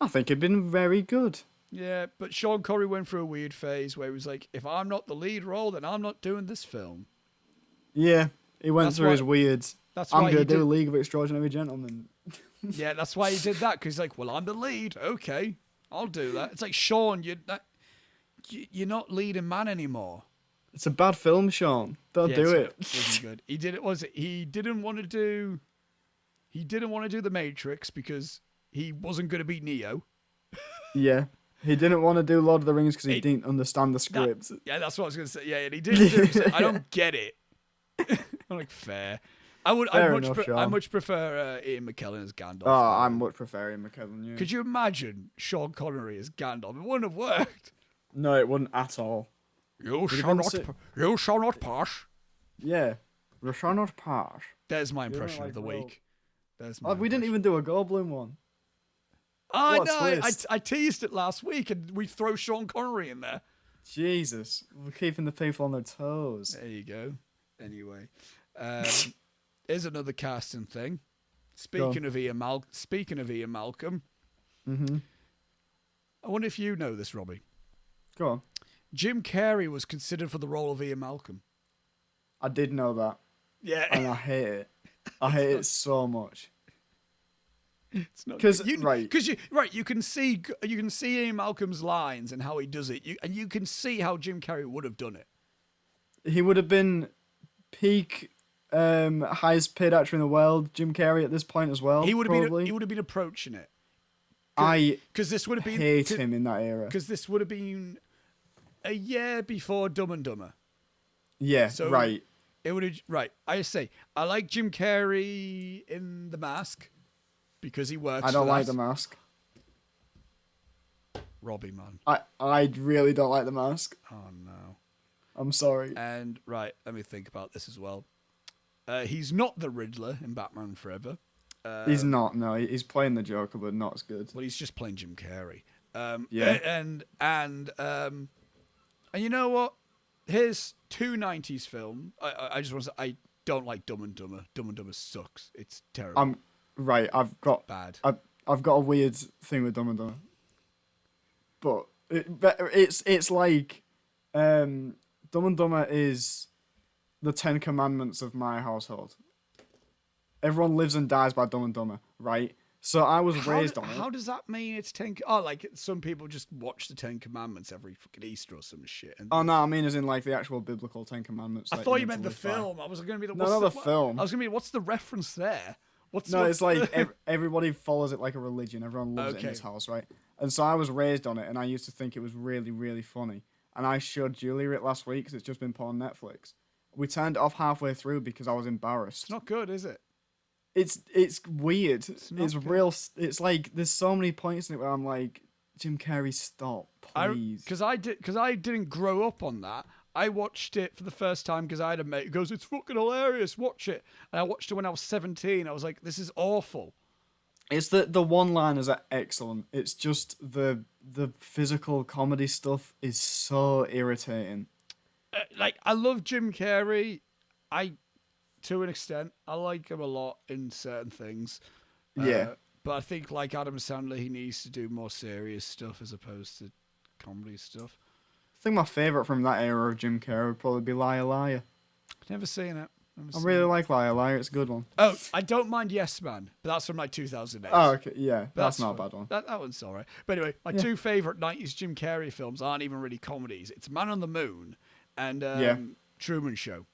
I think it'd been very good. Yeah, but Sean Connery went through a weird phase where he was like, if I'm not the lead role, then I'm not doing this film. Yeah, he went through his weird, I'm going to do League of Extraordinary Gentlemen. Yeah, that's why he did that, because he's like, well, I'm the lead. Okay, I'll do that. It's like, Sean, you're not leading man anymore. It's a bad film, Sean. Don't do it. It wasn't good. He didn't want to do The Matrix because he wasn't going to be Neo. Yeah. He didn't want to do Lord of the Rings because he didn't understand the script. That's what I was going to say. Yeah, and he didn't do it. I don't get it. I'm like, fair. I much prefer Ian McKellen as Gandalf. Oh, I much prefer Ian McKellen, yeah. Could you imagine Sean Connery as Gandalf? It wouldn't have worked. No, it wouldn't at all. You shall not pass. Yeah. You shall not pass. There's my impression of the week. We didn't even do a Goblin one. I know. I teased it last week, and we throw Sean Connery in there. Jesus, we're keeping the people on their toes. There you go. Anyway, here's another casting thing. Speaking of Ian Malcolm, I wonder if you know this, Robbie. Go on. Jim Carrey was considered for the role of Ian Malcolm. I did know that. Yeah, and I hate it. I hate it so much. It's not because you can see Ian Malcolm's lines and how he does it, and you can see how Jim Carrey would have done it. He would have been peak highest paid actor in the world, Jim Carrey, at this point as well. He would have been approaching it. Because this would have been hate him in that era. Because this would have been a year before Dumb and Dumber. Yeah, so right. It would have I say I like Jim Carrey in The Mask because he works. I don't like The Mask. Robbie, man. I really don't like The Mask. Oh no. I'm sorry. And let me think about this as well. He's not the Riddler in Batman Forever. He's not. No, he's playing the Joker, but not as good. Well, he's just playing Jim Carrey. Yeah. And you know what? Here's two 90s film. I just want to say I don't like Dumb and Dumber. Dumb and Dumber sucks. It's terrible. I've got bad. I've got a weird thing with Dumb and Dumber. But it's like Dumb and Dumber is the 10 Commandments of my household. Everyone lives and dies by Dumb and Dumber, right? So I was raised on it. How does that mean it's 10? Oh, like some people just watch the 10 Commandments every fucking Easter or some shit. Oh no, I mean as in like the actual biblical 10 Commandments. I thought you meant the film. By. I was going to be the no, the film. I was going to be what's the reference there? It's like everybody follows it like a religion. Everyone loves it in this house, right? And so I was raised on it, and I used to think it was really, really funny. And I showed Julia it last week because it's just been put on Netflix. We turned it off halfway through because I was embarrassed. It's not good, is it? It's weird. It's good. real. It's like there's so many points in it where I'm like, Jim Carrey, stop, please. Because I didn't grow up on that. I watched it for the first time because I had a mate who goes, "It's fucking hilarious. Watch it." And I watched it when I was 17. I was like, "This is awful." It's the one-liners are excellent. It's just the physical comedy stuff is so irritating. Like I love Jim Carrey. To an extent, I like him a lot in certain things. Yeah. But I think, like Adam Sandler, he needs to do more serious stuff as opposed to comedy stuff. I think my favourite from that era of Jim Carrey would probably be Liar Liar. Never seen it. I really like Liar Liar. It's a good one. Oh, I don't mind Yes Man, but that's from like 2008. Oh, okay. Yeah, that's not a bad one. That one's all right. But anyway, my two favourite 90s Jim Carrey films aren't even really comedies. It's Man on the Moon and Truman Show.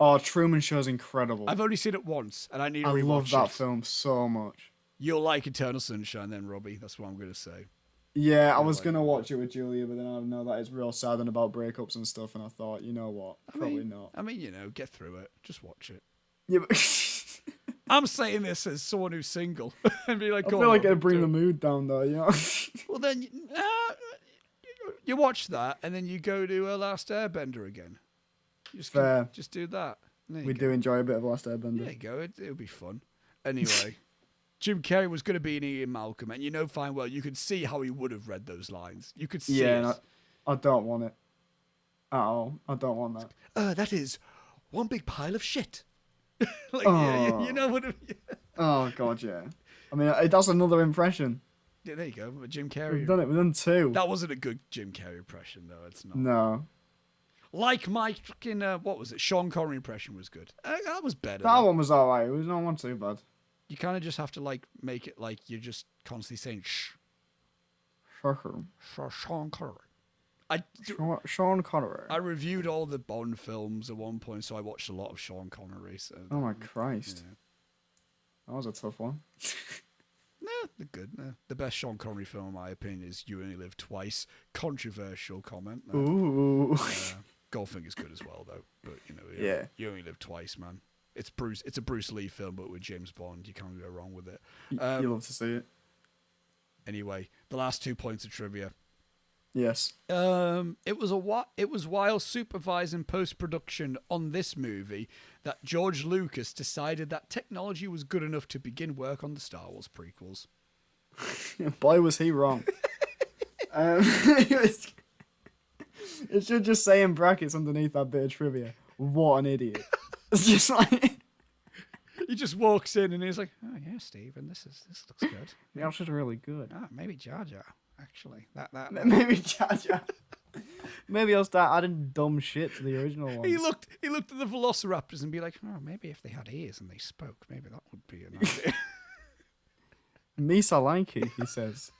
Oh, Truman Show's incredible. I've only seen it once, and I need to rewatch it. I love that film so much. You'll like Eternal Sunshine then, Robbie. That's what I'm going to say. Yeah, I was going to watch it with Julia, but then I know that it's real sad and about breakups and stuff, and I thought, you know what? Probably not. I mean, get through it. Just watch it. Yeah, but I'm saying this as someone who's single. and be like, I feel like it'd bring the mood down, though, you know? Well, then, you watch that, and then you go to Last Airbender again. Fair. Just do that. We do enjoy a bit of Last Airbender. There you go. It'll be fun. Anyway, Jim Carrey was going to be an Ian Malcolm, and fine well, you could see how he would have read those lines. You could see it. I don't want it. At all. I don't want that. That is one big pile of shit. You know what I mean? Oh, God, yeah. I mean, that's another impression. Yeah, there you go. Jim Carrey. We've done it. We've done two. That wasn't a good Jim Carrey impression, though. It's not. No. Like my fucking, what was it? Sean Connery impression was good. That was better. That one was alright. It was not too bad. You kind of just have to, make it like you're just constantly saying, shh. Sean Connery. Sean Connery. I reviewed all the Bond films at one point, so I watched a lot of Sean Connery. So, oh, my Christ. Yeah. That was a tough one. No, they're good. No. The best Sean Connery film, in my opinion, is You Only Live Twice. Controversial comment. No. Ooh. Goldfinger's good as well, though. But You Only Live Twice, man. It's a Bruce Lee film, but with James Bond, you can't go wrong with it. You love to see it. Anyway, the last 2 points of trivia. Yes. It was while supervising post-production on this movie that George Lucas decided that technology was good enough to begin work on the Star Wars prequels. Boy, was he wrong. It should just say in brackets underneath that bit of trivia, what an idiot. It's just like... He just walks in and he's like, "Oh yeah, Steven, this looks good. Yeah, this is really good. Oh, maybe Jar Jar, actually. That maybe Jar Jar. Maybe I'll start adding dumb shit to the original ones." He looked at the Velociraptors and be like, "Oh, maybe if they had ears and they spoke, maybe that would be an idea." Misa Lanky, he says.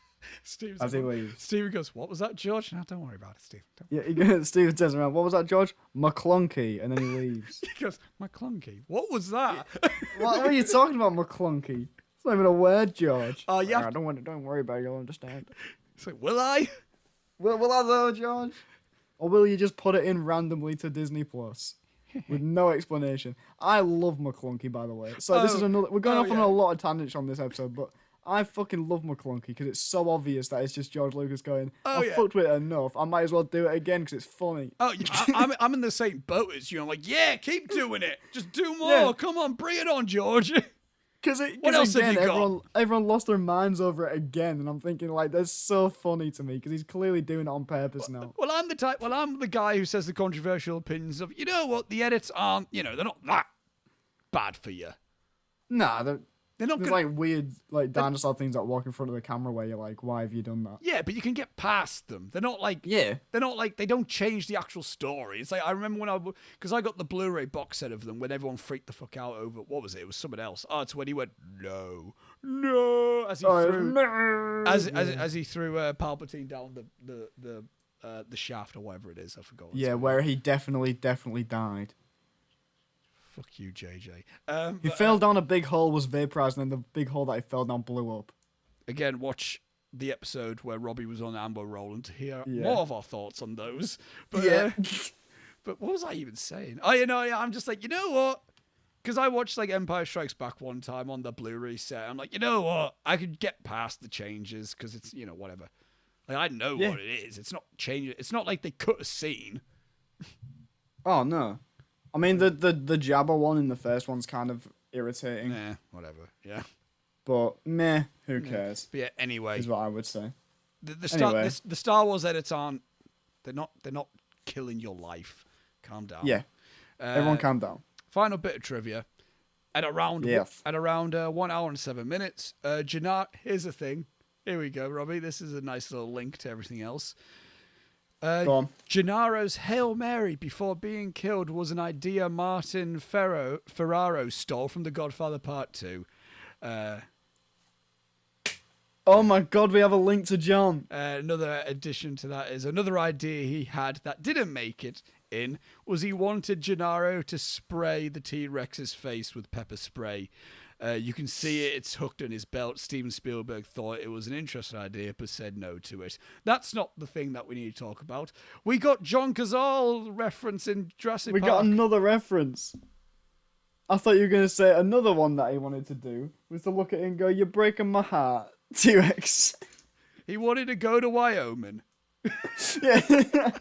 Steve's as he leaves. Steven goes, "What was that, George?" "No, don't worry about it, Steve." Steven turns around. "What was that, George?" "McClunky," and then he leaves. He goes, "McClunky? What was that?" What are you talking about, McClunky? It's not even a word, George. Oh yeah. Don't worry about it. You'll understand. It's like, will I? Will I though, George? Or will you just put it in randomly to Disney Plus with no explanation? I love McClunky, by the way. So this is another. We're going off on a lot of tangents on this episode, but I fucking love McClunky because it's so obvious that it's just George Lucas going, I fucked with it enough. I might as well do it again because it's funny. Oh, I'm in the same boat as you. I'm like, yeah, keep doing it. Just do more. Yeah. Come on, bring it on, George. What else have you again, got? everyone lost their minds over it again, and I'm thinking like that's so funny to me because he's clearly doing it on purpose now. Well, I'm the guy who says the controversial opinions of, you know what, the edits aren't, they're not that bad for you. Nah, They're not there's gonna, like weird like dinosaur things that walk in front of the camera where you're like, why have you done that? yeah, but you can get past them. They're not like they don't change the actual story. It's like I remember when because I got the Blu-ray box set of them when everyone freaked the fuck out over what was it? It was someone else. Oh, it's when he went no as he as he threw Palpatine down the shaft or whatever it is. I forgot. Where he definitely died. Fuck you, JJ. He fell down a big hole, was vaporized, and then the big hole that he fell down blew up. Again, watch the episode where Robbie was on Amber Roland to hear more of our thoughts on those. But, but what was I even saying? Oh, I'm just like, you know what? Because I watched like Empire Strikes Back one time on the Blu-ray set. I'm like, you know what? I could get past the changes because it's, whatever. Like, I know what it is. It's not changing. It's not like they cut a scene. Oh, no. I mean, the Jabba one in the first one's kind of irritating. Nah, whatever. Yeah. But, meh, who cares? But yeah, anyway. Is what I would say. The Star Wars edits aren't... They're not killing your life. Calm down. Yeah. Everyone calm down. Final bit of trivia. At around 1 hour and 7 minutes, here's the thing. Here we go, Robbie. This is a nice little link to everything else. Go on. Gennaro's Hail Mary before being killed was an idea Martin Ferraro stole from The Godfather Part 2. Oh my god, we have a link to John. Another addition to that is another idea he had that didn't make it in was he wanted Gennaro to spray the T-Rex's face with pepper spray. You can see it's hooked on his belt. Steven Spielberg thought it was an interesting idea, but said no to it. That's not the thing that we need to talk about. We got John Cazale reference in Jurassic Park. We got another reference. I thought you were going to say another one that he wanted to do was to look at it and go, "You're breaking my heart, T-Rex." He wanted to go to Wyoming. Yeah.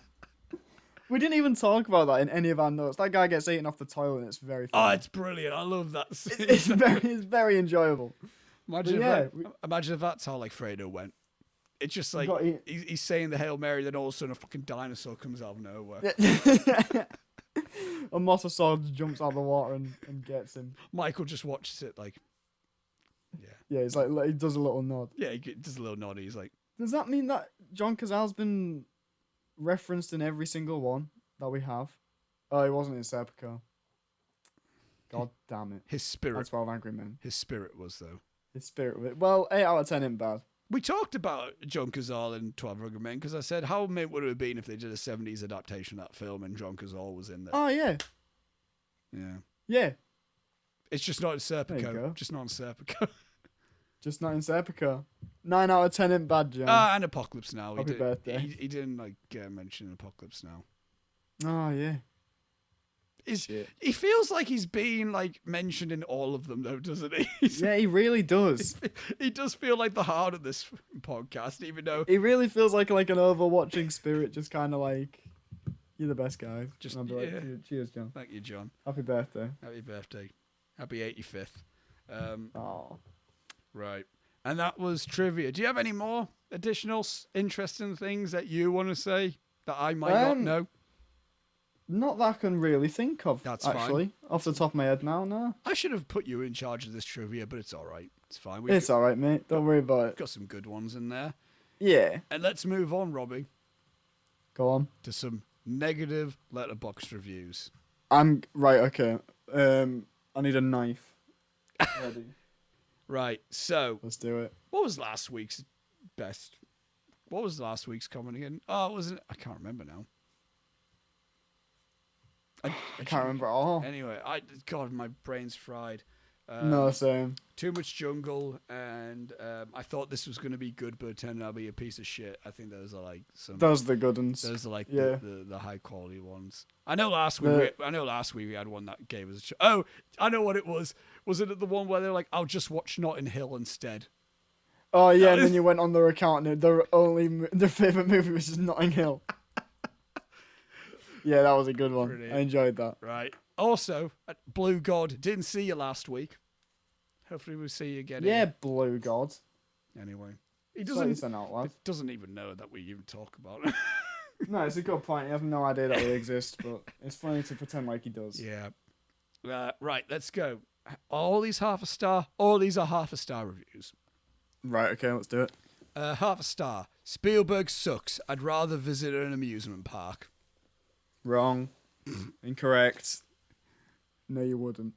We didn't even talk about that in any of our notes. That guy gets eaten off the toilet and it's very funny. Oh, it's brilliant. I love that scene. It's very enjoyable. Imagine if that's how like Fredo went. It's just like he's saying the Hail Mary, then all of a sudden a fucking dinosaur comes out of nowhere. A mosasaur jumps out of the water and gets him. Michael just watches it like, yeah. He's like he does a little nod. Yeah, he does a little nod. He's like, does that mean that John Cazale's been referenced in every single one that we have? Oh, he wasn't in Serpico. God damn it. His spirit. That's 12 Angry Men. His spirit was, though. His spirit was. Well, 8 out of 10 ain't bad. We talked about John Cazale in 12 Angry Men because I said how mint would it have been if they did a 70s adaptation of that film and John Cazale was in there. Oh, yeah. Yeah. Yeah. It's just not in Serpico. There you go. Just not in Serpico. Just not in Serpico. 9 out of 10 ain't bad, John. And Apocalypse Now. Happy birthday. He didn't mention Apocalypse Now. Oh, yeah. He feels like he's been mentioned in all of them, though, doesn't he? Yeah, he really does. He does feel like the heart of this podcast, even though he really feels like an overwatching spirit, just kind of like, you're the best guy. Just and I'll be like, cheers, John. Thank you, John. Happy birthday. Happy birthday. Happy 85th. Oh, right. And that was trivia. Do you have any more additional interesting things that you want to say that I might not know? Not that I can really think of. That's actually fine. Off the top of my head now. No. I should have put you in charge of this trivia, but it's all right. It's fine. It's all right, mate. Don't worry about it. Got some good ones in there. Yeah. And let's move on, Robbie. Go on. To some negative Letterboxd reviews. I'm right. Okay. I need a knife. Ready. Right. So let's do it. What was last week's best? What was last week's comment again? Oh, wasn't it? I can't remember now. I can't remember at all. Anyway, God, my brain's fried. No, same. Too much jungle, and I thought this was going to be good, but it turned out to be a piece of shit. I think those are some. Those are the good ones. Those are the high quality ones. I know last week. We had one that gave us. Oh, I know what it was. Was it the one where they're like, "I'll just watch Notting Hill instead"? Oh yeah, and then you went on their account and their favorite movie was just Notting Hill. Yeah, that was a good one. Brilliant. I enjoyed that. Right. Also, Blue God, didn't see you last week. Hopefully we'll see you again. Yeah, Blue God. Anyway. He It doesn't even know that we even talk about it. No, it's a good point. He has no idea that we exist, but it's funny to pretend like he does. Yeah. Right, let's go. All these half a star. All these are half a star reviews. Right, okay, let's do it. Half a star. Spielberg sucks. I'd rather visit an amusement park. Wrong. Incorrect. No, you wouldn't.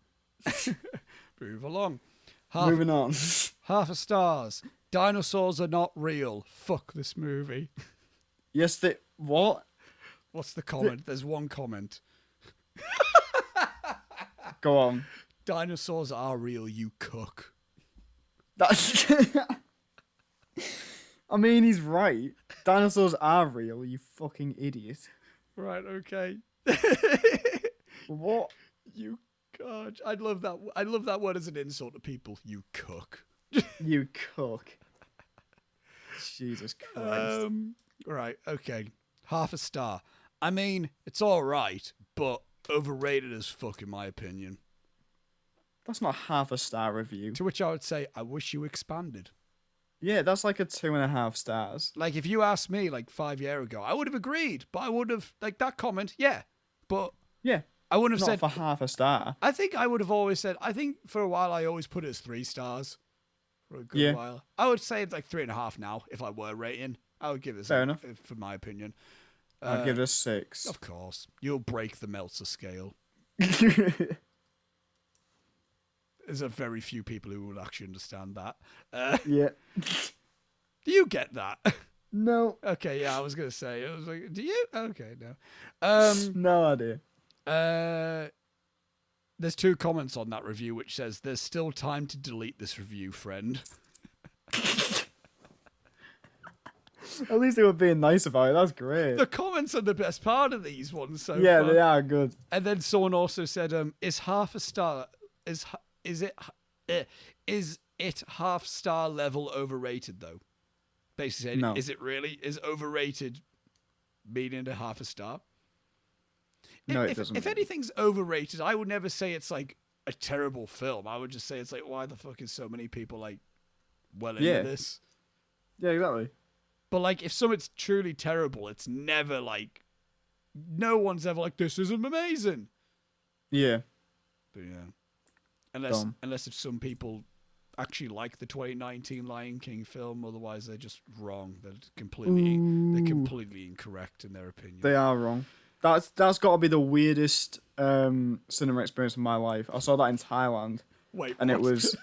Move along. Moving on. Half a stars. Dinosaurs are not real. Fuck this movie. Yes, what? What's the comment? There's one comment. Go on. Dinosaurs are real, you cuck. That's... I mean, he's right. Dinosaurs are real, you fucking idiot. Right, okay. What? You God, I love that word as an insult to people. You cook. You cook. Jesus Christ. Right, okay. Half a star. I mean, it's all right, but overrated as fuck in my opinion. That's not half a star review. To which I would say, I wish you expanded. Yeah, that's like a 2.5 stars. Like, if you asked me, like, 5 years ago, I would have agreed, but I would have, like, that comment, yeah. But yeah, I wouldn't have not said... for half a star. I think I would have always said... I think for a while I always put it as 3 stars. For a good while. I would say it's like 3.5 now, if I were rating. I would give this... Fair enough. For my opinion. I'd give it a 6. Of course. You'll break the Meltzer scale. There's a very few people who will actually understand that. Yeah. Do you get that? No. Okay, yeah, I was going to say. I was like, do you? Okay, no. No idea. There's 2 comments on that review which says, there's still time to delete this review, friend. At least they were being nice about it. That's great. The comments are the best part of these ones so yeah, far. they are good. And then someone also said, is half a star... Is it half star level overrated though? Basically saying, No. Is it really? Is overrated meaning a half a star? No, it doesn't. If anything's overrated, I would never say it's like a terrible film. I would just say it's like, why the fuck is so many people like into this? Yeah, exactly. But like, if something's truly terrible, it's never like, no one's ever like, this isn't amazing. Yeah. But yeah. Unless if some people actually like the 2019 Lion King film, otherwise they're just wrong. They're completely incorrect in their opinion. They are wrong. That's got to be the weirdest cinema experience of my life. I saw that in Thailand. Wait, and what? it was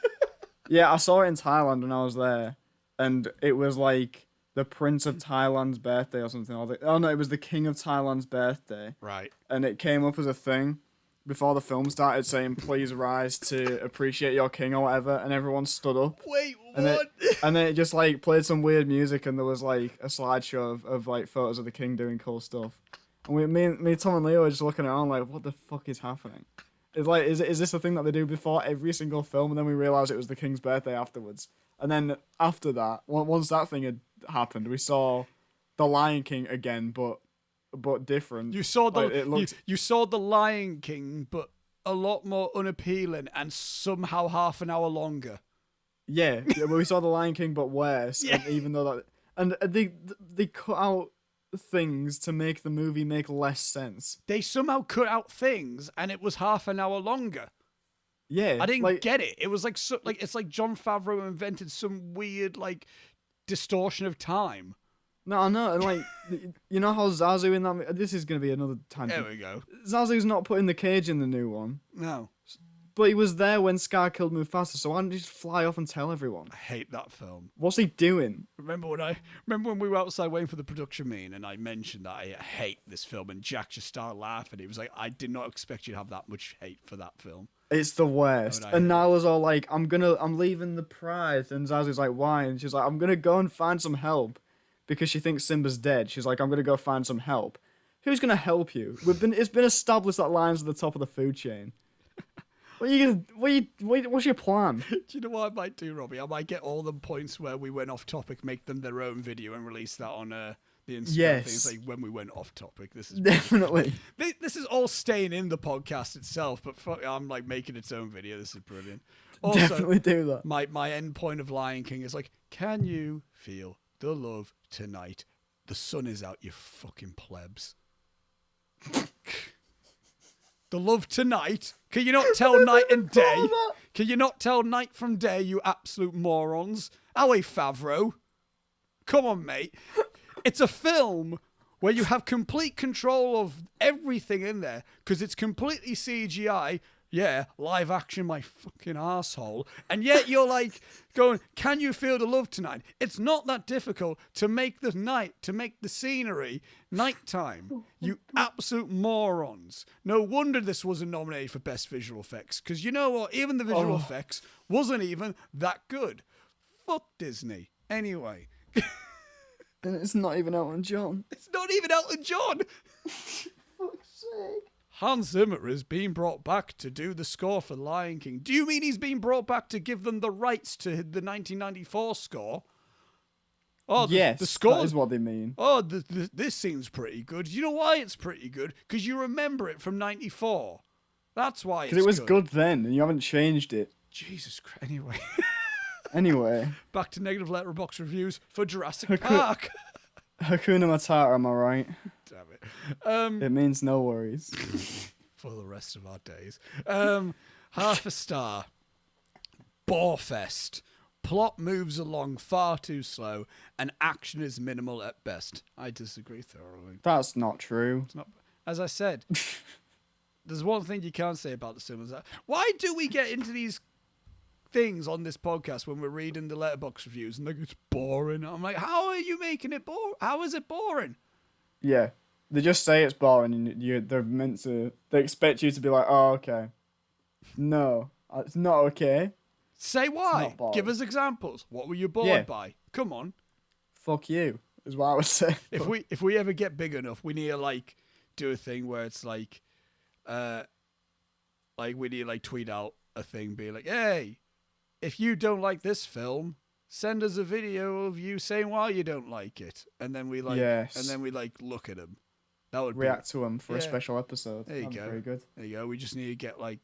yeah, I saw it in Thailand when I was there, and it was like the Prince of Thailand's birthday or something. Oh no, it was the King of Thailand's birthday. Right. And it came up as a thing before the film started, saying, "Please rise to appreciate your king" or whatever, and everyone stood up. Wait, and what? And then it just like played some weird music, and there was like a slideshow of like photos of the king doing cool stuff. And me, Tom, and Leo were just looking around like, "What the fuck is happening?" It's like, is this a thing that they do before every single film? And then we realized it was the king's birthday afterwards. And then after that, once that thing had happened, we saw the Lion King again, but different. You saw you saw the Lion King, but a lot more unappealing and somehow half an hour longer. Yeah, we saw the Lion King, but worse. Yeah. And even though that, and they cut out things to make the movie make less sense. They somehow cut out things, and it was half an hour longer. Yeah, I didn't get it. It was like it's like Jon Favreau invented some weird like distortion of time. No, I know, and like, you know how Zazu in that... This is going to be another tangent. There we go. Zazu's not put in the cage in the new one. No. But he was there when Scar killed Mufasa, so why don't you just fly off and tell everyone? I hate that film. What's he doing? Remember when we were outside waiting for the production meeting and I mentioned that I hate this film and Jack just started laughing. He was like, I did not expect you to have that much hate for that film. It's the worst. And Nyla's all like, I'm leaving the prize. And Zazu's like, why? And she's like, I'm going to go and find some help. Because she thinks Simba's dead. She's like, I'm going to go find some help. Who's going to help you? It's been established that Lion's at the top of the food chain. What's your plan? Do you know what I might do, Robbie? I might get all the points where we went off topic, make them their own video and release that on the Instagram things like when we went off topic. This is definitely. This is all staying in the podcast itself, but fuck, I'm like making its own video. This is brilliant. Also, definitely do that. My end point of Lion King is like, can you feel the love tonight? The sun is out, you fucking plebs. The love tonight? Can you not tell night and day? Can you not tell night from day, you absolute morons? Allez, Favreau. Come on, mate. It's a film where you have complete control of everything in there because it's completely CGI. Yeah, live action, my fucking asshole. And yet you're like going, can you feel the love tonight? It's not that difficult to make the night, to make the scenery nighttime. You absolute morons. No wonder this wasn't nominated for Best Visual Effects. Because you know what? Even the visual effects wasn't even that good. Fuck Disney. Anyway. And it's not even Elton John. It's not even Elton John. Fuck's sake. Hans Zimmer is being brought back to do the score for Lion King. Do you mean he's being brought back to give them the rights to the 1994 score? Oh, yes, the score that is what they mean. Oh, this seems pretty good. You know why it's pretty good? Because you remember it from 94. That's why it's good. Because it was good then, and you haven't changed it. Jesus Christ. Anyway. Anyway. Back to negative Letterboxd reviews for Jurassic Park. Hakuna Matata, am I right? Damn it. It means no worries. For the rest of our days. Half a star. Borefest. Plot moves along far too slow, and action is minimal at best. I disagree thoroughly. That's not true. It's not. As I said, there's one thing you can't say about the cinemas. Why do we get into these things on this podcast when we're reading the Letterboxd reviews and like it's boring? I'm like, how are you making it boring? How is it boring? Yeah, they just say it's boring, and they're meant to. They expect you to be like, oh, okay. No, it's not okay. Say why. Give us examples. What were you bored by? Come on. Fuck you, is what I would say. If we ever get big enough, we need to like do a thing where it's like we need to like tweet out a thing, be like, hey, if you don't like this film, send us a video of you saying why you don't like it, and then we like, look at them. That would react to them for a special episode. There you go. Very good. There you go. We just need to get like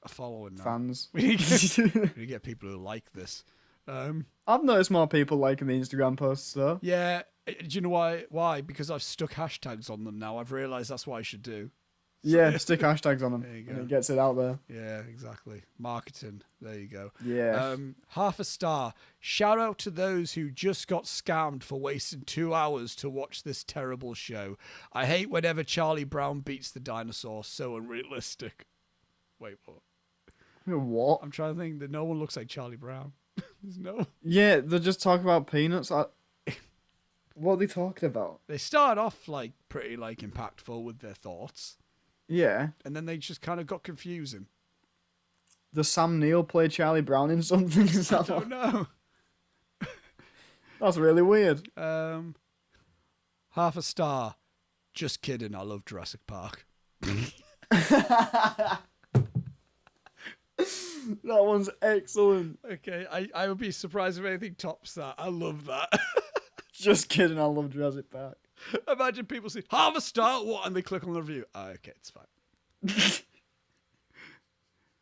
a following now. Fans. We need to get people who like this. I've noticed more people liking the Instagram posts though. Yeah. Do you know why? Why? Because I've stuck hashtags on them now. I've realised that's what I should do. Yeah, stick hashtags on them. There you go. And it gets it out there. Yeah, exactly. Marketing. There you go. Yeah. Half a star. Shout out to those who just got scammed for wasting 2 hours to watch this terrible show. I hate whenever Charlie Brown beats the dinosaur. So unrealistic. Wait, what? What? I'm trying to think that no one looks like Charlie Brown. There's no. Yeah, they just talk about peanuts. What are they talking about? They start off like pretty like impactful with their thoughts. Yeah. And then they just kind of got confusing. Does Sam Neill play Charlie Brown in something? I don't know. That's really weird. Half a star. Just kidding. I love Jurassic Park. That one's excellent. Okay, I would be surprised if anything tops that. I love that. Just kidding. I love Jurassic Park. Imagine people say, half a star, what? And they click on the review. Oh, okay, it's fine.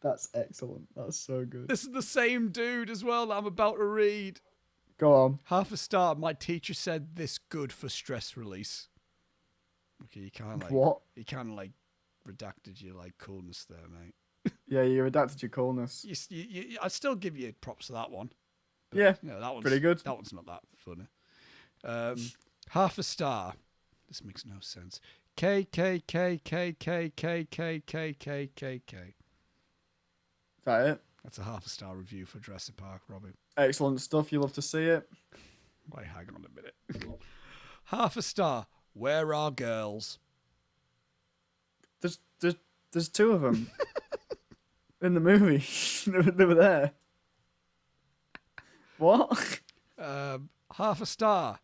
That's excellent. That's so good. This is the same dude as well that I'm about to read. Go on. Half a star. My teacher said this good for stress release. Okay, you kind of like... What? You kind of like redacted your like coolness there, mate. Yeah, you redacted your coolness. I'd still give you props for that one. But, yeah, you know, that one's pretty good. That one's not that funny. Half a star. This makes no sense. K. Is that it? That's a half a star review for Jurassic Park, Robbie. Excellent stuff. You love to see it. Wait, hang on a minute. Half a star. Where are girls? There's two of them in the movie. they were there. What? Half a star.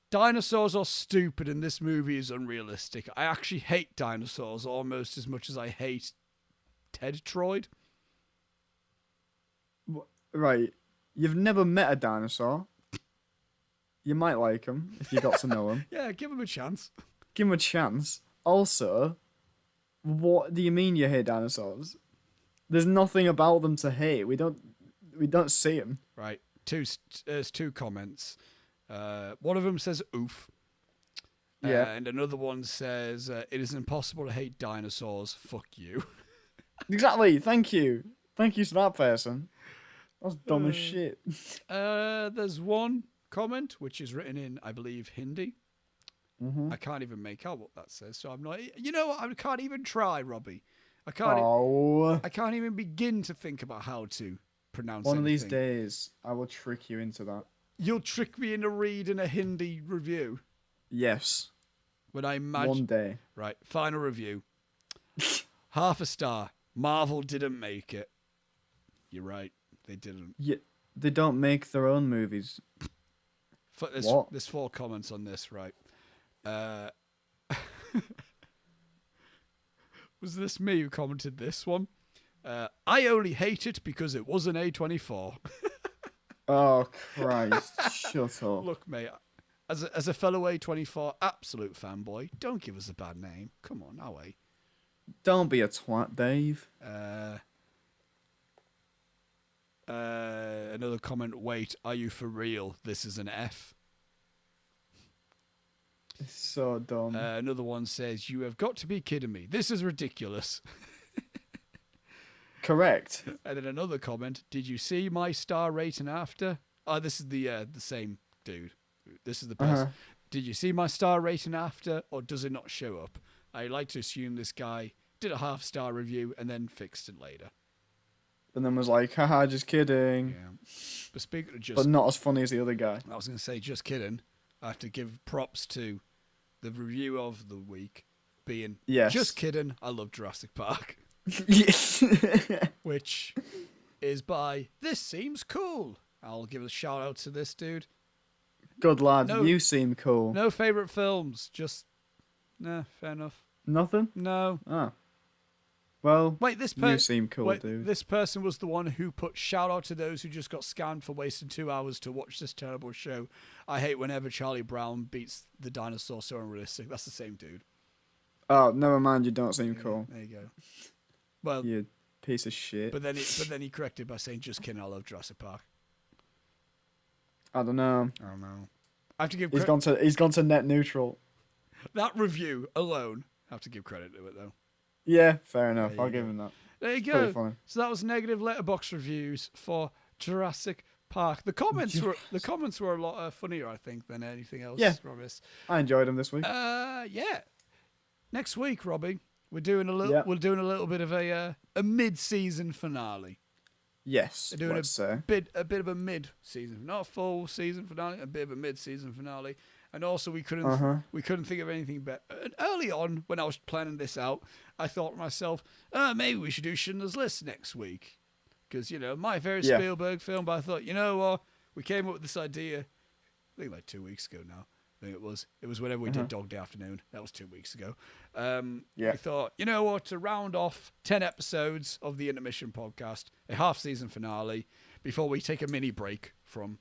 Dinosaurs are stupid and this movie is unrealistic. I actually hate dinosaurs almost as much as I hate Ted Troyd. Right. You've never met a dinosaur. You might like him if you got to know him. Yeah, give him a chance. Give him a chance. Also, what do you mean you hate dinosaurs? There's nothing about them to hate. We don't see them. Right. There's two comments. One of them says oof. Yeah. And another one says, it is impossible to hate dinosaurs. Fuck you. Exactly. Thank you. Thank you to that person. That's dumb as shit. There's one comment which is written in, I believe, Hindi. Mm-hmm. I can't even make out what that says, so I'm not. You know what? I can't even try, Robbie. I can't. I can't even begin to think about how to pronounce. One anything. of these days, I will trick you into that. You'll trick me into reading a Hindi review. Yes. When I imagine. One day. Right. Final review. 0.5 star. Marvel didn't make it. You're right. They didn't. Yeah. They don't make their own movies. There's 4 comments on this, right? Was this me who commented this one? I only hate it because it was an A24. Oh, Christ. Shut up. Look, mate, as a fellow A24 absolute fanboy, don't give us a bad name. Come on, no way. Don't be a twat, Dave. Another comment, wait, are you for real? This is an F. It's so dumb. Another one says, you have got to be kidding me. This is ridiculous. Correct. And then another comment, did you see my star rating after? Oh, this is the same dude. This is the person. Did you see my star rating after, or does it not show up? I like to assume this guy did a 0.5 star review and then fixed it later. And then was like, haha, just kidding. Yeah. But speaking of just... But not as funny as the other guy. I was going to say, just kidding. I have to give props to the review of the week being, yes. Just kidding, I love Jurassic Park. Yes. Which is by This Seems Cool. I'll give a shout out to this dude. Good lad, you seem cool. No favourite films, just... Nah, fair enough. Nothing? No. Oh. Well, wait, you seem cool, dude. This person was the one who put shout out to those who just got scammed for wasting 2 hours to watch this terrible show. I hate whenever Charlie Brown beats the dinosaur so unrealistic. That's the same dude. Oh, never mind, you don't seem cool. There you go. Well, you piece of shit. But then he corrected by saying, just kidding, I love Jurassic Park. I don't know. I have to give he's gone to net neutral. That review alone, I have to give credit to it though. Yeah, fair enough. I'll give him that. There you go. So that was negative Letterboxd reviews for Jurassic Park. The comments were a lot funnier, I think, than anything else. Yeah, Robbie's. I enjoyed them this week. Yeah. Next week, Robbie, we're doing a little bit of a mid-season finale. Yes, we're doing a bit of a mid-season, not a full season finale, a bit of a mid-season finale. And also, we couldn't think of anything better. And early on, when I was planning this out, I thought to myself, maybe we should do Schindler's List next week. Because, my favorite Spielberg film. But I thought, you know what? We came up with this idea, I think like 2 weeks ago now. I think it was. It was whenever we did Dog Day Afternoon. That was 2 weeks ago. We thought, you know what? To round off 10 episodes of the Intermission Podcast, a half-season finale, before we take a mini break from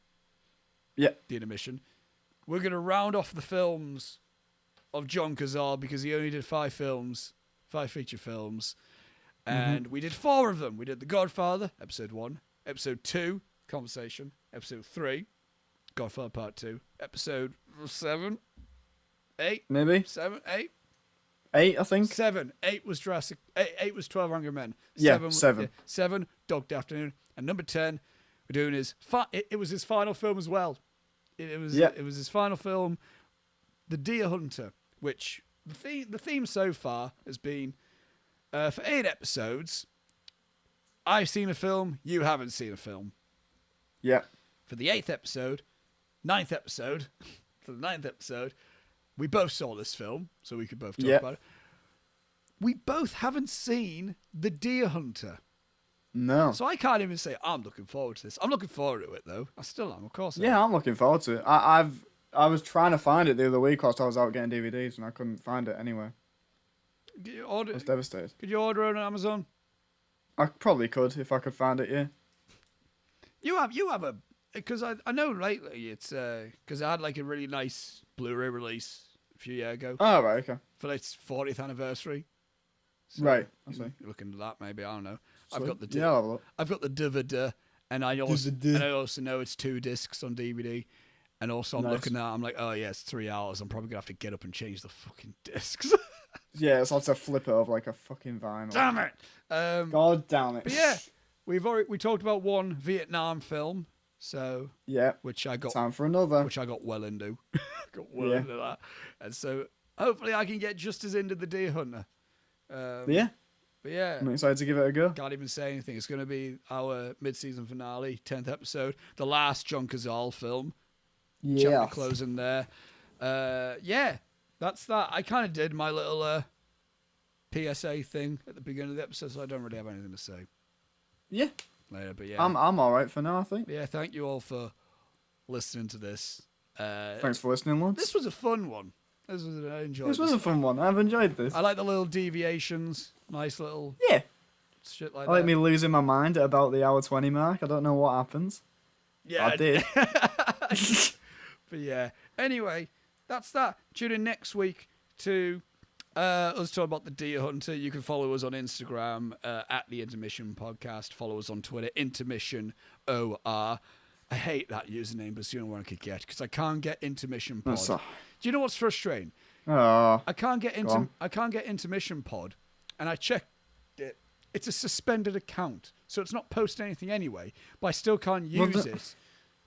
the Intermission, we're going to round off the films of John Cazale because he only did 5 feature films. And we did 4 of them. We did The Godfather, episode 1. Episode 2, Conversation. Episode 3, Godfather Part 2. Episode 7, 8. Maybe. 7, 8. 8, I think. 7. 8 was Jurassic. 8 was 12 Angry Men. 7. 7, Dog Day Afternoon. And number 10, we're doing it was his final film as well. It was his final film, The Deer Hunter, which the theme so far has been for 8 episodes. I've seen a film, you haven't seen a film. Yeah. For the 8th episode, 9th episode, for the 9th episode, we both saw this film, so we could both talk about it. We both haven't seen The Deer Hunter. No. So I can't even say I'm looking forward to this. I'm looking forward to it though. I still am, of course. I'm looking forward to it. I was trying to find it the other week whilst I was out getting DVDs and I couldn't find it anywhere. I was devastated. Could you order it on Amazon? I probably could if I could find it. Yeah. You have a because I know lately it's because I had like a really nice Blu-ray release a few years ago. Oh right, okay. For its 40th anniversary. So right. I see. Look into that maybe. I don't know. I've got the Yeah, I've got the DVD, and I also know it's 2 discs on DVD. And also, I'm looking at, I'm like, oh yeah, it's 3 hours. I'm probably gonna have to get up and change the fucking discs. yeah, it's like to flip it over like a fucking vinyl. Damn it! God damn it! But yeah, we talked about one Vietnam film, so yeah, which I got time for another, which I got well into, into that, and so hopefully I can get just as into the Deer Hunter. Yeah. But yeah, I'm excited to give it a go. Can't even say anything. It's going to be our mid-season finale, 10th episode, the last John Cazale film. Yeah. Chapter closing there. Yeah, that's that. I kind of did my little PSA thing at the beginning of the episode, so I don't really have anything to say. Yeah. Later, but yeah. I'm all right for now, I think. Yeah, thank you all for listening to this. Thanks for listening, lads. This was a fun one. I enjoyed This was a fun one. I've enjoyed this. I like the little deviations. Nice little shit like that. I like me losing my mind at about the hour 20 mark. I don't know what happens. Yeah, I did. But yeah. Anyway, that's that. Tune in next week to us talk about the Deer Hunter. You can follow us on Instagram at the Intermission Podcast. Follow us on Twitter, Intermission OR. I hate that username, but it's the only one I could get because I can't get Intermission Pod. Do you know what's frustrating? I can't get Intermission Pod, and I checked it. It's a suspended account, so it's not posting anything anyway. But I still can't use it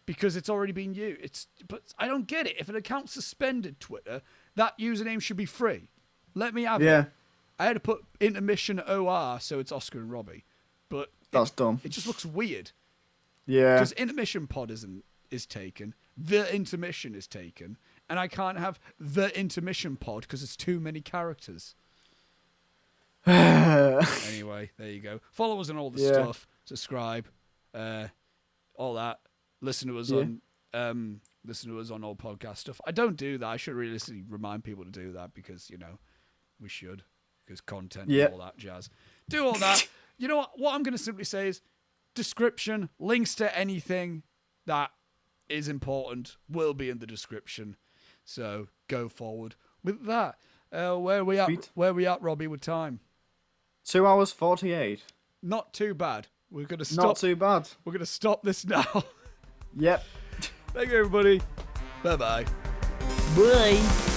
because it's already been used. But I don't get it. If an account's suspended, Twitter, that username should be free. Let me have it. I had to put Intermission OR, so it's Oscar and Robbie, but that's dumb. It just looks weird. Yeah. Because Intermission Pod is taken, the Intermission is taken, and I can't have the Intermission Pod because it's too many characters. Anyway, there you go. Follow us on all the stuff. Subscribe, all that. Listen to us on all podcast stuff. I don't do that. I should really remind people to do that because we should, because content and all that jazz. Do all that. You know what I'm going to simply say is description, links to anything that is important will be in the description. So go forward with that. Where are we at, Robbie, with time? 2 hours 48. Not too bad. We're gonna stop. Not too bad. We're gonna stop this now. Yep. Thank you, everybody. Bye-bye. Bye.